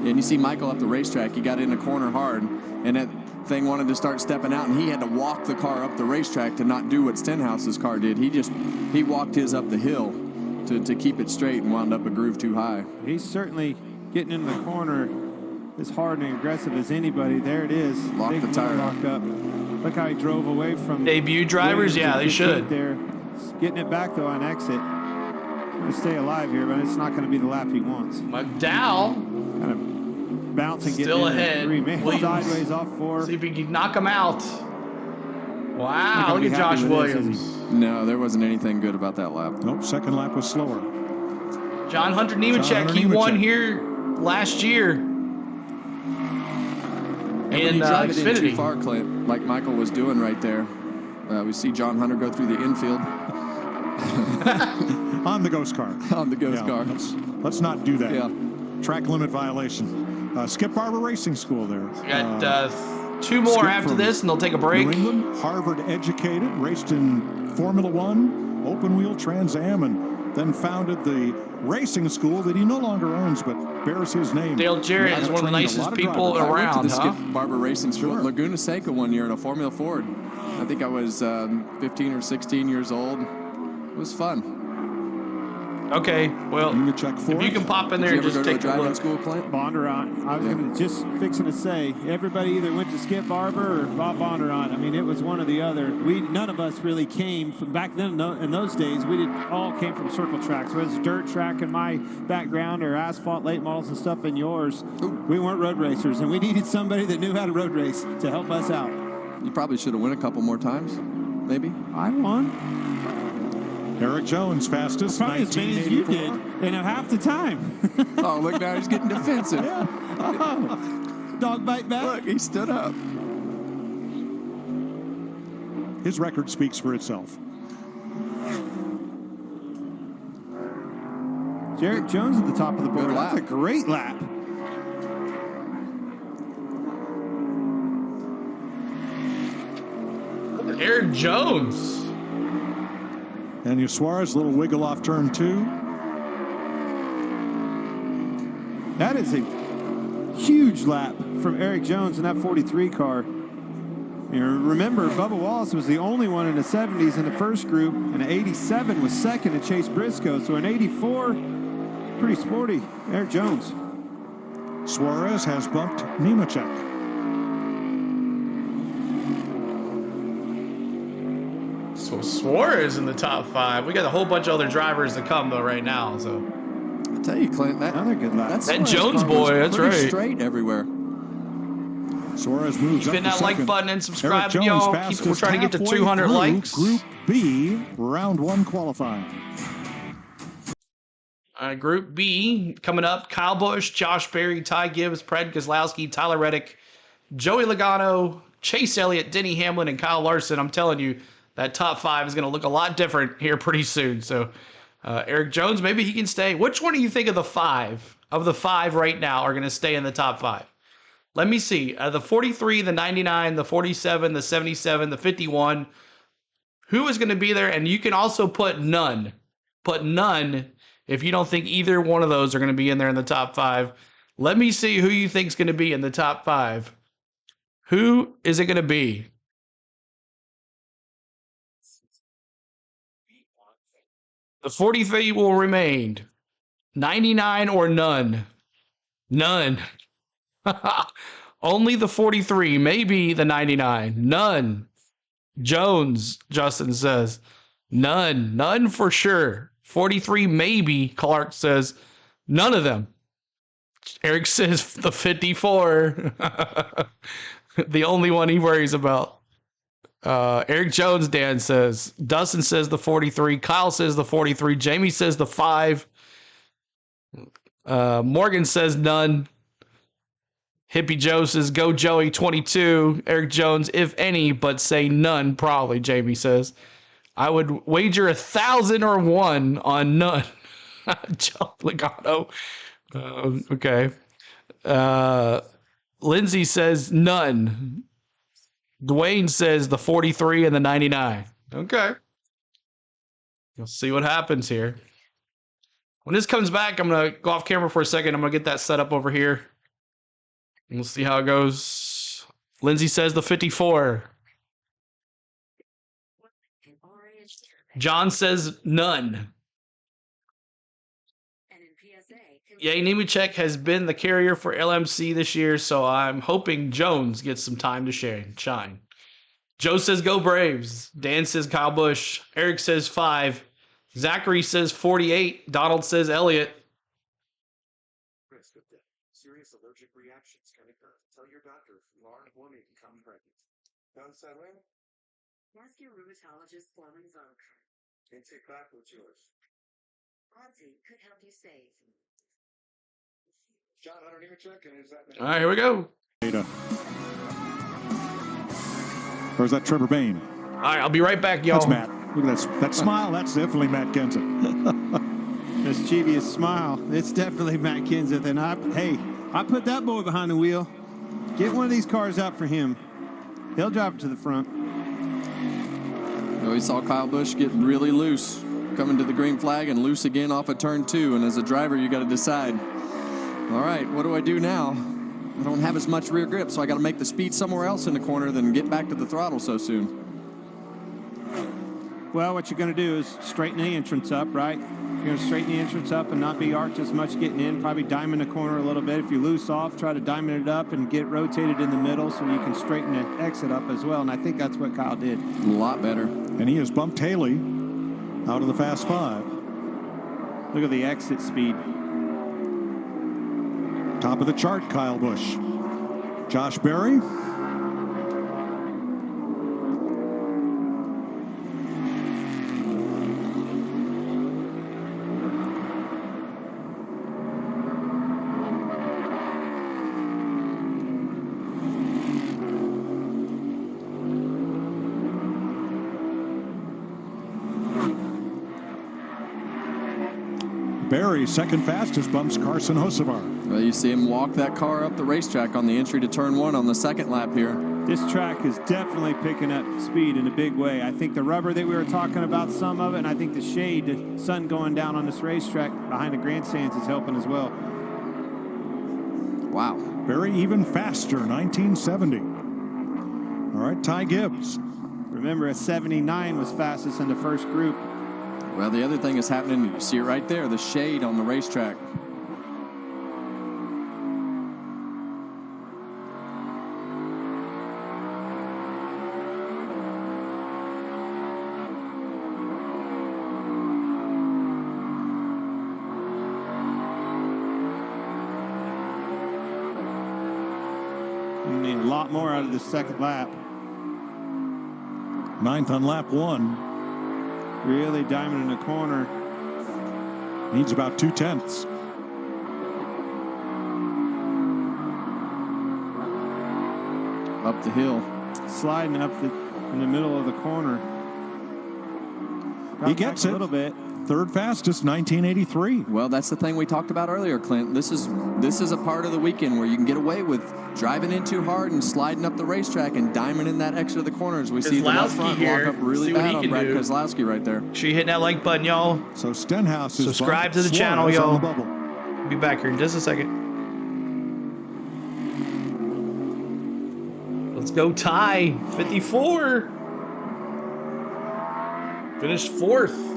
And you see Michael up the racetrack, he got in the corner hard, and that thing wanted to start stepping out, and he had to walk the car up the racetrack to not do what Stenhouse's car did. He walked his up the hill to keep it straight and wound up a groove too high. He's certainly getting in the corner as hard and aggressive as anybody. There it is. Lock the tire. Lock up. Look how he drove away from debut drivers. Yeah, they should. There, getting it back though on exit. Going to stay alive here, but it's not going to be the lap he wants. McDowell kind of bouncing, still ahead. Sideways off 4. See if he can knock him out. Wow, look at Josh Williams. No, there wasn't anything good about that lap. Nope, second lap was slower. John Hunter Nemechek, he won here last year in Xfinity. Too far, Clint, like Michael was doing right there. We see John Hunter go through the infield. On the ghost car. On the ghost car. Let's not do that. Yeah. Track limit violation. Skip Barber Racing School there. We got 2 more after this, and they'll take a break. New England, Harvard educated, raced in Formula One, open wheel Trans Am, and then founded the racing school that he no longer owns, but bears his name. Dale Jarrett is one of the nicest people around. I went to the Skip Barber Racing School at Laguna Seca one year in a Formula Ford. I think I was 15 or 16 years old. It was fun. Okay, well, if you can pop in there and just take a look. School, Clint? Bondurant. I was just fixing to say, everybody either went to Skip Barber or Bob Bondurant. I mean, it was one or the other. None of us really came from back then. In those days, we all came from circle tracks. Whether it's dirt track in my background or asphalt late models and stuff in yours, we weren't road racers, and we needed somebody that knew how to road race to help us out. You probably should have won a couple more times, maybe. I won. Eric Jones, fastest, probably as many as you did in half the time. Oh, look, now he's getting defensive. Yeah. Oh. Dog bite back. Look, he stood up. His record speaks for itself. Jarrett Jones at the top of the board. That's a great lap. Eric Jones. And Suarez, little wiggle off turn 2. That is a huge lap from Eric Jones in that 43 car. Remember, Bubba Wallace was the only one in the 70s in the first group, and 87 was second to Chase Briscoe. So in 84, pretty sporty, Eric Jones. Suarez has bumped Nemechek. So Suarez in the top 5. We got a whole bunch of other drivers to come though right now. So I tell you, Clint, another good lap. That Jones boy, that's right. Straight everywhere. Suarez moves up Spin that like button and subscribe, Eric y'all. Jones We're trying to get to 200 likes. Group B, round 1 qualifying. Group B coming up: Kyle Busch, Josh Berry, Ty Gibbs, Pred Keselowski, Tyler Reddick, Joey Logano, Chase Elliott, Denny Hamlin, and Kyle Larson. I'm telling you, that top 5 is going to look a lot different here pretty soon. So Eric Jones, maybe he can stay. Which one do you think of the 5? Of the 5 right now are going to stay in the top 5? Let me see. The 43, the 99, the 47, the 77, the 51. Who is going to be there? And you can also put none. Put none if you don't think either one of those are going to be in there in the top 5. Let me see who you think is going to be in the top 5. Who is it going to be? The 43 will remain. 99 or none? None. Only the 43, maybe the 99. None. Jones, Justin says. None. None for sure. 43, maybe. Clark says. None of them. Eric says the 54. The only one he worries about. Eric Jones, Dan says. Dustin says the 43. Kyle says the 43. Jamie says the 5. Morgan says none. Hippie Joe says go Joey 22. Eric Jones, if any, but say none probably, Jamie says. I would wager 1,000 or 1 on none. Joe Legato. Okay. Lindsay says none. Dwayne says the 43 and the 99. Okay. You'll see what happens here. When this comes back, I'm going to go off camera for a second. I'm going to get that set up over here. And we'll see how it goes. Lindsay says the 54. John says none. Yay, Nemechek has been the carrier for LMC this year, so I'm hoping Jones gets some time to shine. Joe says go Braves. Dan says Kyle Busch. Eric says 5. Zachary says 48. Donald says Elliott. Risk of death. Serious allergic reactions can occur. Tell your doctor if you are or may become pregnant. Downside way? Ask your rheumatologist Foreman Zonk. And take back what's yours. Auntie could help you save. John, I don't even check, and is that... All right, here we go. Or is that Trevor Bayne? All right, I'll be right back, y'all. That's Matt. Look at that smile. That's definitely Matt Kenseth. Mischievous smile. It's definitely Matt Kenseth. And I put that boy behind the wheel. Get one of these cars out for him. He'll drive it to the front. We saw Kyle Busch get really loose coming to the green flag and loose again off of turn 2. And as a driver, you got to decide, all right, what do I do now? I don't have as much rear grip, so I got to make the speed somewhere else in the corner than get back to the throttle so soon. Well, what you're going to do is straighten the entrance up, right? You're going to straighten the entrance up and not be arced as much getting in, probably diamond the corner a little bit. If you loose off, try to diamond it up and get rotated in the middle so you can straighten the exit up as well. And I think that's what Kyle did. A lot better. And he has bumped Haley out of the Fast 5. Look at the exit speed. Top of the chart, Kyle Busch. Josh Berry. Berry, second fastest, bumps Carson Hocevar. Well, you see him walk that car up the racetrack on the entry to turn 1 on the second lap here. This track is definitely picking up speed in a big way. I think the rubber that we were talking about, some of it, and I think the shade, the sun going down on this racetrack behind the grandstands is helping as well. Wow. Berry even faster, 1970. All right, Ty Gibbs. Remember, a 79 was fastest in the first group. Well, the other thing is happening, you see it right there, the shade on the racetrack. You need a lot more out of the second lap. 9th on lap 1. Really diamond in the corner. Needs about 2/10. Up the hill. Sliding up in the middle of the corner. He gets it. A little bit. Third fastest, 1983. Well, that's the thing we talked about earlier, Clint. This is a part of the weekend where you can get away with driving in too hard and sliding up the racetrack and diamonding that exit of the corners. We see the left front walk up really bad on Brad Keselowski right there. She hitting that like button, y'all. So Stenhouse is subscribe to the channel, y'all. Be back here in just a second. Let's go Ty, 54. Finished 4th.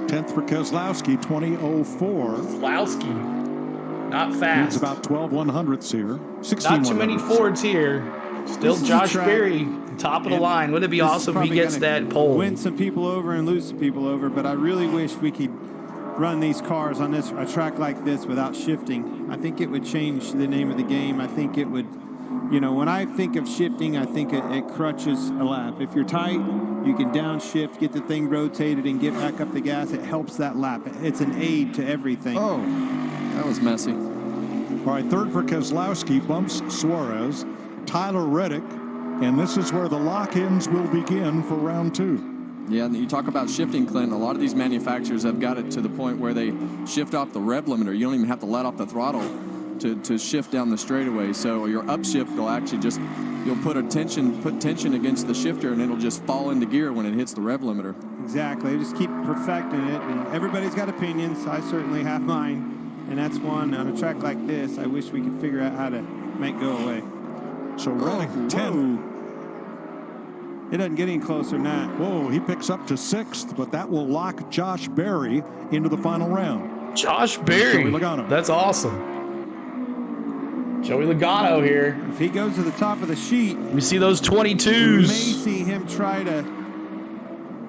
10th for Keselowski, 20:04. Keselowski, not fast. It's about 12/100ths here. 16 Not too many Fords here. Still Josh Berry, top of the line. Wouldn't it be awesome if he gets that pole? Win some people over and lose some people over, but I really wish we could run these cars on a track like this without shifting. I think it would change the name of the game. I think it would, you know, when I think of shifting, I think it crutches a lap. If you're tight, you can downshift, get the thing rotated, and get back up the gas. It helps that lap. It's an aid to everything. Oh, that was messy. All right, 3rd for Keselowski, bumps Suarez. Tyler Reddick, and this is where the lock-ins will begin for round 2. Yeah, and you talk about shifting, Clint. A lot of these manufacturers have got it to the point where they shift off the rev limiter. You don't even have to let off the throttle to shift down the straightaway. So your upshift will actually just, you'll put tension against the shifter, and it'll just fall into gear when it hits the rev limiter. Exactly. Just keep perfecting it, and everybody's got opinions. I certainly have mine, and that's one on a track like this. I wish we could figure out how to make go away. So Reddick 10. It doesn't get any closer than that. Whoa, he picks up to 6th, but that will lock Josh Berry into the final round. Josh Berry. That's awesome. Joey Logano here. If he goes to the top of the sheet, we see those 22s. We may see him try to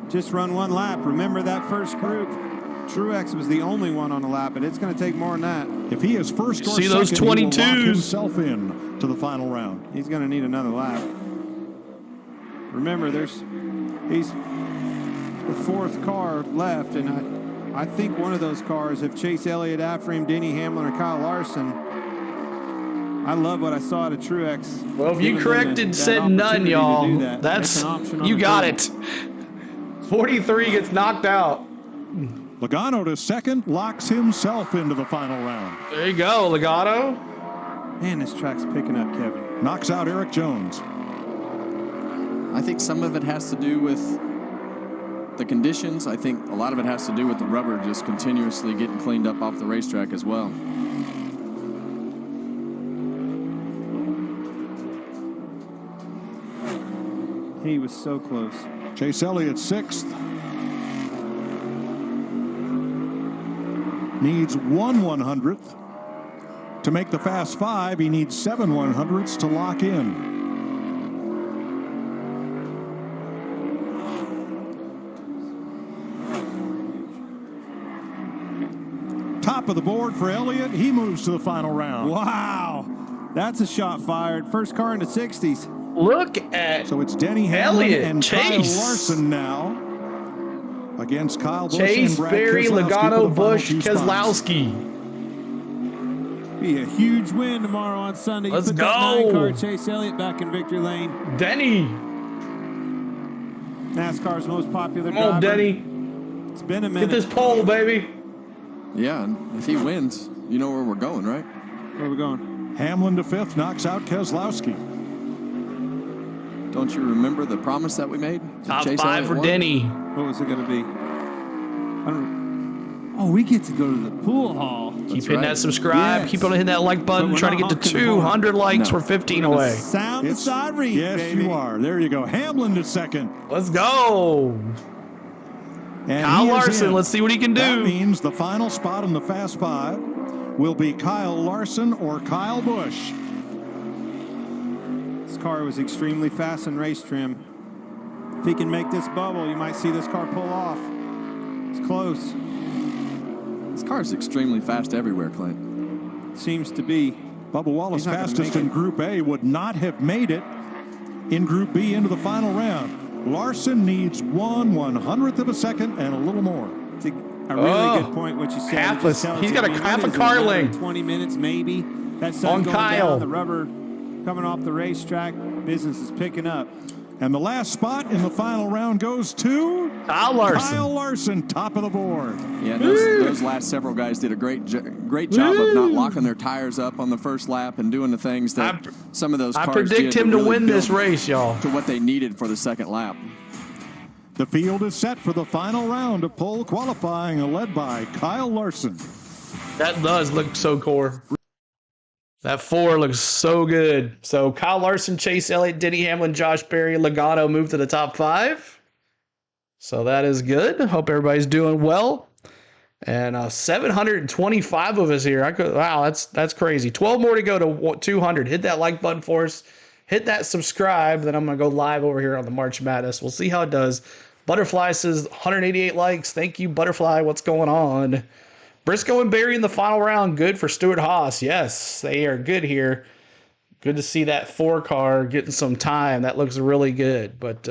just run one lap. Remember that first group? Truex was the only one on the lap, but it's going to take more than that. If he is first or see second, those 22s. He will lock himself in to the final round. He's going to need another lap. Remember, he's the 4th car left, and I think one of those cars, if Chase Elliott after him, Denny Hamlin, or Kyle Larson. I love what I saw at Truex. Well, if you corrected said none, y'all, that's you got it. 43 gets knocked out. Logano to 2nd, locks himself into the final round. There you go, Logano. Man, this track's picking up, Kevin. Knocks out Eric Jones. I think some of it has to do with the conditions. I think a lot of it has to do with the rubber just continuously getting cleaned up off the racetrack as well. He was so close. Chase Elliott 6th. Needs 1/100th to make the Fast 5. He needs 7/100ths to lock in. Top of the board for Elliott. He moves to the final round. Wow, that's a shot fired. First car in the 60s. Look at so it's Denny Hamlin Elliott, and Chase. Kyle Larson now against Kyle Busch Chase, and Brad Berry, Keselowski Logano, for Busch, the final 2 spots. Keselowski. Be a huge win tomorrow on Sunday. Let's put go. That 9-car Chase Elliott back in victory lane. Denny. NASCAR's most popular Come on, driver. Denny. It's been a minute. Get this pole, baby. Yeah, and if he wins, you know where we're going, right? Where are we going? Hamlin to 5th, knocks out Keselowski. Don't you remember the promise that we made? Top Chase 5 Elliott for won? Denny. What was it going to be? Oh, we get to go to the pool hall. Keep hitting that subscribe. Yes. Keep on hitting that like button. Trying to get to 200 likes. No. We're 15 away. Sound the siren, Yes, baby. you are. There you go. Hamlin to 2nd. Let's go. And Kyle he is Larson, in. let's see what he can do. That means the final spot in the Fast 5 will be Kyle Larson or Kyle Busch. This car was extremely fast in race trim. If he can make this bubble, you might see this car pull off. It's close. This car is extremely fast everywhere, Clint. Seems to be. Bubba Wallace, He's not gonna fastest make in it. Group A, would not have made it in Group B into the final round. Larson needs 1/100th of a second and a little more. It's a really good point what you said. Half It just tells he's you, got a I mean, half what a is it, car another length. 20 minutes maybe. That sun On going Kyle. down, the rubber coming off the racetrack. Business is picking up. And the last spot in the final round goes to Kyle Larson. Kyle Larson, top of the board. Yeah, those last several guys did a great job of not locking their tires up on the first lap and doing the things that some of those cars I predict did him to really win this build race, y'all. to what they needed for the second lap. The field is set for the final round of pole qualifying, led by Kyle Larson. That does look so core. That 4 looks so good. So Kyle Larson, Chase Elliott, Denny Hamlin, Josh Berry, Logano moved to the top 5. So that is good. Hope everybody's doing well. And 725 of us here. Wow, that's crazy. 12 more to go to 200. Hit that like button for us. Hit that subscribe. Then I'm going to go live over here on the March Madness. We'll see how it does. Butterfly says 188 likes. Thank you, Butterfly. What's going on? Briscoe and Berry in the final round. Good for Stuart Haas. Yes, they are good here. Good to see that 4 car getting some time. That looks really good. But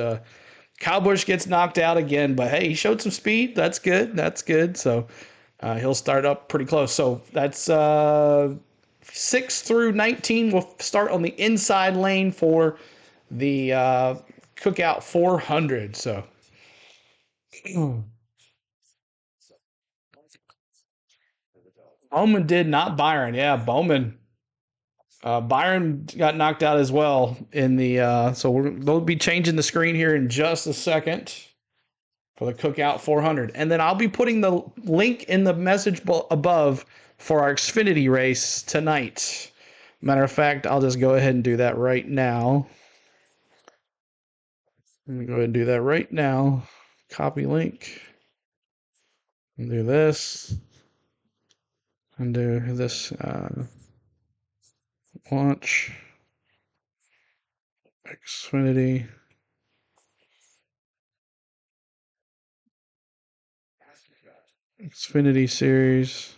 Kyle Busch gets knocked out again. But, hey, he showed some speed. That's good. That's good. So he'll start up pretty close. So that's 6 through 19 will start on the inside lane for the Cookout 400. So. Bowman did, not Byron. Yeah, Bowman. Byron got knocked out as well in the. So they'll be changing the screen here in just a second for the Cookout 400, and then I'll be putting the link in the message above for our Xfinity race tonight. Matter of fact, I'll just go ahead and do that right now. Let me go ahead and do that right now. Copy link. And do this. And do this launch Xfinity series.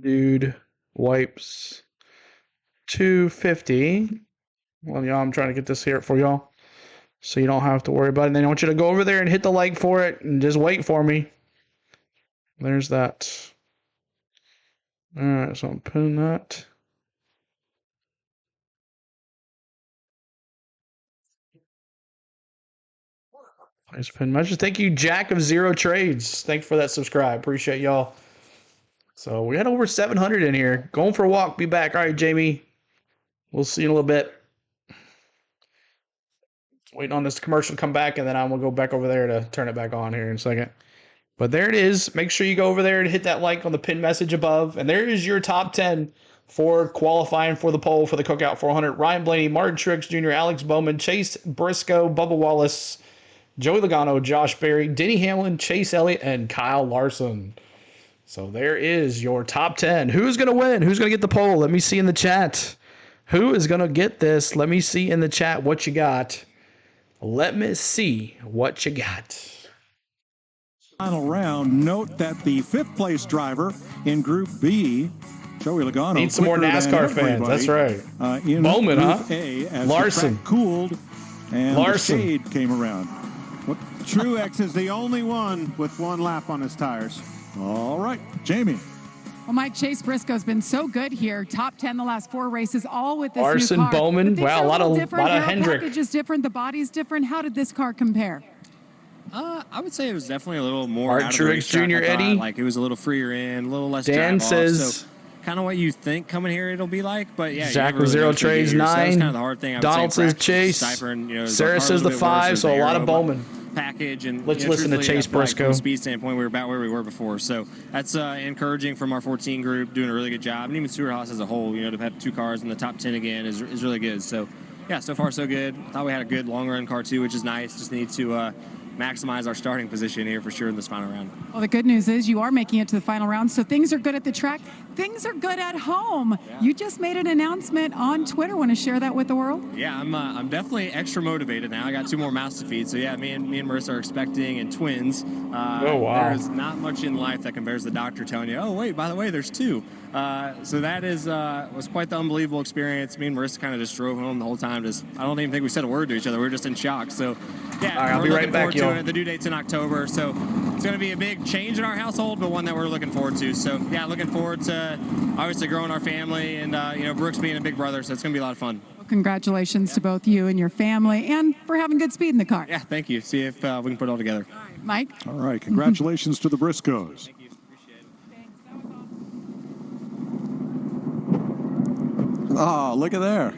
Dude wipes 250. Well, y'all, I'm trying to get this here for y'all so you don't have to worry about it. And then I want you to go over there and hit the like for it and just wait for me. There's that. All right, so I'm putting that. Nice pin message. Thank you, Jack of Zero Trades. Thanks for that subscribe. Appreciate y'all. So we had over 700 in here. Going for a walk. Be back. All right, Jamie. We'll see you in a little bit. Waiting on this commercial to come back, and then I'm going to go back over there to turn it back on here in a second. But there it is. Make sure you go over there and hit that like on the pin message above. And there is your top 10 for qualifying for the poll for the Cookout 400. Ryan Blaney, Martin Truex Jr., Alex Bowman, Chase Briscoe, Bubba Wallace, Joey Logano, Josh Berry, Denny Hamlin, Chase Elliott, and Kyle Larson. So there is your top 10. Who's going to win? Who's going to get the poll? Let me see in the chat. Who is going to get this? Let me see in the chat what you got. Let me see what you got. Final round. Note that the 5th place driver in Group B, Joey Logano, need some more NASCAR fans. That's right. In Bowman, Group huh? A, as Larson the track cooled and Larson. the shade came around. Truex is the only one with 1 lap on his tires. All right, Jamie. Well, Mike, Chase Briscoe's been so good here. Top 10 the last 4 races, all with this Larson, new car. Bowman. Wow, a lot of Hendrick. The package is different. The body's different. How did this car compare? I would say it was definitely a little more Martin out of the Truex racetrack, Jr., I thought. Eddie. Like it was a little freer in, a little less Dan drive says, off. So kind of what you think coming here it'll be like, but yeah. Zach you never really Zero know till you Trades get here. So that was 9. kind of the hard thing. I would Donald say says practice, Chase. Cypher, you know, Sarah the car says was a the bit 5, worse, so a the lot aero of Bowman. Package and Let's you know, listen to truthfully, Chase I feel like Briscoe. From a speed standpoint, we're about where we were before. So that's encouraging from our 14 group, doing a really good job. And even Stuart Haas as a whole, you know, to have 2 cars in the top 10 again is really good. So yeah, so far so good. Thought we had a good long run car too, which is nice. Just need to maximize our starting position here for sure in this final round. Well, the good news is you are making it to the final round, so things are good at the track. Things are good at home. Yeah. You just made an announcement on Twitter. Want to share that with the world? Yeah, I'm definitely extra motivated now. I got 2 more mouths to feed. So yeah, me and Marissa are expecting and twins. Oh wow! There is not much in life that compares to the doctor telling you, oh wait, by the way, there's 2. So that is was quite the unbelievable experience. Me and Marissa kind of just drove home the whole time. I don't even think we said a word to each other. We were just in shock. So yeah, all right, I'll be right back, y'all. The due date's in October, so it's going to be a big change in our household, but one that we're looking forward to. So yeah, looking forward to obviously growing our family and you know, Brooks being a big brother. So it's going to be a lot of fun. Well, congratulations to both you and your family, and for having good speed in the car. Yeah, thank you. See if we can put it all together. All right, Mike. All right, congratulations to the Briscoes. Thank you. Appreciate it. Thanks. That was awesome. Oh, look at there.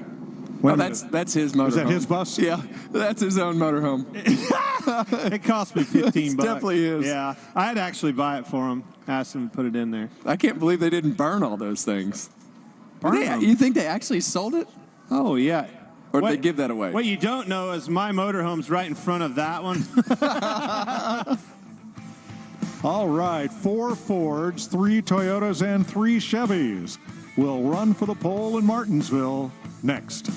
Well, that's his motorhome. Is that his bus? Yeah, that's his own motorhome. It cost me $15. Definitely is. Yeah, I'd actually buy it for him. Ask him to put it in there. I can't believe they didn't burn all those things. Burn them? You think they actually sold it? Oh, yeah. Or did they give that away? What you don't know is my motorhome's right in front of that one. All right, 4 Fords, 3 Toyotas, and 3 Chevys will run for the pole in Martinsville next.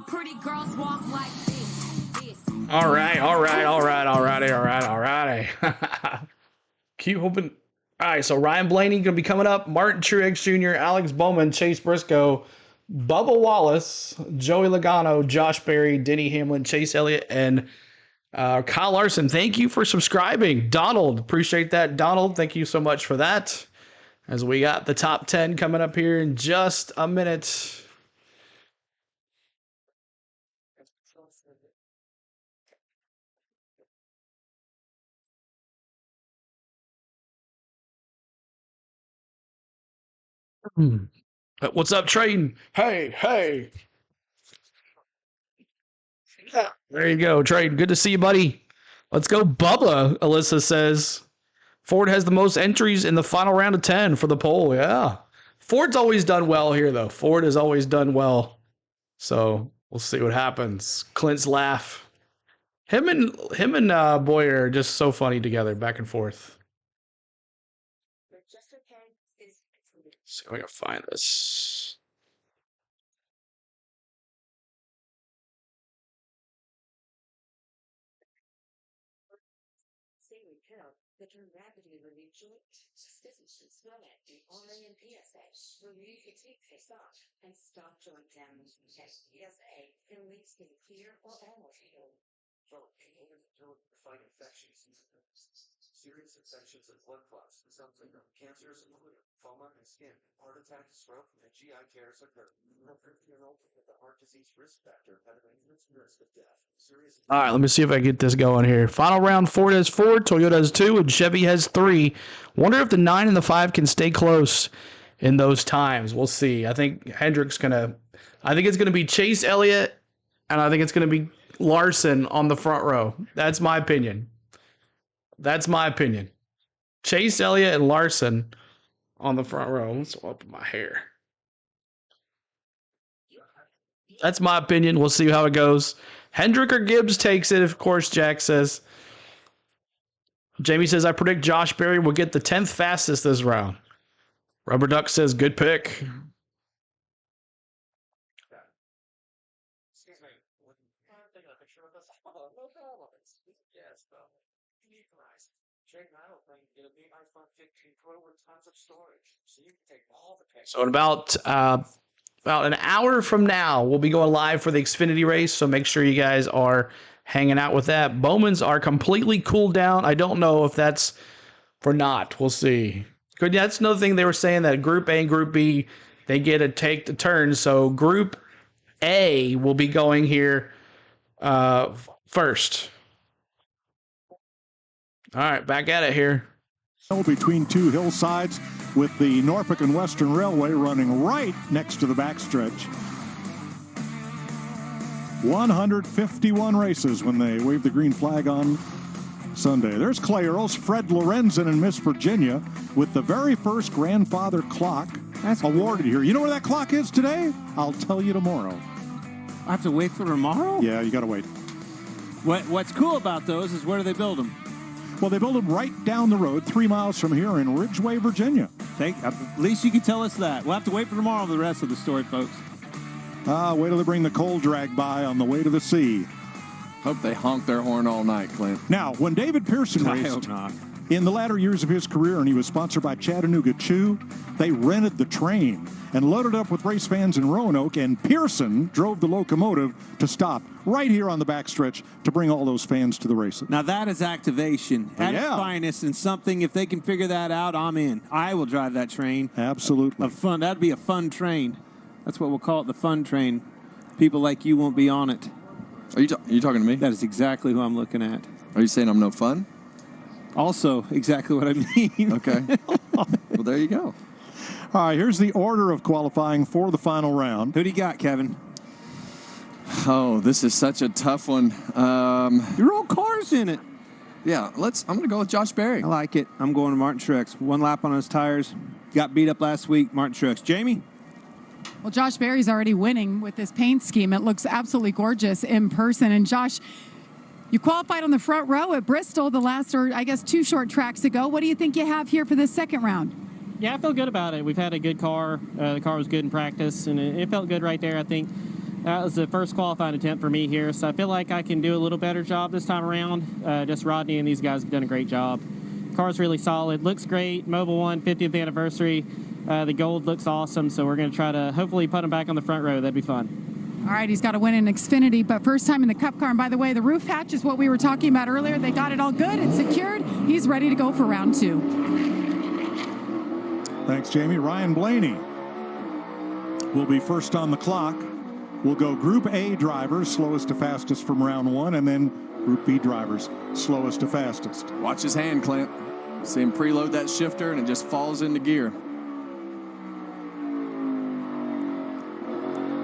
Pretty girls walk like this. All right. Keep hoping. All right, so Ryan Blaney going to be coming up. Martin Truex Jr., Alex Bowman, Chase Briscoe, Bubba Wallace, Joey Logano, Josh Berry, Denny Hamlin, Chase Elliott, and Kyle Larson. Thank you for subscribing. Donald, appreciate that. Donald, thank you so much for that. As we got the top 10 coming up here in just a minute. What's up, Trayden? Hey. There you go, Trayden. Good to see you, buddy. Let's go, Bubba, Alyssa says. Ford has the most entries in the final round of 10 for the poll. Yeah. Ford's always done well here, though. Ford has always done well. So we'll see what happens. Clint's laugh. Him and Boyer are just so funny together, back and forth. See if I can find this. The term rapidly relieve joint stiffness and swelling, the RA and PSA, relieve fatigue face off, and stop joint damage. PSA can leave skin clear or almost healed. So, people to fight infections. Serious infections and blood clots, resulting from cancers including lymphoma and skin, heart attack, stroke, and GI tears occur. With the heart disease risk factor at an increased risk of death. All right, let me see if I get this going here. Final round, Ford has 4, Toyota has 2, and Chevy has 3. Wonder if the 9 and the 5 can stay close in those times. We'll see. I think it's going to be Chase Elliott, and I think it's going to be Larson on the front row. That's my opinion. Chase Elliott and Larson on the front row. Let's open my hair. That's my opinion. We'll see how it goes. Hendrick or Gibbs takes it, of course, Jack says. Jamie says, I predict Josh Berry will get the 10th fastest this round. Rubber Duck says, good pick. So in about an hour from now, we'll be going live for the Xfinity race. So make sure you guys are hanging out with that. Bowman's are completely cooled down. I don't know if that's for not. We'll see. Good. Yeah, that's another thing they were saying, that Group A and Group B, they get to take the turn. So Group A will be going here first. All right, back at it here. Between two hillsides, with the Norfolk and Western Railway running right next to the backstretch. 151 races when they wave the green flag on Sunday. There's Clay Earls, Fred Lorenzen, and Miss Virginia with the very first grandfather clock awarded here. You know where that clock is today? I'll tell you tomorrow. I have to wait for tomorrow? Yeah, you got to wait. What's cool about those is where do they build them? Well, they build them right down the road, 3 miles from here in Ridgeway, Virginia. At least you can tell us that. We'll have to wait for tomorrow for the rest of the story, folks. Wait till they bring the coal drag by on the way to the sea. Hope they honk their horn all night, Clint. Now, when David Pearson raced in the latter years of his career and he was sponsored by Chattanooga Chew, they rented the train and loaded up with race fans in Roanoke, and Pearson drove the locomotive to stop right here on the backstretch to bring all those fans to the races. Now that is activation at its finest, and something, if they can figure that out, I'm in. I will drive that train. Absolutely. That'd be a fun train. That's what we'll call it, the fun train. People like you won't be on it. Are you talking to me? That is exactly who I'm looking at. Are you saying I'm no fun? Also, exactly what I mean. Okay. Well, there you go. All right, here's the order of qualifying for the final round. Who do you got, Kevin? Oh, this is such a tough one. Your old car's in it. Yeah, I'm going to go with Josh Berry. I like it. I'm going to Martin Truex. 1 lap on his tires. Got beat up last week. Martin Truex. Jamie? Well, Josh Berry's already winning with this paint scheme. It looks absolutely gorgeous in person. And Josh, you qualified on the front row at Bristol the last, or I guess 2 short tracks ago. What do you think you have here for this second round? Yeah, I feel good about it. We've had a good car. The car was good in practice, and it felt good right there. I think that was the first qualifying attempt for me here, so I feel like I can do a little better job this time around. Just Rodney and these guys have done a great job. Car's really solid, looks great. Mobil 1, 50th anniversary. The gold looks awesome, so we're going to try to hopefully put him back on the front row. That'd be fun. All right, he's got to win in Xfinity, but first time in the Cup car. And by the way, the roof hatch is what we were talking about earlier. They got it all good and secured. He's ready to go for round 2. Thanks, Jamie. Ryan Blaney will be first on the clock. We'll go Group A drivers, slowest to fastest from round 1, and then Group B drivers, slowest to fastest. Watch his hand, Clint. See him preload that shifter, and it just falls into gear.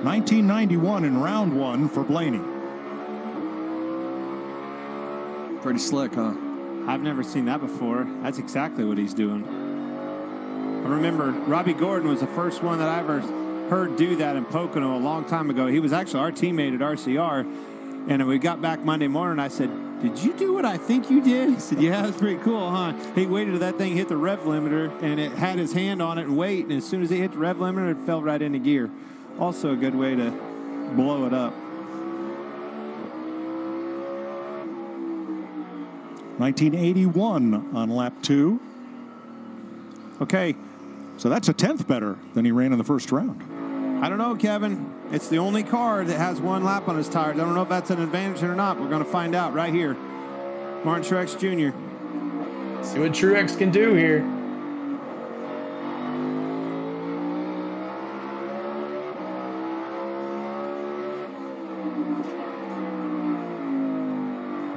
1991 in round 1 for Blaney. Pretty slick, huh? I've never seen that before. That's exactly what he's doing. I remember Robbie Gordon was the first one that I ever heard do that in Pocono a long time ago. He was actually our teammate at RCR, and we got back Monday morning. I said, "Did you do what I think you did?" He said, "Yeah, that's pretty cool, huh?" He waited till that thing hit the rev limiter, and it had his hand on it and wait, and as soon as it hit the rev limiter, it fell right into gear. Also a good way to blow it up. 1981 on lap 2. Okay. So that's a 10th better than he ran in the first round. I don't know, Kevin. It's the only car that has 1 lap on his tires. I don't know if that's an advantage or not. We're going to find out right here. Martin Truex Jr. See what Truex can do here.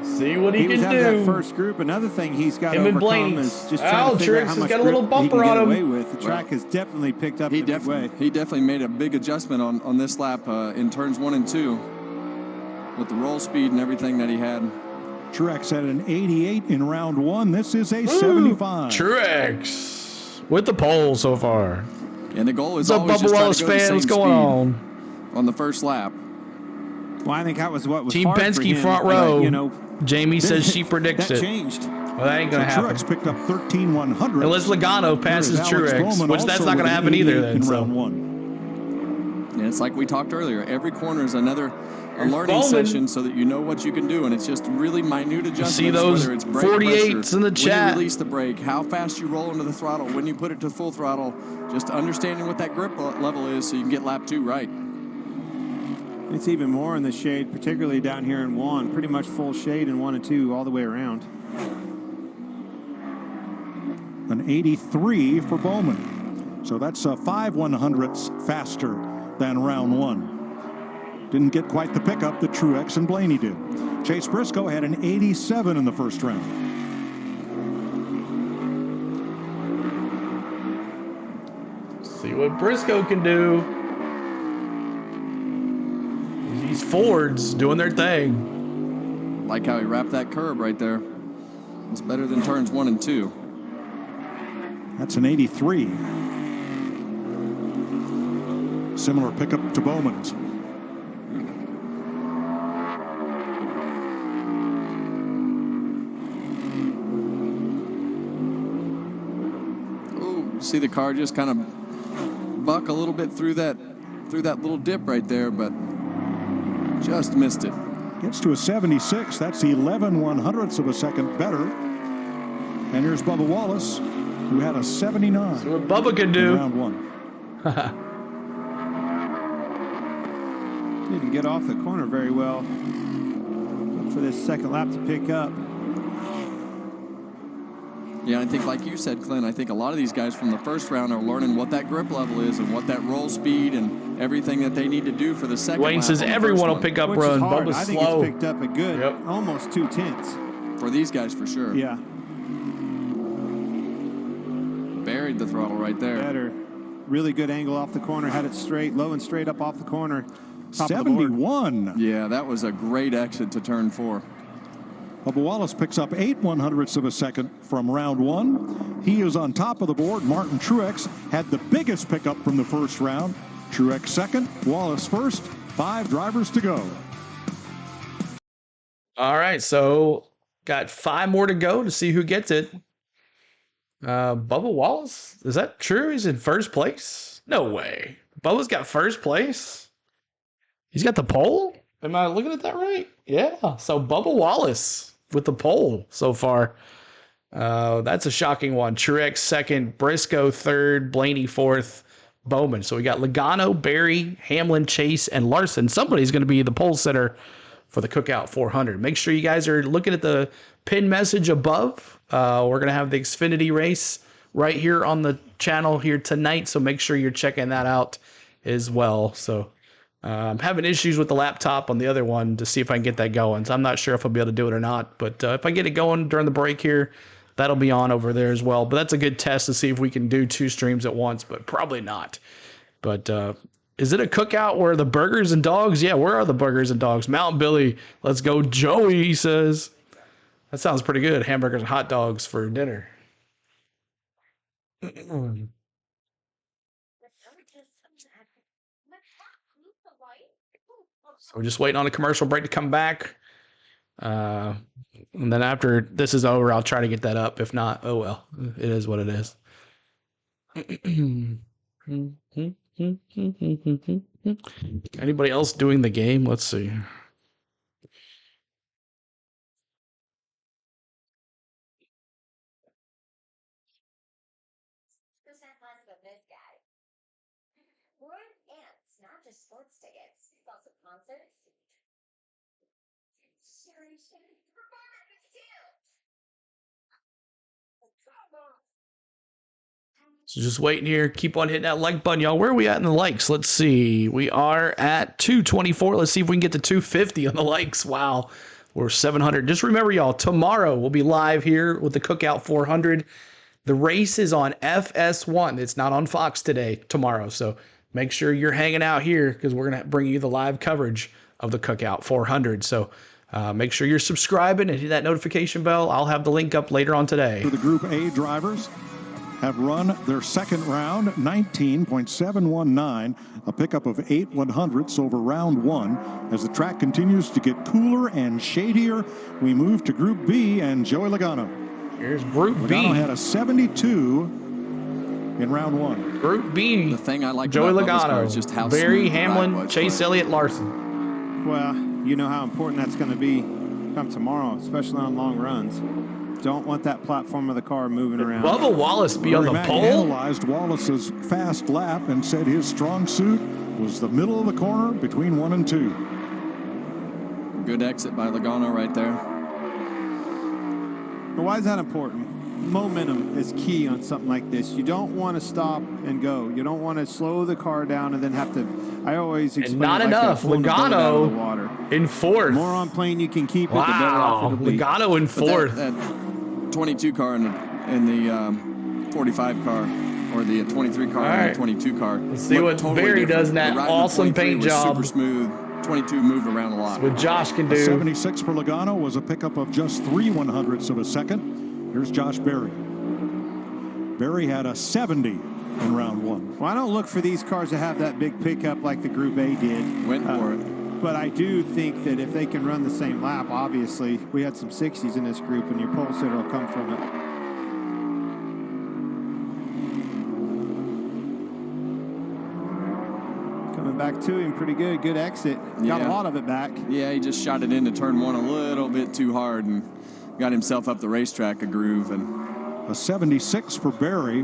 See what he can was out do. of that first group. Another thing he's got to Him and overcome Blaney. is just trying to figure out how Truex much has got a little grip he bumper can on get him. away with. The track has definitely picked up in a big way. He definitely made a big adjustment on this lap in turns 1 and 2 with the roll speed and everything that he had. Truex had an 88 in round 1. This is a 75. Truex with the pole so far. And the goal is What's up, always Bubba just try Wallace to go the fan? same What's going speed on the first lap. Well, I think that was what was Team hard for Penske him, front row. you know, Jamie says she predicts that it. changed. Well, that ain't going to happen. Truex picked up 13/100. Unless Logano passes Truex, which that's not going to happen either. Then, in so. round 1. And it's like we talked earlier. Every corner is a learning Bowman. session so that you know what you can do, and it's just really minute adjustments. See those whether it's brake 48s pressure, in the when chat. you release the brake, how fast you roll into the throttle, when you put it to full throttle, just understanding what that grip level is so you can get lap 2 right. It's even more in the shade, particularly down here in 1. Pretty much full shade in 1 and 2 all the way around. An 83 for Bowman. So that's 5/100ths faster than round 1. Didn't get quite the pickup that Truex and Blaney did. Chase Briscoe had an 87 in the first round. See what Briscoe can do. These Fords doing their thing. Like how he wrapped that curb right there. It's better than turns 1 and 2. That's an 83. Similar pickup to Bowman's. See the car just kind of buck a little bit through that little dip right there, but just missed it. Gets to a 76. That's 11/100ths of a second better. And here's Bubba Wallace, who had a 79. See what Bubba can do. In round 1. Didn't get off the corner very well. Look for this second lap to pick up. Yeah, I think like you said, Clint, I think a lot of these guys from the first round are learning what that grip level is and what that roll speed and everything that they need to do for the second Wayne lap says everyone will pick up run. Bubba's I think slow. it's picked up a good, almost 2/10. For these guys, for sure. Yeah. Buried the throttle right there. Better. Really good angle off the corner. Had it straight, low and straight up off the corner. Top of the board. 71. Yeah, that was a great exit to turn 4. Bubba Wallace picks up 8/100ths of a second from round 1. He is on top of the board. Martin Truex had the biggest pickup from the first round. Truex second, Wallace first. 5 drivers to go. All right, so got 5 more to go to see who gets it. Bubba Wallace, is that true? He's in first place? No way. Bubba's got first place? He's got the pole? Am I looking at that right? Yeah, so Bubba Wallace with the pole so far. That's a shocking one. Truex second, Briscoe third, Blaney fourth, Bowman. So we got Logano, Berry, Hamlin, Chase, and Larson. Somebody's going to be the pole sitter for the Cookout 400. Make sure you guys are looking at the pin message above. We're going to have the Xfinity race right here on the channel here tonight, so make sure you're checking that out as well. So I'm having issues with the laptop on the other one to see if I can get that going. So I'm not sure if I'll be able to do it or not. But if I get it going during the break here, that'll be on over there as well. But that's a good test to see if we can do 2 streams at once, but probably not. But is it a cookout where the burgers and dogs? Yeah, where are the burgers and dogs? Mountain Billy, let's go Joey, he says. That sounds pretty good. Hamburgers and hot dogs for dinner. So we're just waiting on a commercial break to come back. And then after this is over, I'll try to get that up. If not, oh well. It is what it is. Anybody else doing the game? Let's see. Sports tickets, also concerts. So just waiting here. Keep on hitting that like button, y'all. Where are we at in the likes? Let's see. We are at 224. Let's see if we can get to 250 on the likes. Wow. We're 700. Just remember, y'all, tomorrow we'll be live here with the Cookout 400. The race is on FS1. It's not on Fox tomorrow. So make sure you're hanging out here because we're going to bring you the live coverage of the Cookout 400. So make sure you're subscribing and hit that notification bell. I'll have the link up later on today. The Group A drivers have run their second round, 19.719, a pickup of 8/100ths over round 1. As the track continues to get cooler and shadier, we move to Group B and Joey Logano. Here's Group B. Logano had a 72 in round 1. Group B. The thing I like Joey about Bubba's car Logano, is just how Barry smooth the ride Hamlin, was. Chase Elliott, Larson. Well, you know how important that's going to be come tomorrow, especially on long runs. Don't want that platform of the car moving around. Bubba Wallace be on the Mack pole? analyzed Wallace's fast lap and said his strong suit was the middle of the corner between 1 and 2. Good exit by Logano right there. But why is that important? Momentum is key on something like this. You don't want to stop and go. You don't want to slow the car down and then have to. I always explain. And not it like enough. pulling a boat out of the water. Logano in fourth. The more on plane you can keep it, the better Wow. off it'll be. Logano in fourth. That 22 car and the 45 car, or the 23 car and right. the 22 car. Let's see what Barry does in that awesome paint job. Super smooth. 22 moved around a lot. What Josh can do. A 76 for Logano was a pickup of just 3/100ths of a second. Here's Josh Berry. Berry had a 70 in round 1. Well, I don't look for these cars to have that big pickup like the Group A did. Went for it. But I do think that if they can run the same lap, obviously, we had some 60s in this group, and your pole sitter will come from it. Coming back to him pretty good. Good exit. Got a lot of it back. Yeah, he just shot it into turn 1 a little bit too hard and got himself up the racetrack a groove. And a 76 for Berry.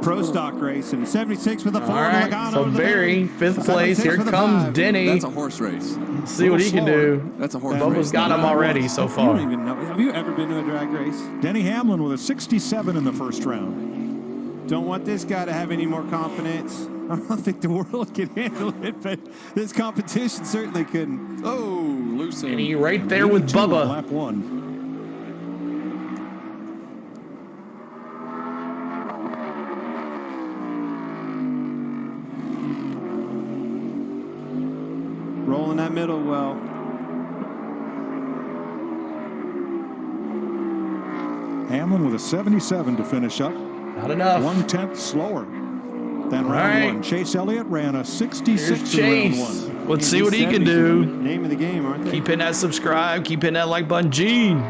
Pro stock race and 76 with a 4. All right, so Barry, 5th place. Here comes Denny. That's a horse race. Let's see what he can do. That's a horse race. Bubba's got him already so far. You don't even know. Have you ever been to a drag race? Denny Hamlin with a 67 in the first round. Don't want this guy to have any more confidence. I don't think the world can handle it, but this competition certainly couldn't. Oh, loose And he right there with Bubba. Lap 1. controlling that middle well. Hamlin with a 77 to finish up. Not enough. 1/10 slower than round one. Chase Elliott ran a 66 in round one. Let's see what he can do. Name of the game, aren't they? Keep hitting that subscribe. Keep hitting that like button. Gene.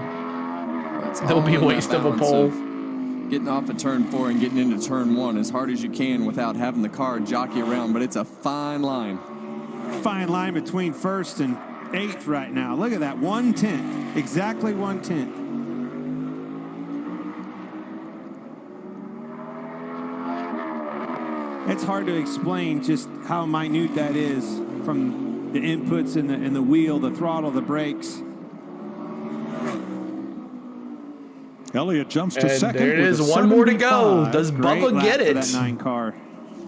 That'll be a waste of a pole. Getting off of turn 4 and getting into turn 1 as hard as you can without having the car jockey around, but it's a fine line. Fine line between first and 8th right now. Look at that, 1/10, exactly 1/10. It's hard to explain just how minute that is from the inputs in the wheel, the throttle, the brakes. Elliott jumps to And second. there it with is. a One more to go. 75. Does Great Bubba lap get for it? that 9 car.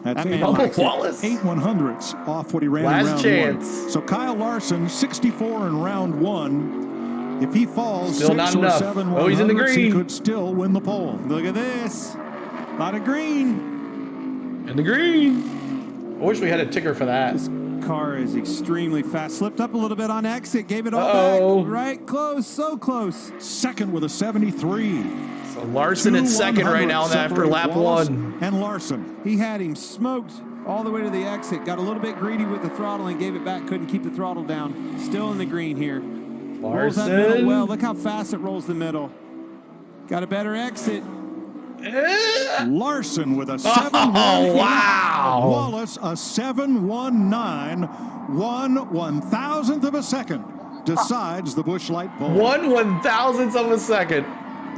That's That man Bubba likes it. Wallace. 8/100ths off what he ran Last in round chance. 1. So Kyle Larson, 64 in round 1. If he falls Still 6 not or enough. 7 Oh, he's in the 100ths, he green. could still win the pole. Look at this. A lot of green. In the green. I wish we had a ticker for that. This car is extremely fast. Slipped up a little bit on exit. Gave it all Uh-oh. back. Right? Close. So close. Second with a 73. So Larson in second right now after lap Wallace 1. And Larson. He had him smoked all the way to the exit. Got a little bit greedy with the throttle and gave it back. Couldn't keep the throttle down. Still in the green here. Rolls that middle Larson. well. Look how fast it rolls the middle. Got a better exit. Larson with a 7-1. Oh, wow. Wallace a 7-1-9. 1/1000th of a second decides the Busch Light pole. 1/1000th of a second.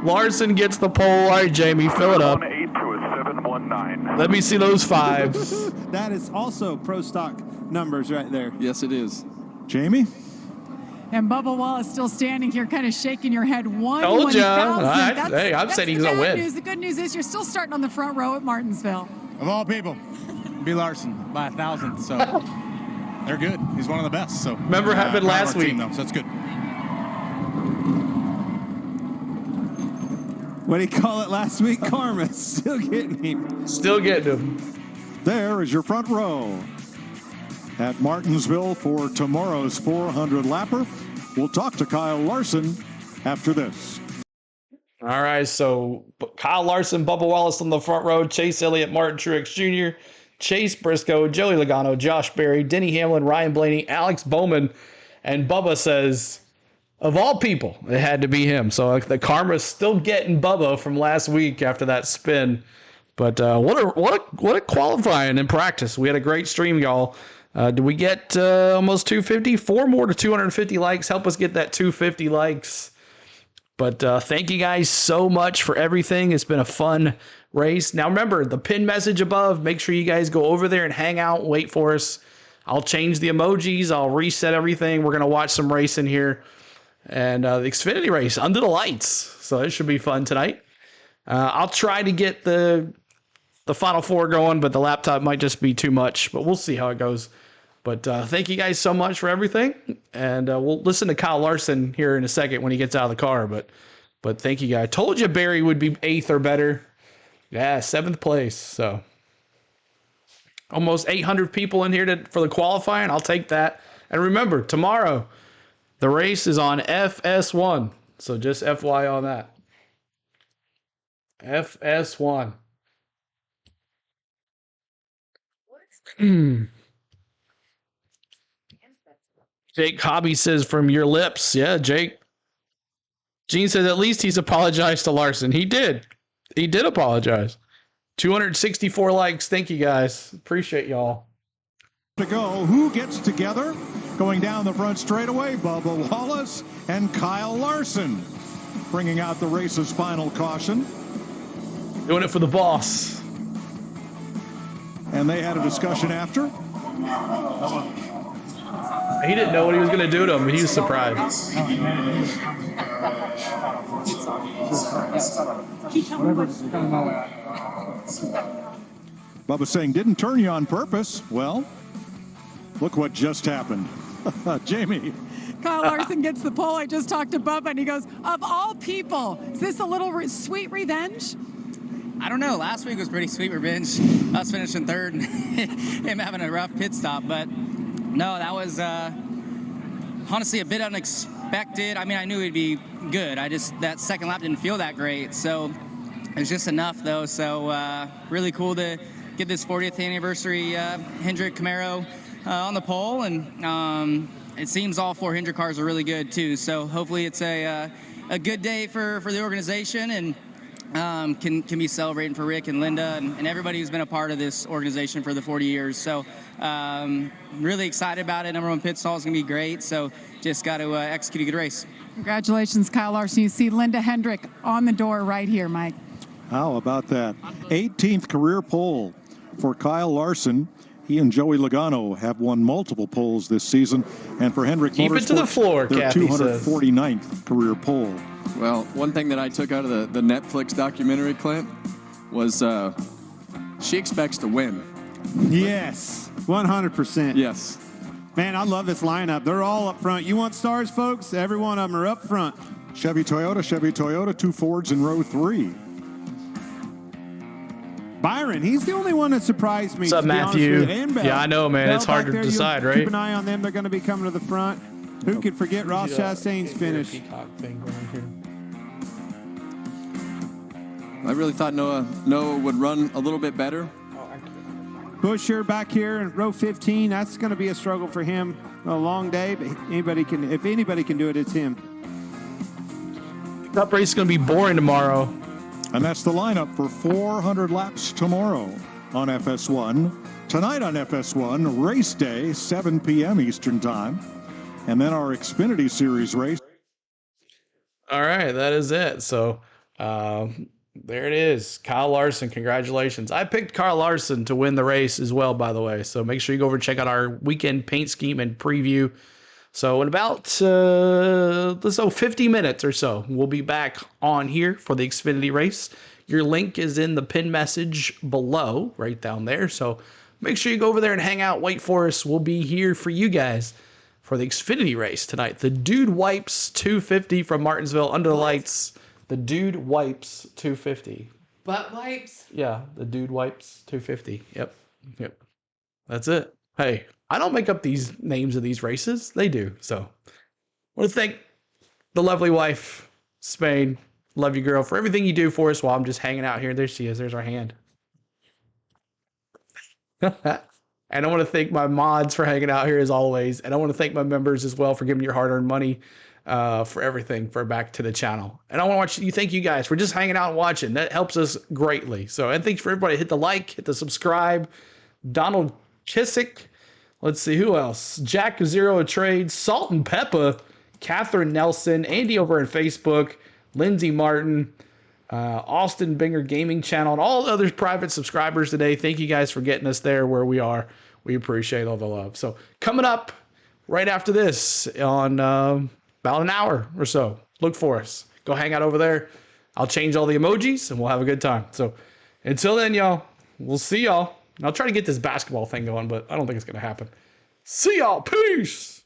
Larson gets the pole. All right, Jamie, fill it up. 1-8 to a 7-1-9. Let me see those 5s. That is also pro stock numbers right there. Yes, it is. Jamie? And Bubba Wallace still standing here, kind of shaking your head. Told ya. All right. Hey, I'm saying he's gonna win. The good news is you're still starting on the front row at Martinsville. Of all people, B. Larson by 1,000th. So they're good. He's one of the best. So Remember what happened proud of last our team, week. though, so that's good. What did he call it last week? Karma. Still getting him. Still getting him. There is your front row at Martinsville for tomorrow's 400 lapper. We'll talk to Kyle Larson after this. All right, so Kyle Larson, Bubba Wallace on the front row, Chase Elliott, Martin Truex Jr., Chase Briscoe, Joey Logano, Josh Berry, Denny Hamlin, Ryan Blaney, Alex Bowman, and Bubba says, of all people, it had to be him. So the karma's still getting Bubba from last week after that spin. But what a qualifying in practice. We had a great stream, y'all. Did we get almost 250? 4 more to 250 likes. Help us get that 250 likes. But thank you guys so much for everything. It's been a fun race. Now remember, the pin message above, make sure you guys go over there and hang out, wait for us. I'll change the emojis. I'll reset everything. We're going to watch some racing here. And the Xfinity race under the lights. So it should be fun tonight. I'll try to get the Final Four going, but the laptop might just be too much. But we'll see how it goes. But thank you guys so much for everything. And we'll listen to Kyle Larson here in a second when he gets out of the car. But thank you guys. I told you Barry would be 8th or better. Yeah, 7th place. So almost 800 people in here for the qualifying. I'll take that. And remember, tomorrow, the race is on FS1. So just FY on that. FS1. Jake Hobby says, from your lips. Yeah, Jake. Gene says, at least he's apologized to Larson. He did. He did apologize. 264 likes. Thank you, guys. Appreciate y'all. To go, who gets together? Going down the front straightaway, Bubba Wallace and Kyle Larson, bringing out the race's final caution. Doing it for the boss. And they had a discussion after. He didn't know what he was going to do to him. He was surprised. Bubba saying, didn't turn you on purpose. Well, look what just happened. Jamie. Kyle Larson gets the pole. I just talked to Bubba, and he goes, of all people, is this a little sweet revenge? I don't know. Last week was pretty sweet revenge. Us finishing third and him having a rough pit stop. But no, that was honestly a bit unexpected. I mean, I knew he'd be good. That second lap didn't feel that great. So it was just enough, though. So really cool to get this 40th anniversary Hendrick Camaro on the pole. And it seems all 4 Hendrick cars are really good, too. So hopefully it's a good day for the organization, and can be celebrating for Rick and Linda and everybody who's been a part of this organization for the 40 years. So really excited about it. Number 1 pit stall is going to be great. So just got to execute a good race. Congratulations, Kyle Larson. You see Linda Hendrick on the door right here, Mike. How about that? 18th career pole for Kyle Larson. He and Joey Logano have won multiple poles this season. And for Hendrick Keep Motorsports, it to the floor, their Kathy 249th career pole. Well, one thing that I took out of the Netflix documentary, Clint, was she expects to win. Yes, 100%. Yes. Man, I love this lineup. They're all up front. You want stars, folks? Every one of them are up front. Chevy Toyota, 2 Fords in row 3. Byron, he's the only one that surprised me. What's up, to be honest Matthew? with you. And Bell. Yeah, I know, man. Bell It's hard back to there, decide, you right? Keep an eye on them. They're going to be coming to the front. Who could forget Ross Chastain's finish? I really thought Noah would run a little bit better. Buescher back here in row 15. That's going to be a struggle for him. A long day, but if anybody can do it, it's him. Cup race is going to be boring tomorrow. And that's the lineup for 400 laps tomorrow on FS1. Tonight on FS1, race day, 7 p.m. Eastern Time. And then our Xfinity Series race. All right, that is it. So there it is. Kyle Larson, congratulations. I picked Kyle Larson to win the race as well, by the way. So make sure you go over and check out our weekend paint scheme and preview. So in about 50 minutes or so, we'll be back on here for the Xfinity race. Your link is in the pin message below, right down there. So make sure you go over there and hang out. Wait for us. We'll be here for you guys for the Xfinity race tonight. The Dude Wipes 250 from Martinsville under the lights. The Dude Wipes 250. Butt wipes? Yeah, the Dude Wipes 250. Yep. That's it. Hey, I don't make up these names of these races. They do. So I want to thank the lovely wife, Spain. Love you, girl, for everything you do for us while I'm just hanging out here. There she is. There's our hand. And I want to thank my mods for hanging out here as always. And I want to thank my members as well for giving your hard-earned money for everything for back to the channel. And I want to thank you guys for just hanging out and watching. That helps us greatly. So, and thanks for everybody. Hit the like, hit the subscribe. Donald Kissick. Let's see who else. Jack Zero Trade, Salt and Peppa, Catherine Nelson, Andy over on Facebook, Lindsay Martin, Austin Binger Gaming Channel, and all the other private subscribers today. Thank you guys for getting us there where we are. We appreciate all the love. So coming up right after this on about an hour or so, look for us. Go hang out over there. I'll change all the emojis and we'll have a good time. So until then, y'all, we'll see y'all. I'll try to get this basketball thing going, but I don't think it's going to happen. See y'all. Peace.